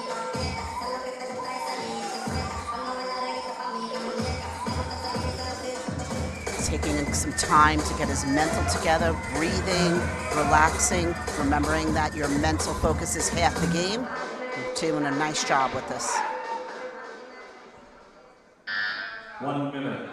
Taking some time to get his mental together, breathing, relaxing, remembering that your mental focus is half the game. You're doing a nice job with this. 1 minute.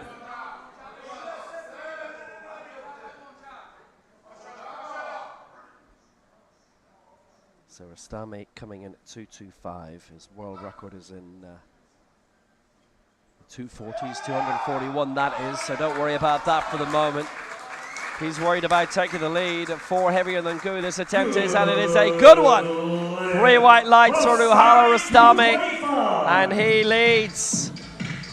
So Rostami coming in at 225. His world record is in 240s, 241 that is, so don't worry about that for the moment. He's worried about taking the lead. 4 heavier than Gu. This attempt is, and it is a good one. 3 white lights for Rahula Rostami, and he leads.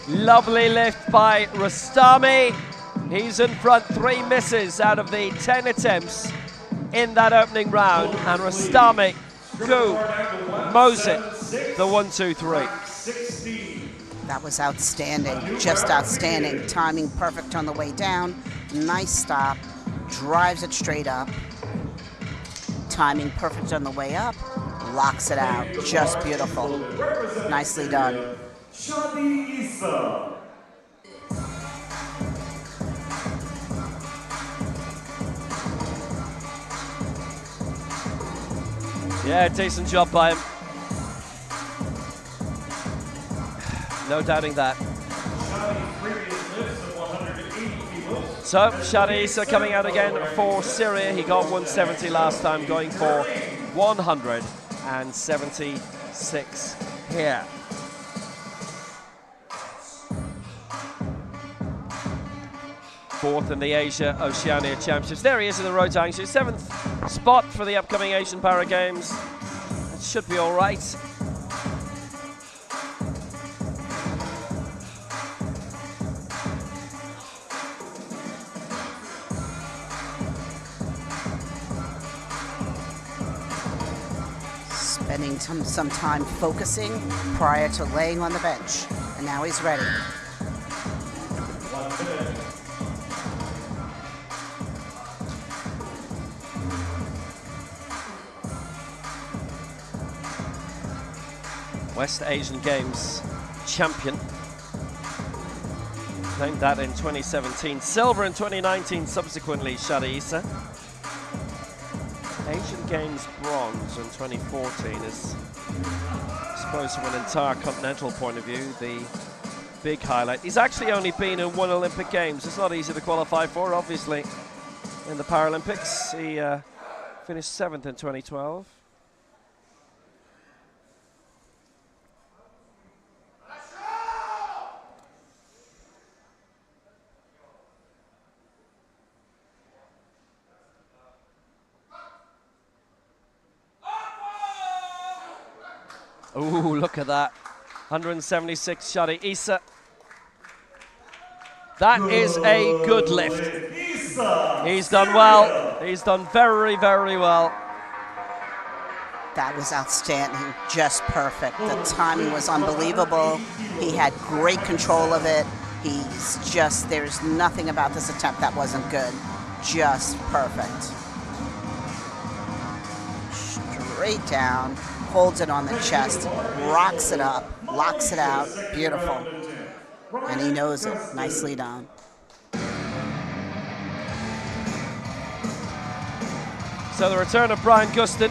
Lovely lift by Rostami. He's in front, 3 misses out of the 10 attempts in that opening round, and Rostami, Gu, Mosin, the 1-2-3. That was outstanding, just outstanding. Timing perfect on the way down. Nice stop, drives it straight up. Timing perfect on the way up, locks it out. Just beautiful. Nicely done. Yeah, decent job by him. No doubting that. So, Shadi Issa coming out again for Syria. He got 170 last time, going for 176 here. Fourth in the Asia-Oceania Championships. There he is in the Road to Hangzhou. 7th spot for the upcoming Asian Para Games. That should be all right. Spending some time focusing prior to laying on the bench. And now he's ready. West Asian Games champion. Claimed that in 2017. Silver in 2019 subsequently, Shadi Issa. Asian Games bronze in 2014 is, I suppose from an entire continental point of view, the big highlight. He's actually only been in 1 Olympic Games. It's not easy to qualify for, obviously. In the Paralympics, he finished 7th in 2012. Ooh, look at that. 176 Shadi Issa. That is a good lift. He's done well. He's done very, very well. That was outstanding, just perfect. The timing was unbelievable. He had great control of it. There's nothing about this attempt that wasn't good. Just perfect. Straight down, holds it on the chest, rocks it up, locks it out, beautiful. And he knows it, nicely done. So the return of Brian Gustin.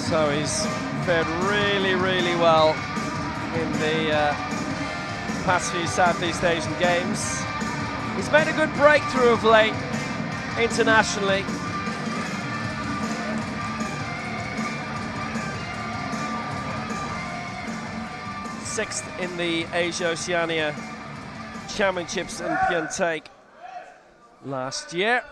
So he's fared really, really well in the past few Southeast Asian Games. He's made a good breakthrough of late internationally. Sixth in the Asia-Oceania Championships in Pyeongtaek last year.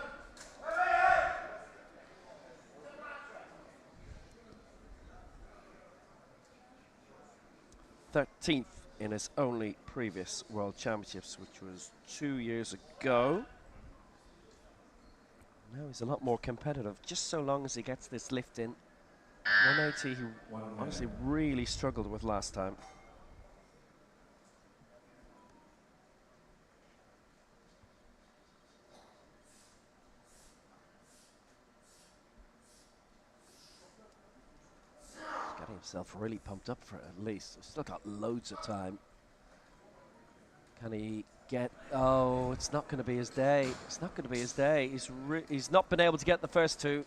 '13th in his only previous World Championships, which was 2 years ago. Now he's a lot more competitive, just so long as he gets this lift in. 180 he honestly really struggled with last time. Himself really pumped up for it at least. He's still got loads of time. Can he get... Oh, it's not going to be his day. It's not going to be his day. He's not been able to get the first two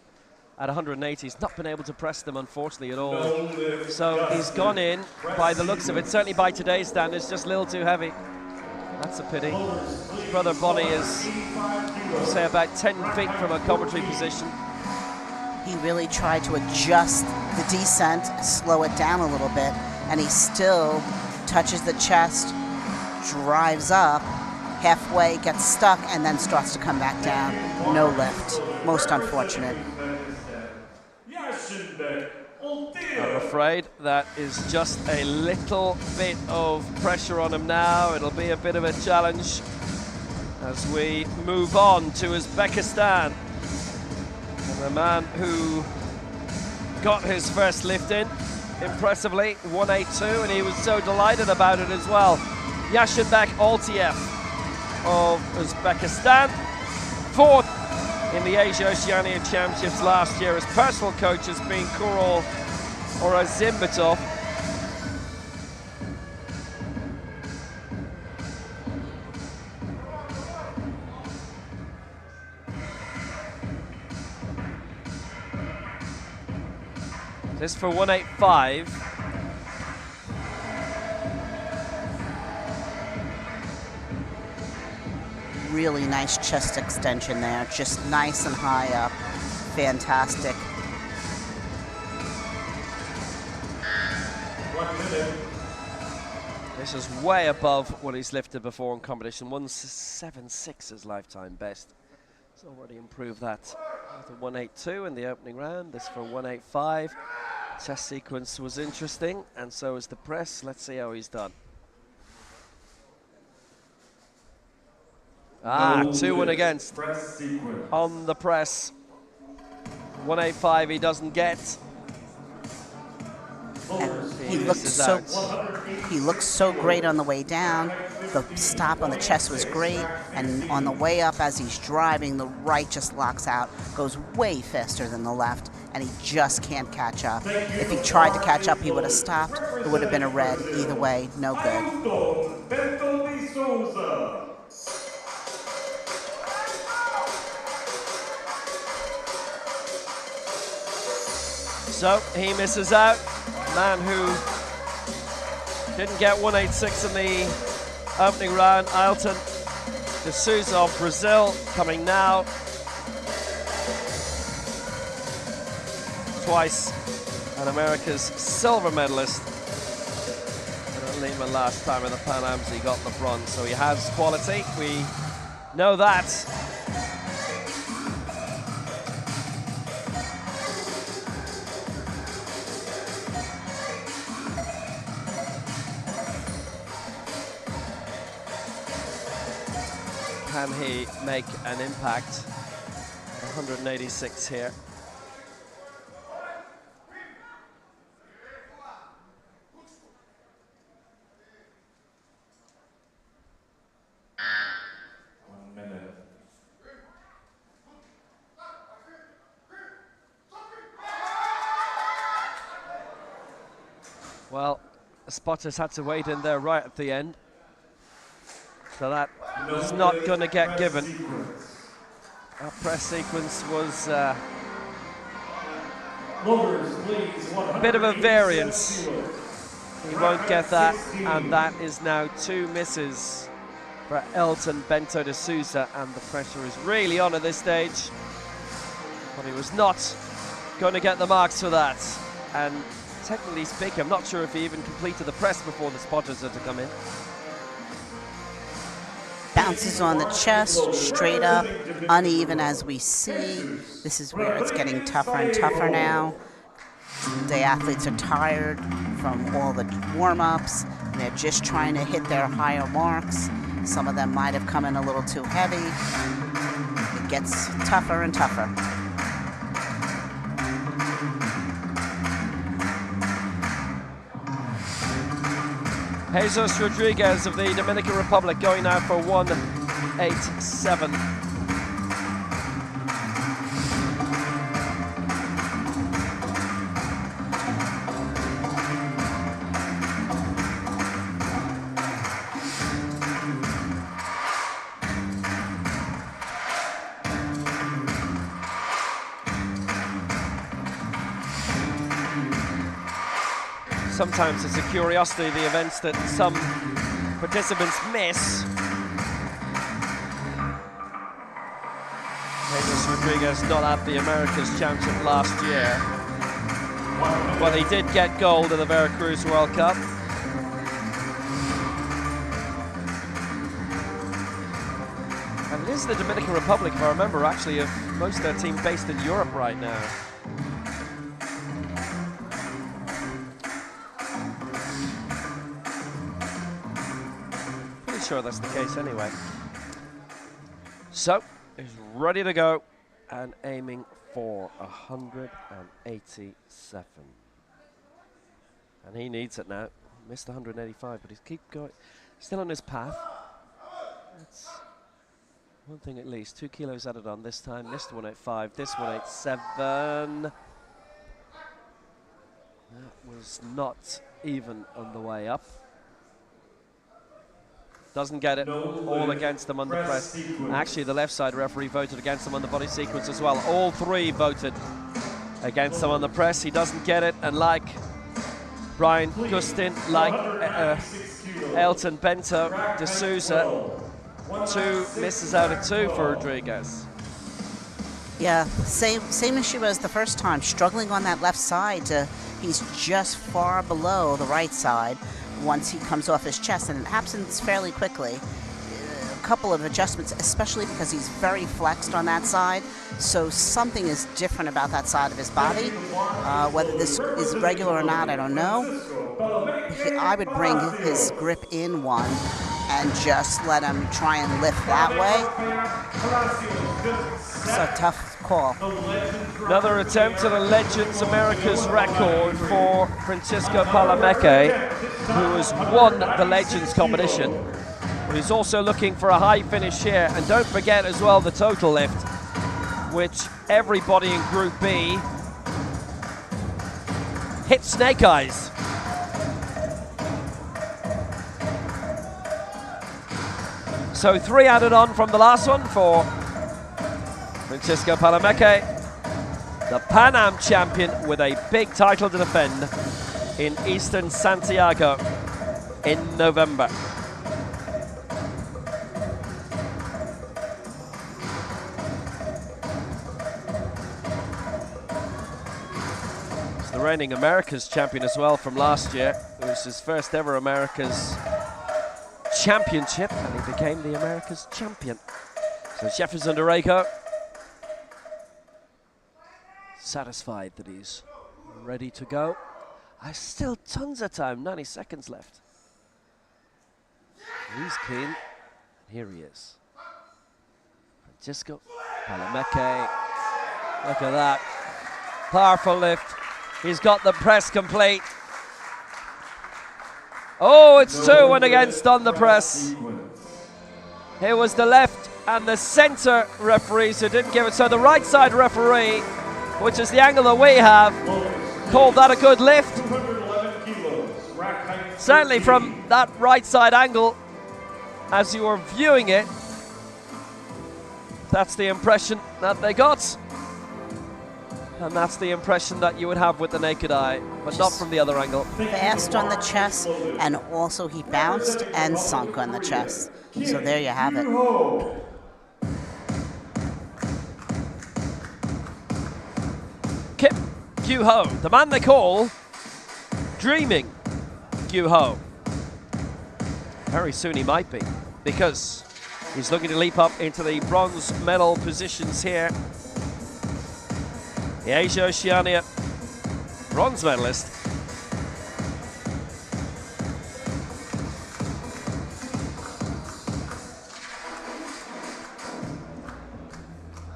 at 180. He's not been able to press them, unfortunately, at all. So he's gone in, by the looks of it, certainly by today's standards, just a little too heavy. That's a pity. His brother Bonnie is, say, about 10 feet from a commentary position. He really tried to adjust the descent, slow it down a little bit, and he still touches the chest, drives up, halfway, gets stuck, and then starts to come back down. No lift. Most unfortunate. I'm afraid that is just a little bit of pressure on him now. It'll be a bit of a challenge as we move on to Uzbekistan. And the man who got his first lift in, impressively, 182, and he was so delighted about it as well. Yashinbek Altiev of Uzbekistan, fourth in the Asia-Oceania Championships last year. His personal coach has been Kurol Orazimbetov. This for 185. Really nice chest extension there, just nice and high up. Fantastic. 1 minute. This is way above what he's lifted before in competition. 176 his lifetime best. He's already improved that. The 182 in the opening round. This for 185. Chest sequence was interesting, and so is the press. Let's see how he's done. Ah, 2-1 against on the press. 185 he doesn't get. And he looked so great on the way down. The stop on the chest was great, and on the way up as he's driving, the right just locks out, goes way faster than the left, and he just can't catch up. If he tried to catch up, he would have stopped. It would have been a red. Either way, no good. So he misses out. Man who didn't get 186 in the opening round, Ailton de Souza of Brazil, coming now. Twice an America's silver medalist. And Lima last time in the Pan Ams he got the bronze, so he has quality. We know that. can he make an impact? 186 here. Well, the spotters had to wait in there right at the end. So that was not going to get given. That press sequence was a bit of a variance. He won't get that, and that is now 2 misses for Elton Bento de Souza, and the pressure is really on at this stage. But he was not going to get the marks for that. And technically speaking, I'm not sure if he even completed the press before the spotters had to come in. Bounces on the chest, straight up, uneven as we see. This is where it's getting tougher and tougher now. The athletes are tired from all the warm-ups. They're just trying to hit their higher marks. Some of them might have come in a little too heavy. It gets tougher and tougher. Jesus Rodriguez of the Dominican Republic going now for 187. Sometimes it's a curiosity, the events that some participants miss. Jesus Rodriguez not at the America's Championship last year. Well, he did get gold at the Veracruz World Cup. And it is the Dominican Republic, if I remember, actually, of most of their team based in Europe right now. Sure that's the case anyway. So he's ready to go and aiming for 187. And he needs it now. Missed 185, but he's keep going. Still on his path. That's one thing at least. 2 kilos added on this time. Missed 185. This 187. That was not even on the way up. Doesn't get it, all against them on the press. Actually, the left side referee voted against them on the body sequence as well. All 3 voted against them on the press. He doesn't get it, and like Brian Gustin, like Elton Bento de Souza, 2 misses out of 2 for Rodriguez. Yeah, same issue as the first time, struggling on that left side. He's just far below the right side once he comes off his chest, and it happens fairly quickly. A couple of adjustments, especially because he's very flexed on that side, so something is different about that side of his body. Whether this is regular or not, I don't know. I would bring his grip in one and just let him try and lift that way. It's a tough call. Another attempt at a Legends America's record for Francisco Palomeque, who has won the Legends competition. But he's also looking for a high finish here. And don't forget as well the total lift, which everybody in Group B hit snake eyes. So 3 added on from the last one for Francisco Palomeque, the Pan Am champion with a big title to defend in Eastern Santiago in November. He's the reigning America's champion as well from last year. It was his first ever America's championship, and he became the America's champion. So Jefferson Dorego, satisfied that he's ready to go. Still tons of time, 90 seconds left. He's keen, and here he is. Just go. Palameke. Look at that. Powerful lift. He's got the press complete. Oh, it's 2-1 against on the press. It was the left and the center referees who didn't give it. So the right side referee, which is the angle that we have, called that a good lift. Certainly from that right side angle, as you were viewing it, that's the impression that they got. And that's the impression that you would have with the naked eye, but not from the other angle. Fast on the chest, and also he bounced and sunk on the chest. So there you have it. Kip Kyu-ho, the man they call Dreaming Kyu-ho. Very soon he might be, because he's looking to leap up into the bronze medal positions here. The Asia Oceania bronze medalist.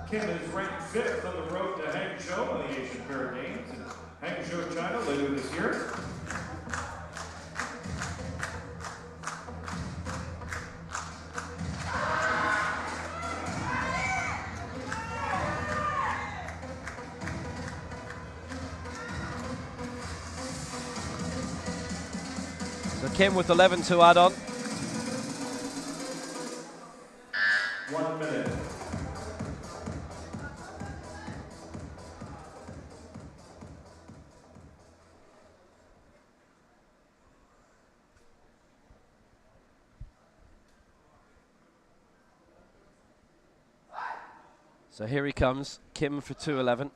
Kim is ranked 5th on the road to Hangzhou on the Asian Para Games in Hangzhou, China later this year. So Kim with 11 to add on. 1 minute. So here he comes, Kim for 2:11.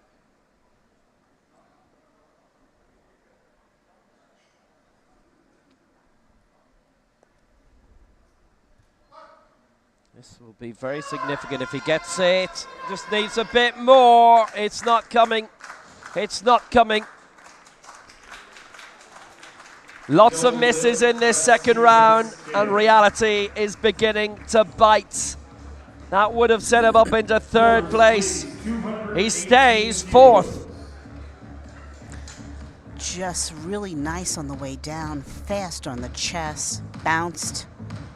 This will be very significant if he gets it. Just needs a bit more. It's not coming. It's not coming. Lots of misses in this second round, and reality is beginning to bite. That would have set him up into 3rd place. He stays 4th. Just really nice on the way down, fast on the chest, bounced,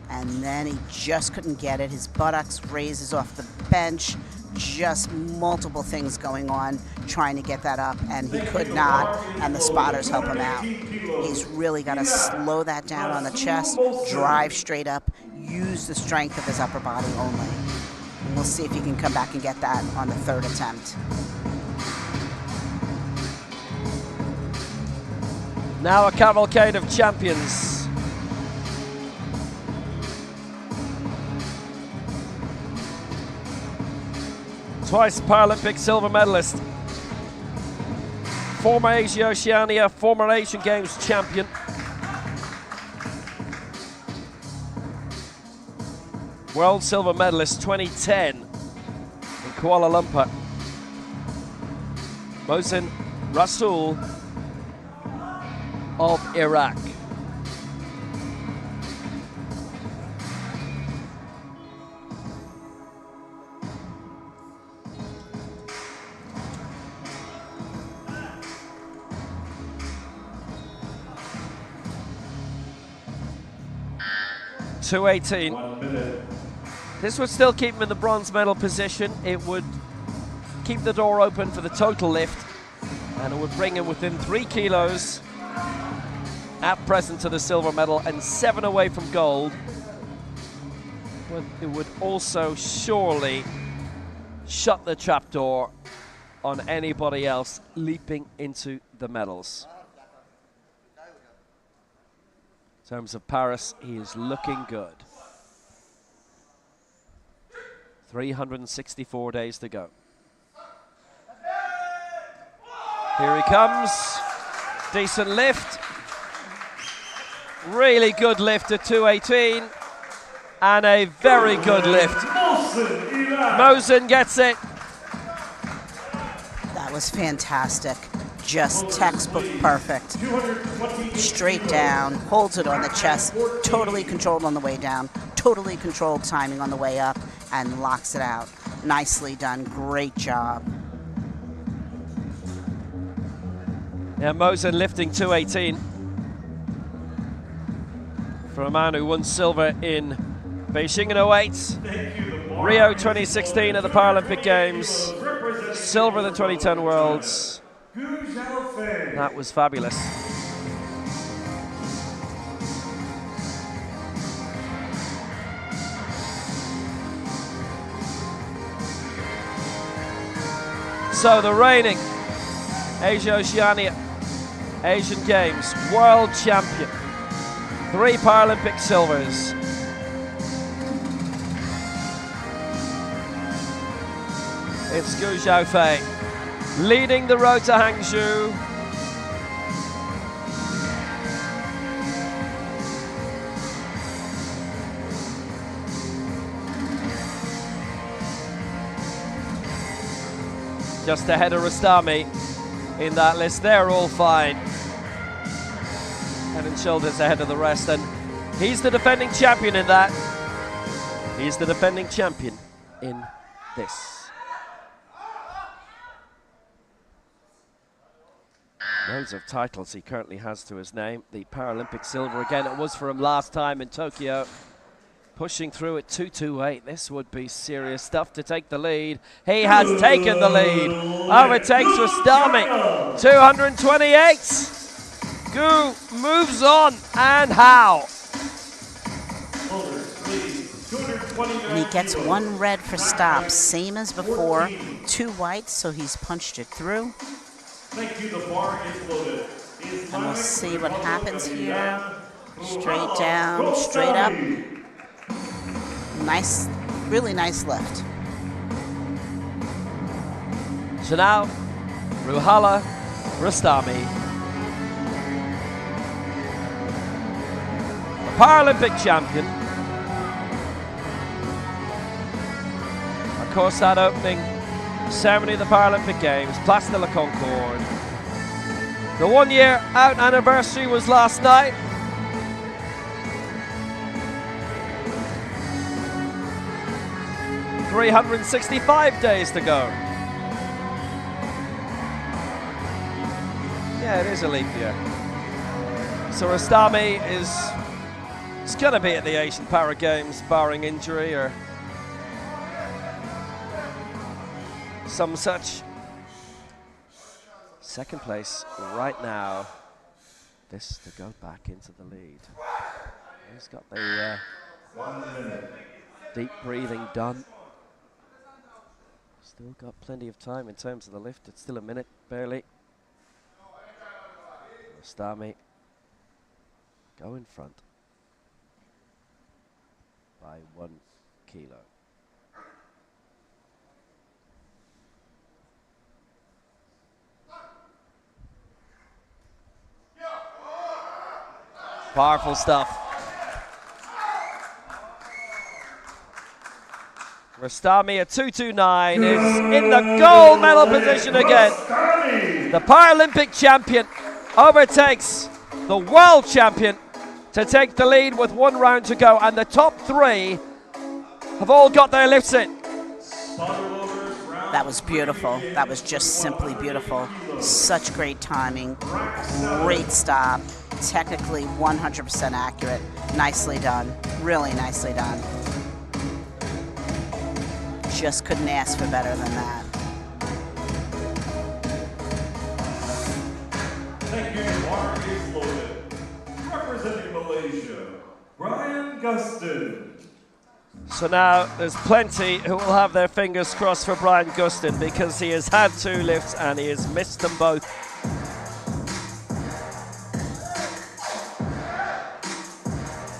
and then he just couldn't get it. His buttocks raises off the bench, just multiple things going on, trying to get that up, and he could not, and the spotters help him out. He's really got to slow that down on the chest, drive straight up, use the strength of his upper body only. And we'll see if he can come back and get that on the 3rd attempt. Now a cavalcade of champions. Twice Paralympic silver medalist. Former Asia Oceania, former Asian Games champion. World silver medalist 2010 in Kuala Lumpur. Mohsen Rasul of Iraq. .218. This would still keep him in the bronze medal position. It would keep the door open for the total lift, and it would bring him within 3 kilos at present to the silver medal and 7 away from gold. But it would also surely shut the trapdoor on anybody else leaping into the medals. In terms of Paris, he is looking good. 364 days to go. Here he comes. Decent lift. Really good lift at 218. And a very good lift. Mohsen gets it. That was fantastic. Just textbook perfect. Straight down, holds it on the chest, totally controlled on the way down, totally controlled timing on the way up, and locks it out. Nicely done. Great job. Yeah, Mosen lifting 218 for a man who won silver in Beijing in 08, Rio 2016 at the Paralympic Games, silver at the 2010 Worlds. That was fabulous. So the reigning Asia-Oceania Asian Games world champion, 3 Paralympic silvers. It's Gu Xiaofei leading the road to Hangzhou. Just ahead of Rostami in that list. They're all fine. Head and shoulders ahead of the rest, and he's the defending champion in that. He's the defending champion in this. Loads of titles he currently has to his name. The Paralympic silver again, it was for him last time in Tokyo. Pushing through at 2:28. This would be serious stuff to take the lead. He has taken the lead. Overtakes Rostami. 228. Gu moves on, and how? And he gets 1 red for stop, same as before. 2 whites, so he's punched it through. And we'll see what happens here. Straight down, straight up. Nice, really nice lift. So now, Ruhala Rostami, the Paralympic champion. Of course, that opening ceremony of the Paralympic Games, Place de la Concorde. The 1-year out anniversary was last night. $365 days to go. Yeah, it is a leap year. So Rostami is going to be at the Asian Para Games, barring injury or some such. Second place right now. This to go back into the lead. He's got the 1 minute. deep breathing done. Still got plenty of time in terms of the lift. It's still a minute, barely. Rostami go in front by 1 kilo. Powerful stuff. Rostami at 2:29 is in the gold medal position again. The Paralympic champion overtakes the world champion to take the lead with 1 round to go, and the top 3 have all got their lifts in. That was beautiful. That was just simply beautiful. Such great timing. Great stop. Technically 100% accurate. Nicely done. Really nicely done. Just couldn't ask for better than that. Thank you, Mark is loaded. Representing Malaysia, Brian Gustin. So now there's plenty who will have their fingers crossed for Brian Gustin, because he has had 2 lifts and he has missed them both.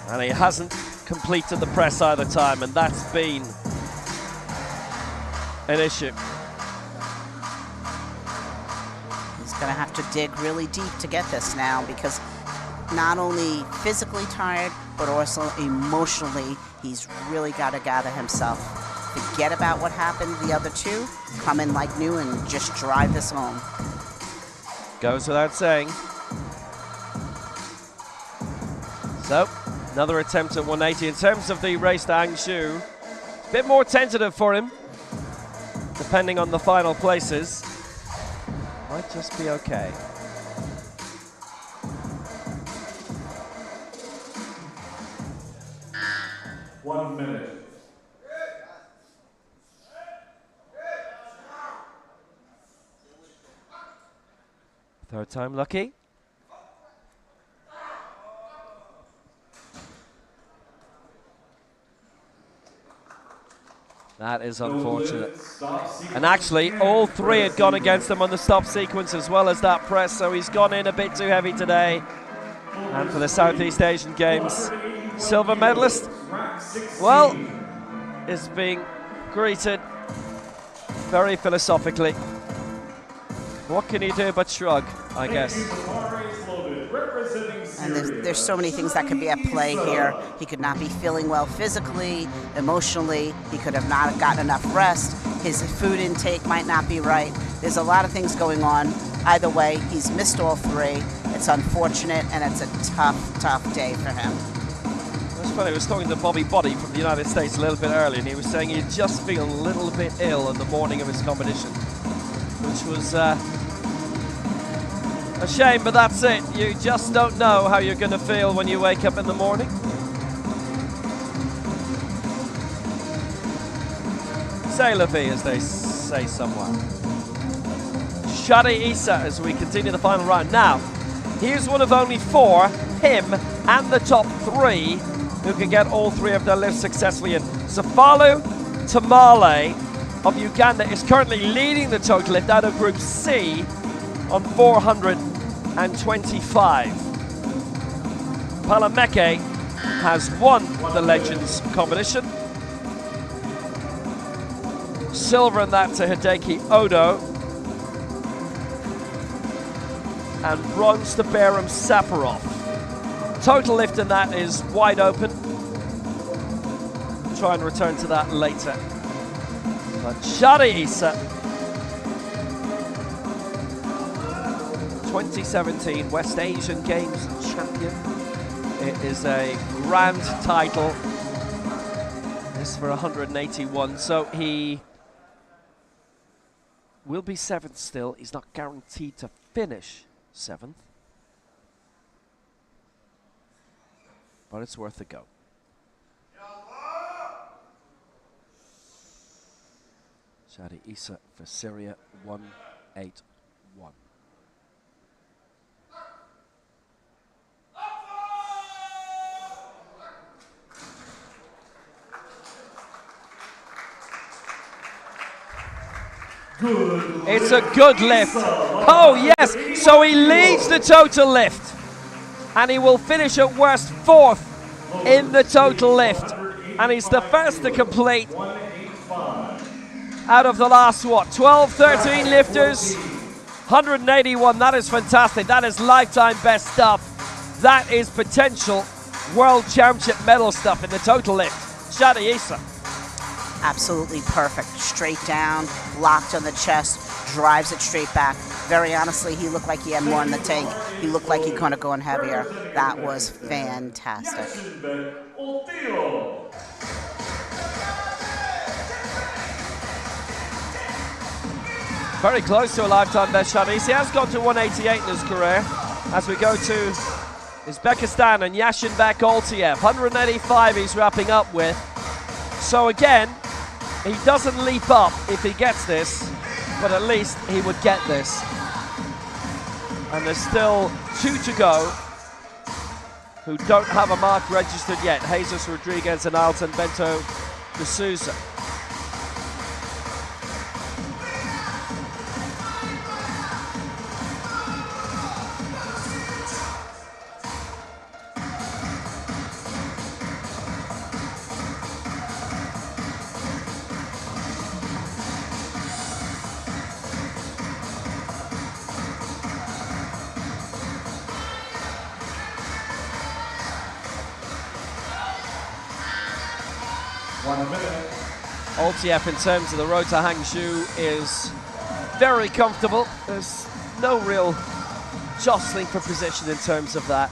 And he hasn't completed the press either time, and that's been an issue. He's going to have to dig really deep to get this now, because not only physically tired, but also emotionally, he's really got to gather himself. Forget about what happened the other 2, come in like new and just drive this home. Goes without saying. So, another attempt at 180. In terms of the race to Hangzhou, a bit more tentative for him. depending on the final places, might just be okay. One minute. Third time lucky. That is unfortunate. And actually, all three had gone against him on the stop sequence as well as that press, so he's gone in a bit too heavy today. And for the Southeast Asian Games silver medalist, well, is being greeted very philosophically. What can you do but shrug, I guess? And there's so many things that could be at play here. He could not be feeling well physically, emotionally. He could have not gotten enough rest. His food intake might not be right. There's a lot of things going on. Either way, he's missed all three. It's unfortunate, and it's a tough, tough day for him. It's funny, I was talking to Bobby Boddy from the United States a little bit earlier, and he was saying he'd just feel a little bit ill on the morning of his competition, which was a shame, but that's it. You just don't know how you're going to feel when you wake up in the morning. C'est la vie, as they say somewhere. Shadi Issa as we continue the final round. Now, here's one of only four, him and the top three, who can get all three of their lifts successfully in. Safalu Tamale of Uganda is currently leading the total lift out of Group C on 425. Palameke has won the Legends competition. Silver in that to Hideki Odo. And bronze to Behram Safarov. Total lift in that is wide open. Try and return to that later. But Shadi Issa, 2017 West Asian Games champion. It is a grand title. This is for 181, so he will be 7th still. He's not guaranteed to finish 7th. But it's worth a go. Shadi Issa for Syria, 181. It's a good lift. Oh yes, so he leads the total lift. And he will finish at worst 4th in the total lift. And he's the first to complete out of the last, 12, 13 lifters. 181, that is fantastic. That is lifetime best stuff. That is potential world championship medal stuff in the total lift. Shadi Issa. Absolutely perfect. Straight down, locked on the chest, drives it straight back. Very honestly, he looked like he had more in the tank. He looked like he could have gone heavier. That was fantastic. Very close to a lifetime best shot. He has got to 188 in his career. As we go to Uzbekistan and Yashinbek Altiev. 185 he's wrapping up with. So again, he doesn't leap up if he gets this, but at least he would get this. And there's still 2 to go who don't have a mark registered yet. Jesus Rodriguez and Alton Bento de Souza. Altiev in terms of the road to Hangzhou is very comfortable. There's no real jostling for position in terms of that.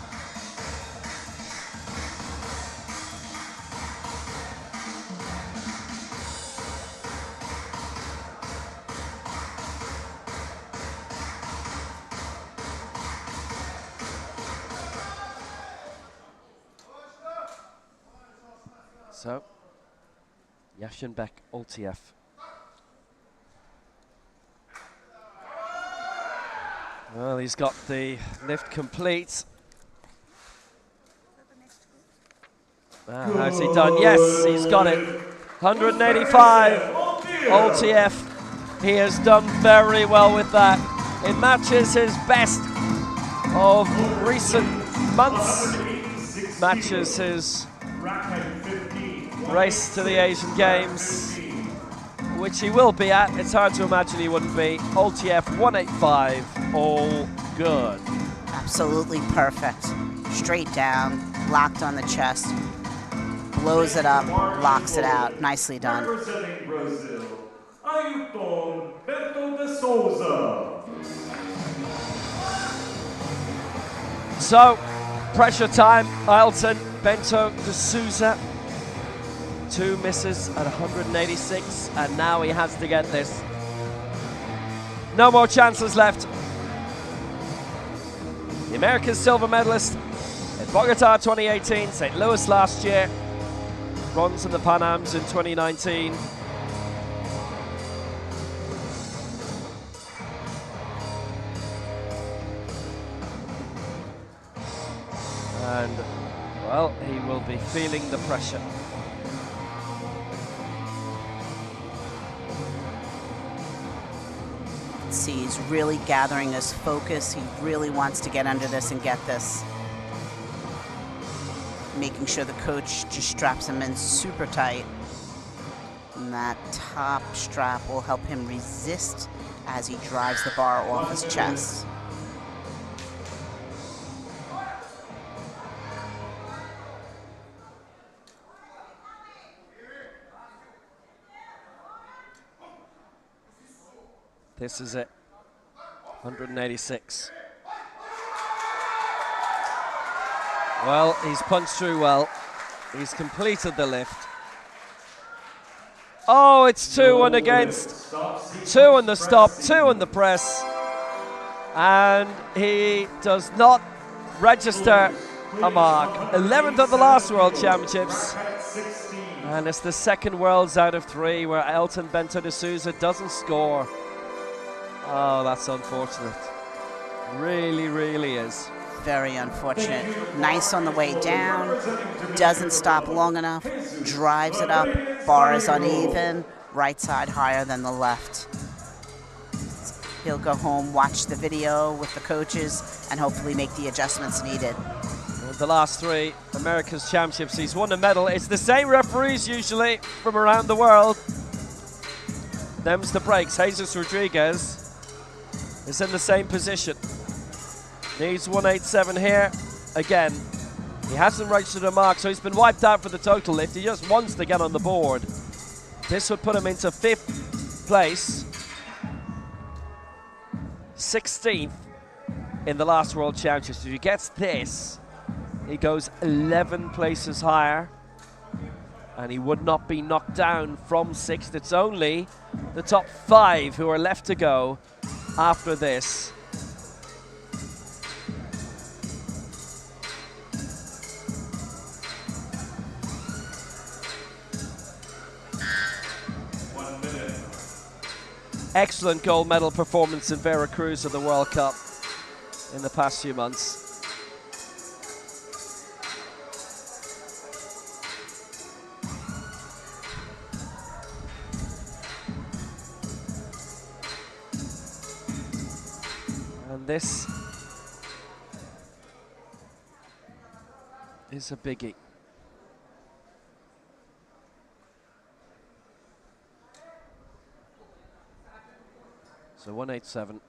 So, Yashinbek Oltiev. Well, he's got the lift complete. How's he done? Yes, he's got it. 185. Oltiev. He has done very well with that. It matches his best of recent months. Matches his race to the Asian Games, which he will be at. It's hard to imagine he wouldn't be. Oltiev 185, all good. Absolutely perfect. Straight down, locked on the chest, blows it up, locks it out. Nicely done. Representing Brazil, Ailton Bento de Souza. So, pressure time. Ailton Bento de Souza. 2 misses at 186, and now he has to get this. No more chances left. The American silver medalist in Bogota 2018, St. Louis last year, bronze in the Pan Ams in 2019. And, well, he will be feeling the pressure. See, he's really gathering his focus. He really wants to get under this and get this. Making sure the coach just straps him in super tight. And that top strap will help him resist as he drives the bar off his chest. This is it, 186. Well, he's punched through well. He's completed the lift. Oh, it's 2-1 against. 2 on the stop, 2 on the press. And he does not register a mark. 11th of the last World Championships. And it's the second Worlds out of 3 where Ailton Bento de Souza doesn't score. Oh, that's unfortunate. Really, really is. Very unfortunate. Nice on the way down. Doesn't stop long enough. Drives it up. Bar is uneven. Right side higher than the left. He'll go home, watch the video with the coaches, and hopefully make the adjustments needed. The last 3 America's Championships, he's won a medal. It's the same referees usually from around the world. Them's the breaks. Jesus Rodriguez is in the same position. Needs 187 here. Again, he hasn't registered a mark, so he's been wiped out for the total lift. He just wants to get on the board. This would put him into 5th place. 16th in the last World Championships. If he gets this, he goes 11 places higher, and he would not be knocked down from 6th. It's only the top 5 who are left to go after this. Excellent gold medal performance in Veracruz at the World Cup in the past few months. And this is a biggie. So 187.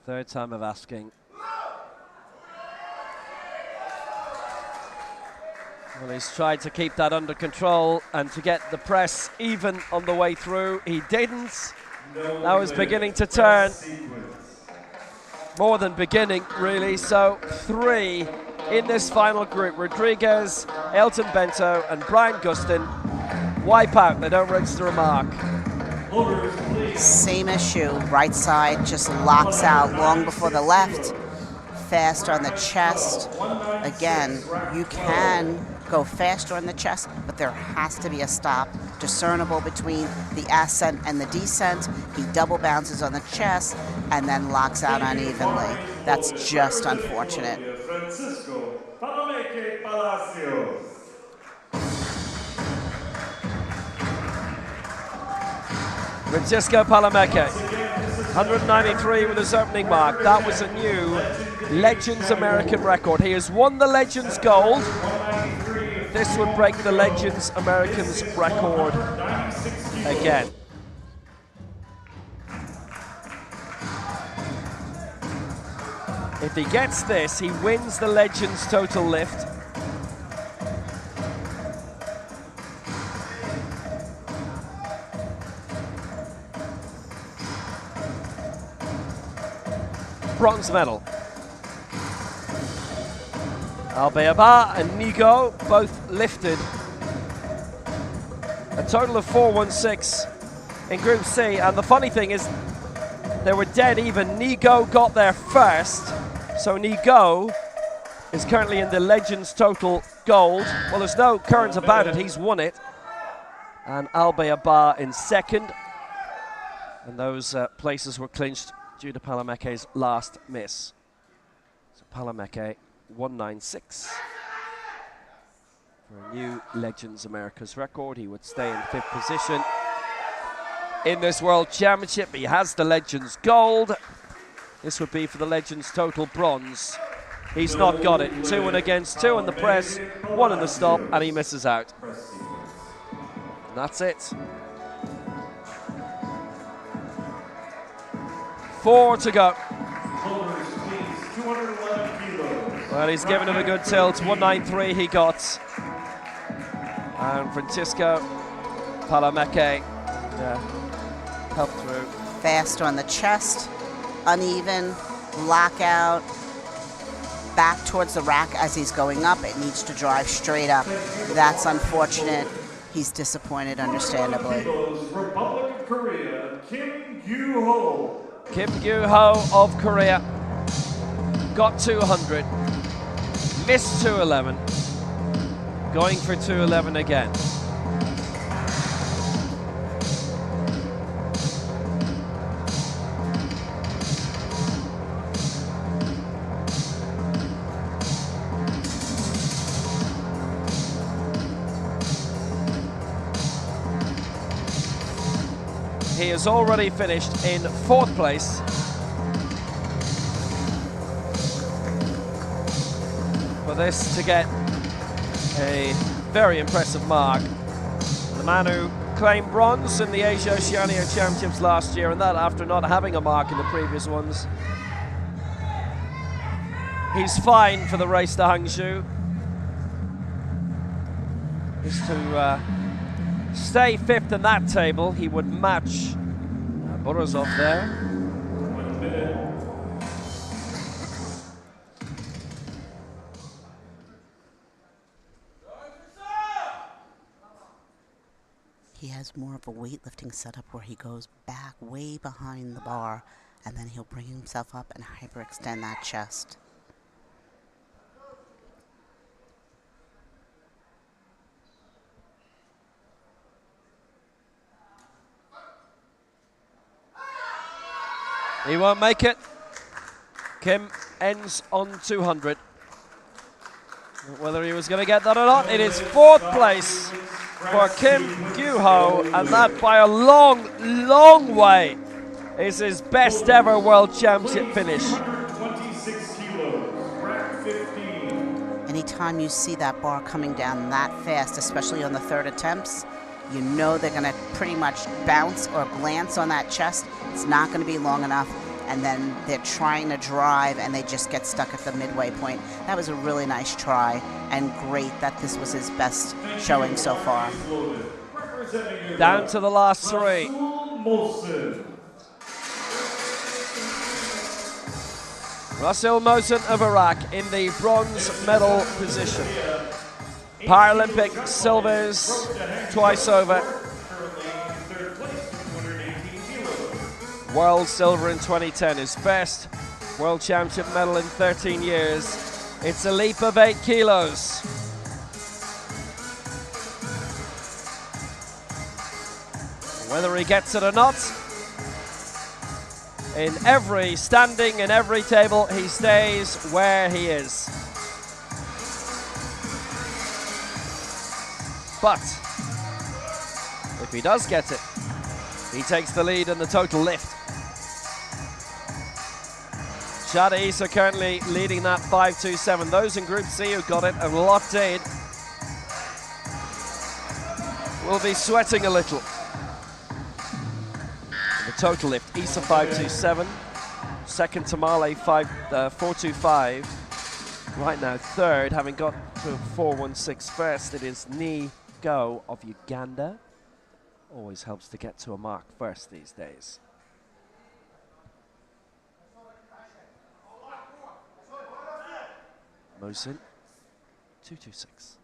3rd time of asking. Well, he's tried to keep that under control and to get the press even on the way through. He didn't. That was beginning to turn. More than beginning, really. So 3 in this final group. Rodriguez, Ailton Bento, and Brian Gustin wipe out. They don't register a mark. Same issue. Right side just locks out long before the left. Fast on the chest. Again, you can go faster on the chest, but there has to be a stop discernible between the ascent and the descent. He double bounces on the chest and then locks out unevenly. That's just unfortunate. Francisco Palameke, 193 with his opening mark. That was a new Legends American record. He has won the Legends Gold. This would break the Legends Americans record again. If he gets this, he wins the Legends total lift. Bronze medal. Albeaba and Nigo both lifted. A total of 416 in Group C, and the funny thing is they were dead even. Nigo got there first, so Nigo is currently in the Legends total gold. Well, there's no current about it, he's won it. And Albeaba in second, and those places were clinched due to Palameke's last miss. So Palameke 196 for a new Legends Americas record. He would stay in 5th position in this World Championship. He has the Legends Gold. This would be for the Legends total bronze. He's not got it. 2 and against 2 in the press, 1 in the stop, and he misses out. And that's it. 4 to go. Well, he's given him a good tilt. 193 he got. And Francisco Palameke helped through. Fast on the chest, uneven, lockout, back towards the rack as he's going up. It needs to drive straight up. That's unfortunate. He's disappointed, understandably. Republic of Korea, Kim Gyu-ho. Kim Gyu-ho of Korea got 200, missed 211, going for 211 again. He has already finished in 4th place. For this to get a very impressive mark. The man who claimed bronze in the Asia Oceania Championships last year, and that after not having a mark in the previous ones. He's fine for the race to Hangzhou. Is to stay 5th in that table. He would match Borisov there. He has more of a weightlifting setup where he goes back way behind the bar, and then he'll bring himself up and hyperextend that chest. He won't make it. Kim ends on 200. Whether he was going to get that or not, it is 4th place for Kim Gyu-ho, and that by a long, long way is his best ever World Championship finish. 226 kilos, rack 15. Anytime you see that bar coming down that fast, especially on the 3rd attempts, you know they're going to pretty much bounce or glance on that chest. It's not going to be long enough, and then they're trying to drive and they just get stuck at the midway point. That was a really nice try, and great that this was his best showing so far. Down to the last 3. Russell Mosen of Iraq in the bronze medal position. Paralympic silvers twice over. World silver in 2010, his first World Championship medal in 13 years. It's a leap of 8 kilos. Whether he gets it or not, in every standing, in every table, he stays where he is. But if he does get it, he takes the lead in the total lift. Shada Issa currently leading that 5.27. Those in Group C who got it and locked in will be sweating a little. The total lift, Issa 5.27. Second, Tamale 4.25. Right now, third, having got to 4.16 first, it is Ni Go of Uganda. Always helps to get to a mark first these days. Mosin, 2.26.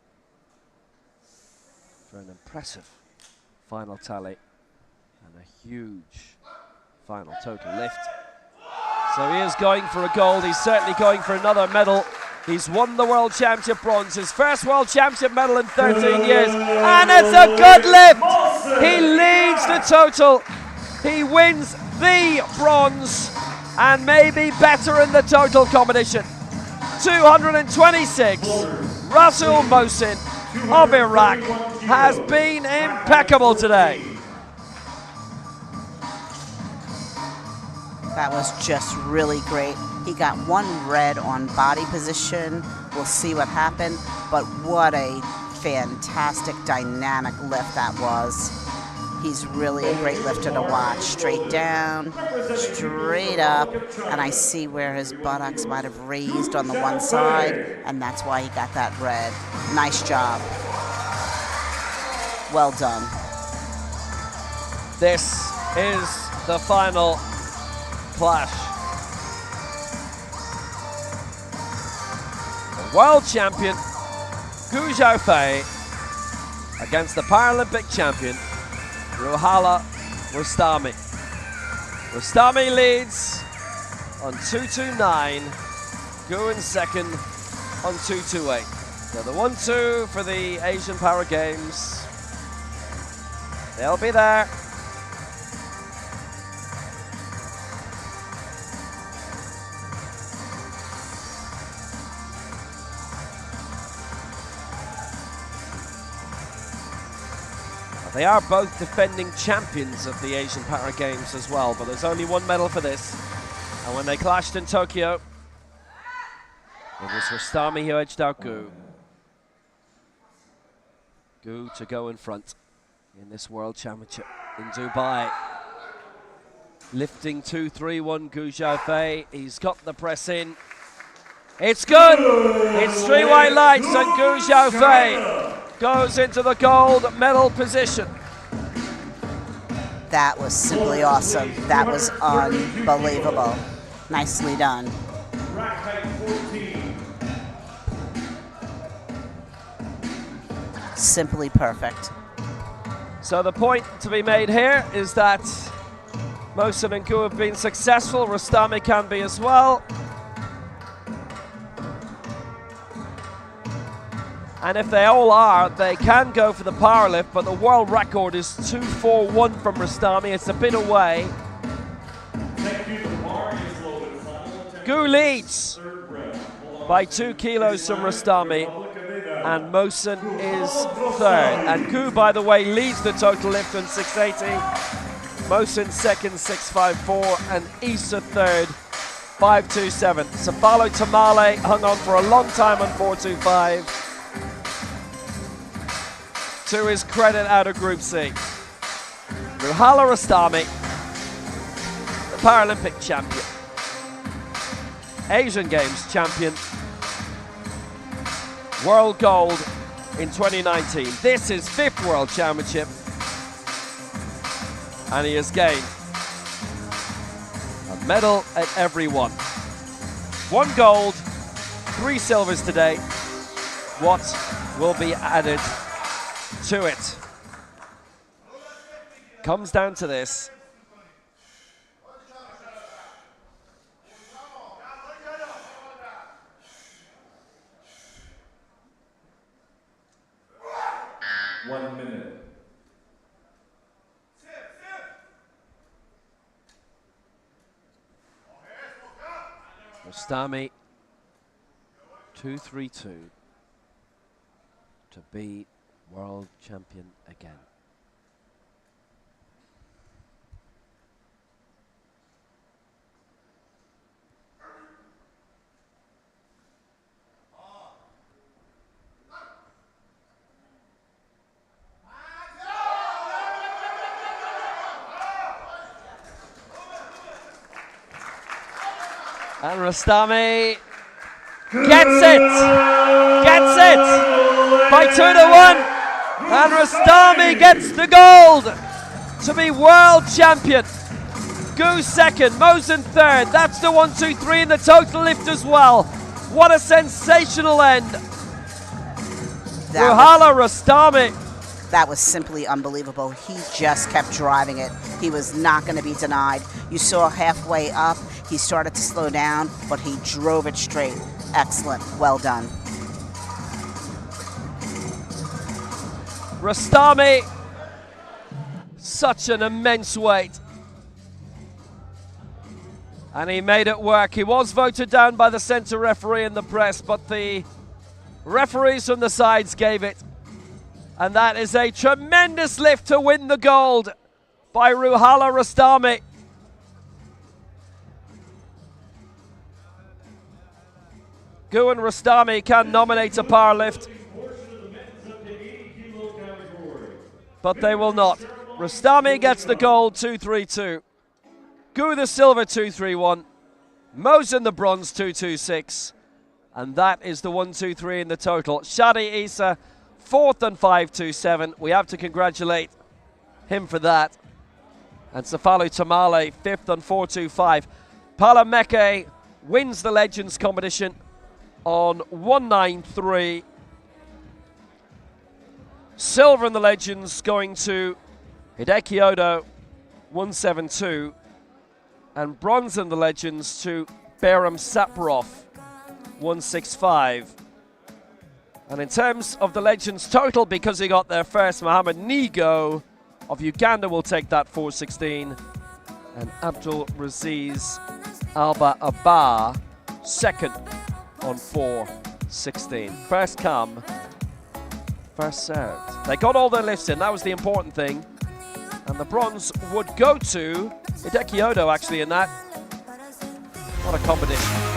For an impressive final tally and a huge final total lift. So he is going for a gold. He's certainly going for another medal. He's won the World Championship bronze, his first World Championship medal in 13 years. And it's a good lift. He leads the total. He wins the bronze and maybe better in the total competition. 226. Rasul Mohsin of Iraq has been impeccable today. That was just really great. He got one red on body position. We'll see what happened, but what a fantastic dynamic lift that was. He's really a great lifter to watch. Straight down, straight up, and I see where his buttocks might have raised on the one side, and that's why he got that red. Nice job. Well done. This is the final clash. The world champion Gu Xiaofei against the Paralympic champion Ruhala Rostami. Rostami leads on 2.29, Gu in second on 2.28. So the 1-2 for the Asian Para Games. They'll be there. They are both defending champions of the Asian Para Games as well, but there's only one medal for this. And when they clashed in Tokyo, it was Rostami who edged out Gu. Gu to go in front in this World Championship in Dubai. Lifting 2.31, Gu Xiaofei. He's got the press in. It's good! It's 3 white lights and Gu Xiaofei goes into the gold medal position. That was simply awesome. That was unbelievable. Nicely done. Simply perfect. So the point to be made here is that Mohsin and Gu have been successful. Rostami can be as well. And if they all are, they can go for the power lift, but the world record is 2.41 from Rostami. It's a bit away. Gu leads by 2 kilos from Rostami, and Mohsin is third. And Gu, by the way, leads the total lift on 6.80. Mohsin second, 6.54, and Issa third, 5.27. Safalo Tamale hung on for a long time on 4.25. To his credit, out of Group C. Ruhala Rostami, the Paralympic champion, Asian Games champion, world gold in 2019. This is 5th World Championship, and he has gained a medal at every one. 1 gold, 3 silvers today. What will be added to it? Comes down to this. Rostami, 2-3-2 to be world champion again. And Rostami gets it by 2-1, and Rostami gets the gold to be world champion. Gu second, Mosen third. That's the 1-2-3 in the total lift as well. What a sensational end. Ruhala Rostami. That was simply unbelievable. He just kept driving it. He was not going to be denied. You saw halfway up, he started to slow down, but he drove it straight. Excellent. Well done. Rostami, such an immense weight. And he made it work. He was voted down by the center referee and the press, but the referees from the sides gave it. And that is a tremendous lift to win the gold by Ruhala Rostami. Gu and Rostami can nominate a power lift, but they will not. Rostami gets the gold, 2-3-2. Gu the silver, 2-3-1. Mosen the bronze, 2-2-6. And that is the 1-2-3 in the total. Shadi Isa, fourth and 5-2-7. We have to congratulate him for that. And Safalu Tamale, fifth and 4-2-5. Palameke wins the Legends competition on 1-9-3. Silver in the Legends going to Hideki Odo, 1-7-2. And bronze in the Legends to Behram Saparov, 1-6-5. And in terms of the Legends total, because he got there first, Mohamed Nigo of Uganda will take that 4-16. And Abdul Raziz Alba Abba second on 4-16. First come, first served. They got all their lifts in, that was the important thing. And the bronze would go to Hideki Odo actually in that. What a combination.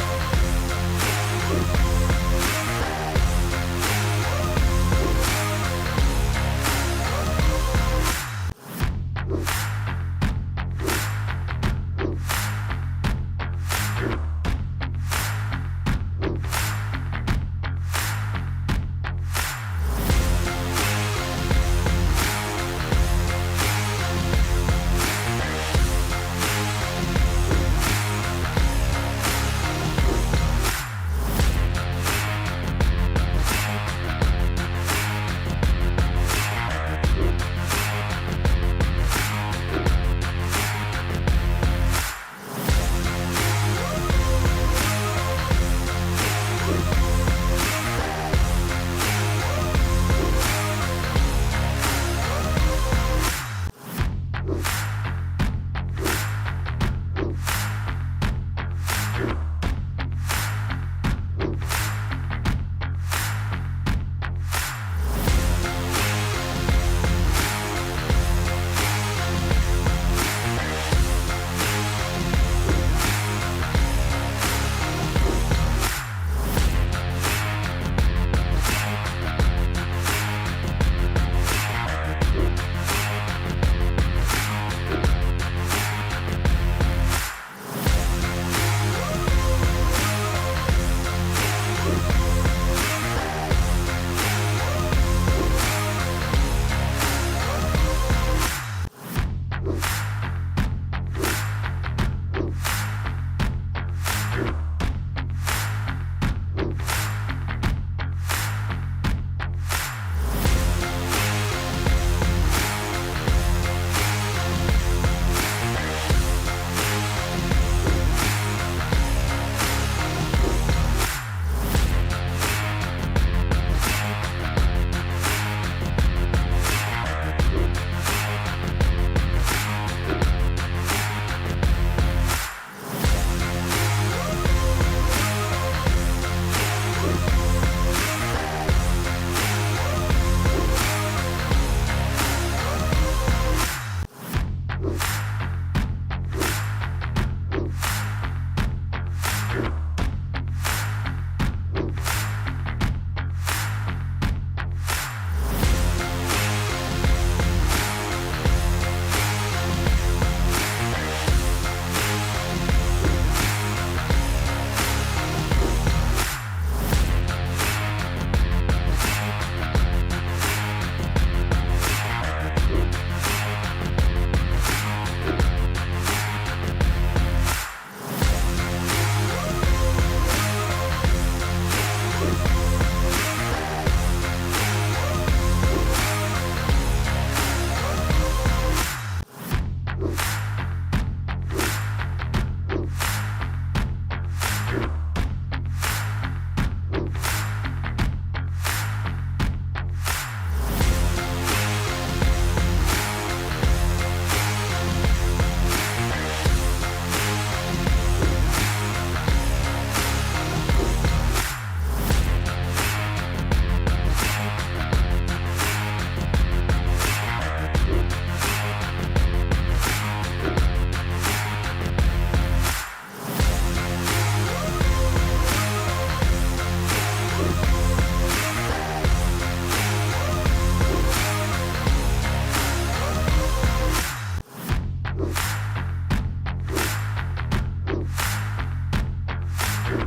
The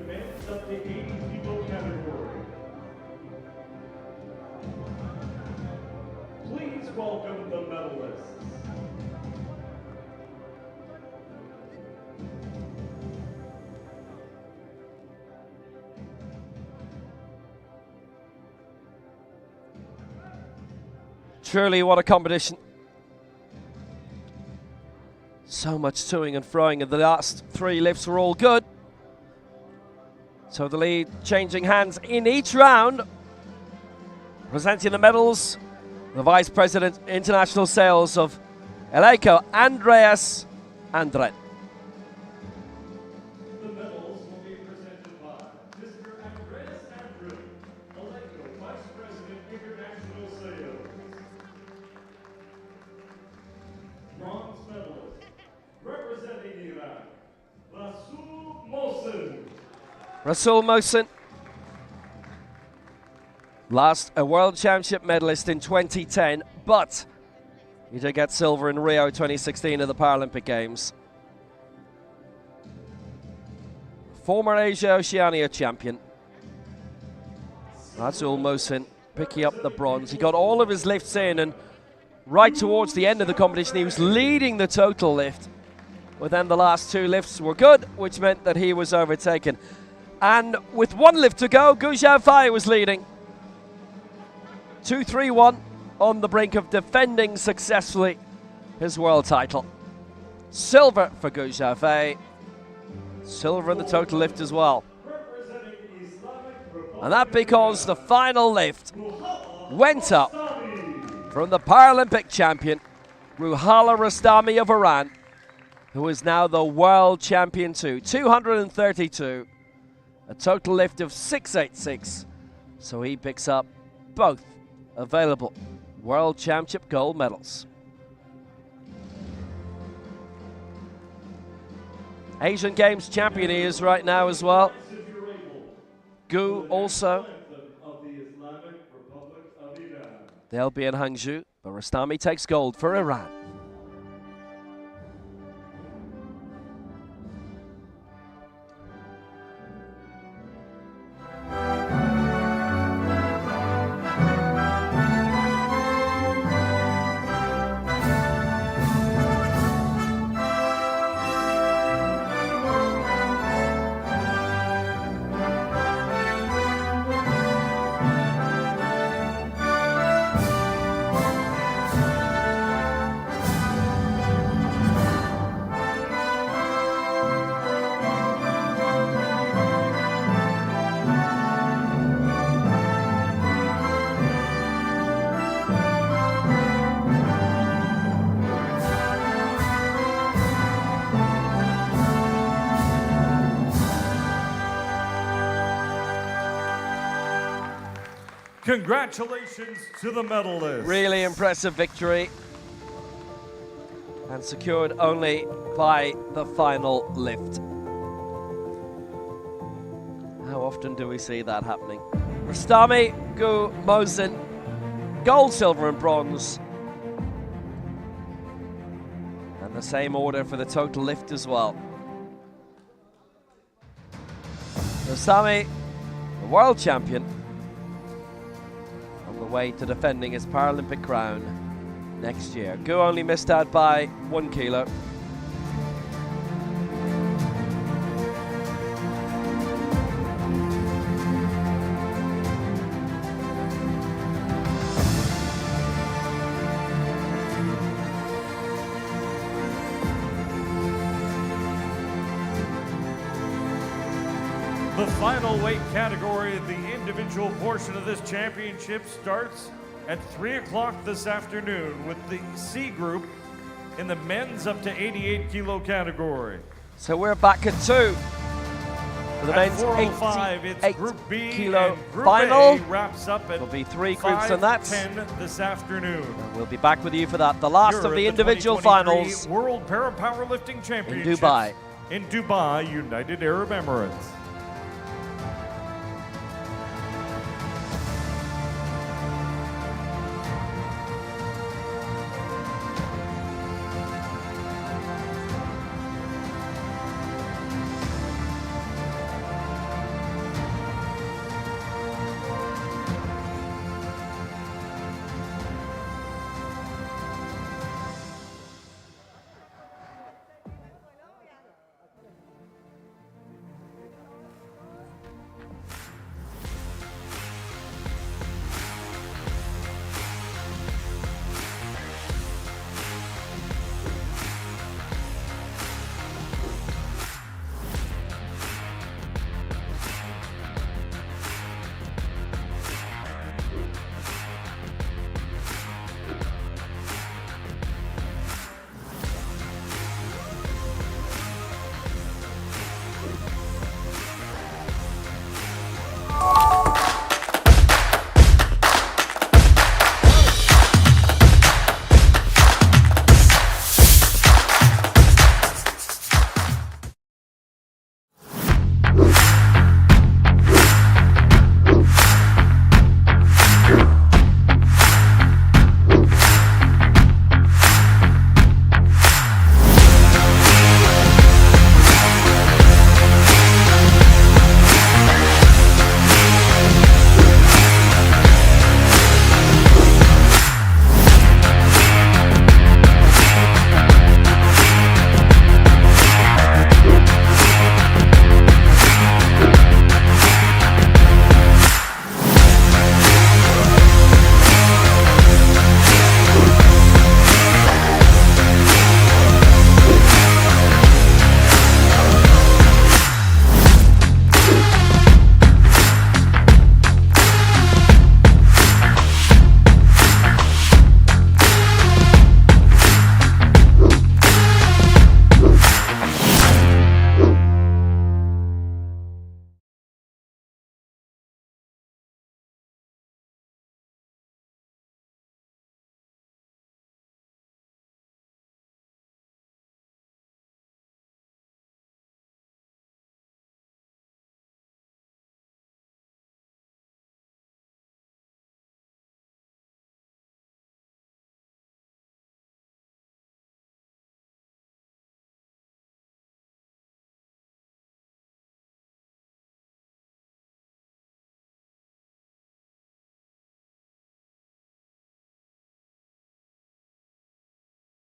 men's up to 80 kilo category. Please welcome the medalists. Truly, what a competition. So much toing and froing, and the last 3 lifts were all good. So the lead changing hands in each round. Presenting the medals, the Vice President International Sales of Eleiko, Andreas Andret. The medals will be presented by Mr. Andreas Andrew, Eleiko Vice President International Sales. Bronze medalist, representing Iran, Rasul Mohsen. Rasul Mohsen, last a World Championship medalist in 2010, but he did get silver in Rio 2016 at the Paralympic Games. Former Asia-Oceania champion. Rasul Mohsen picking up the bronze. He got all of his lifts in, and right towards the end of the competition he was leading the total lift. But then the last 2 lifts were good, which meant that he was overtaken. And with 1 lift to go, Gu Xiaofei was leading. 2-3-1 on the brink of defending successfully his world title. Silver for Gu Xiaofei. Silver in the total lift as well. And that because the final lift went up from the Paralympic champion, Ruhala Rostami of Iran, who is now the world champion too. 232. A total lift of 686, so he picks up both available World Championship gold medals. Asian Games champion he is right now as well. Gu also. They'll be in Hangzhou, but Rostami takes gold for Iran. Congratulations to the medalists. Really impressive victory, and secured only by the final lift. How often do we see that happening? Rostami, Gu, Mohsen, gold, silver and bronze. And the same order for the total lift as well. Rostami, the world champion, on the way to defending his Paralympic crown next year. Gu only missed out by 1 kilo. The final weight category of the individual portion of this championship starts at 3 o'clock this afternoon with the C group in the men's up to 88 kilo category. So we're back at 2. For the At men's 4:05, it's 88 Group B kilo and Group final. A wraps up at There'll be 3 groups on that. 5:10 this afternoon. We'll be back with you for that. The last Here of at the individual 2023 finals World Para-Powerlifting in Championships Dubai. in Dubai, United Arab Emirates.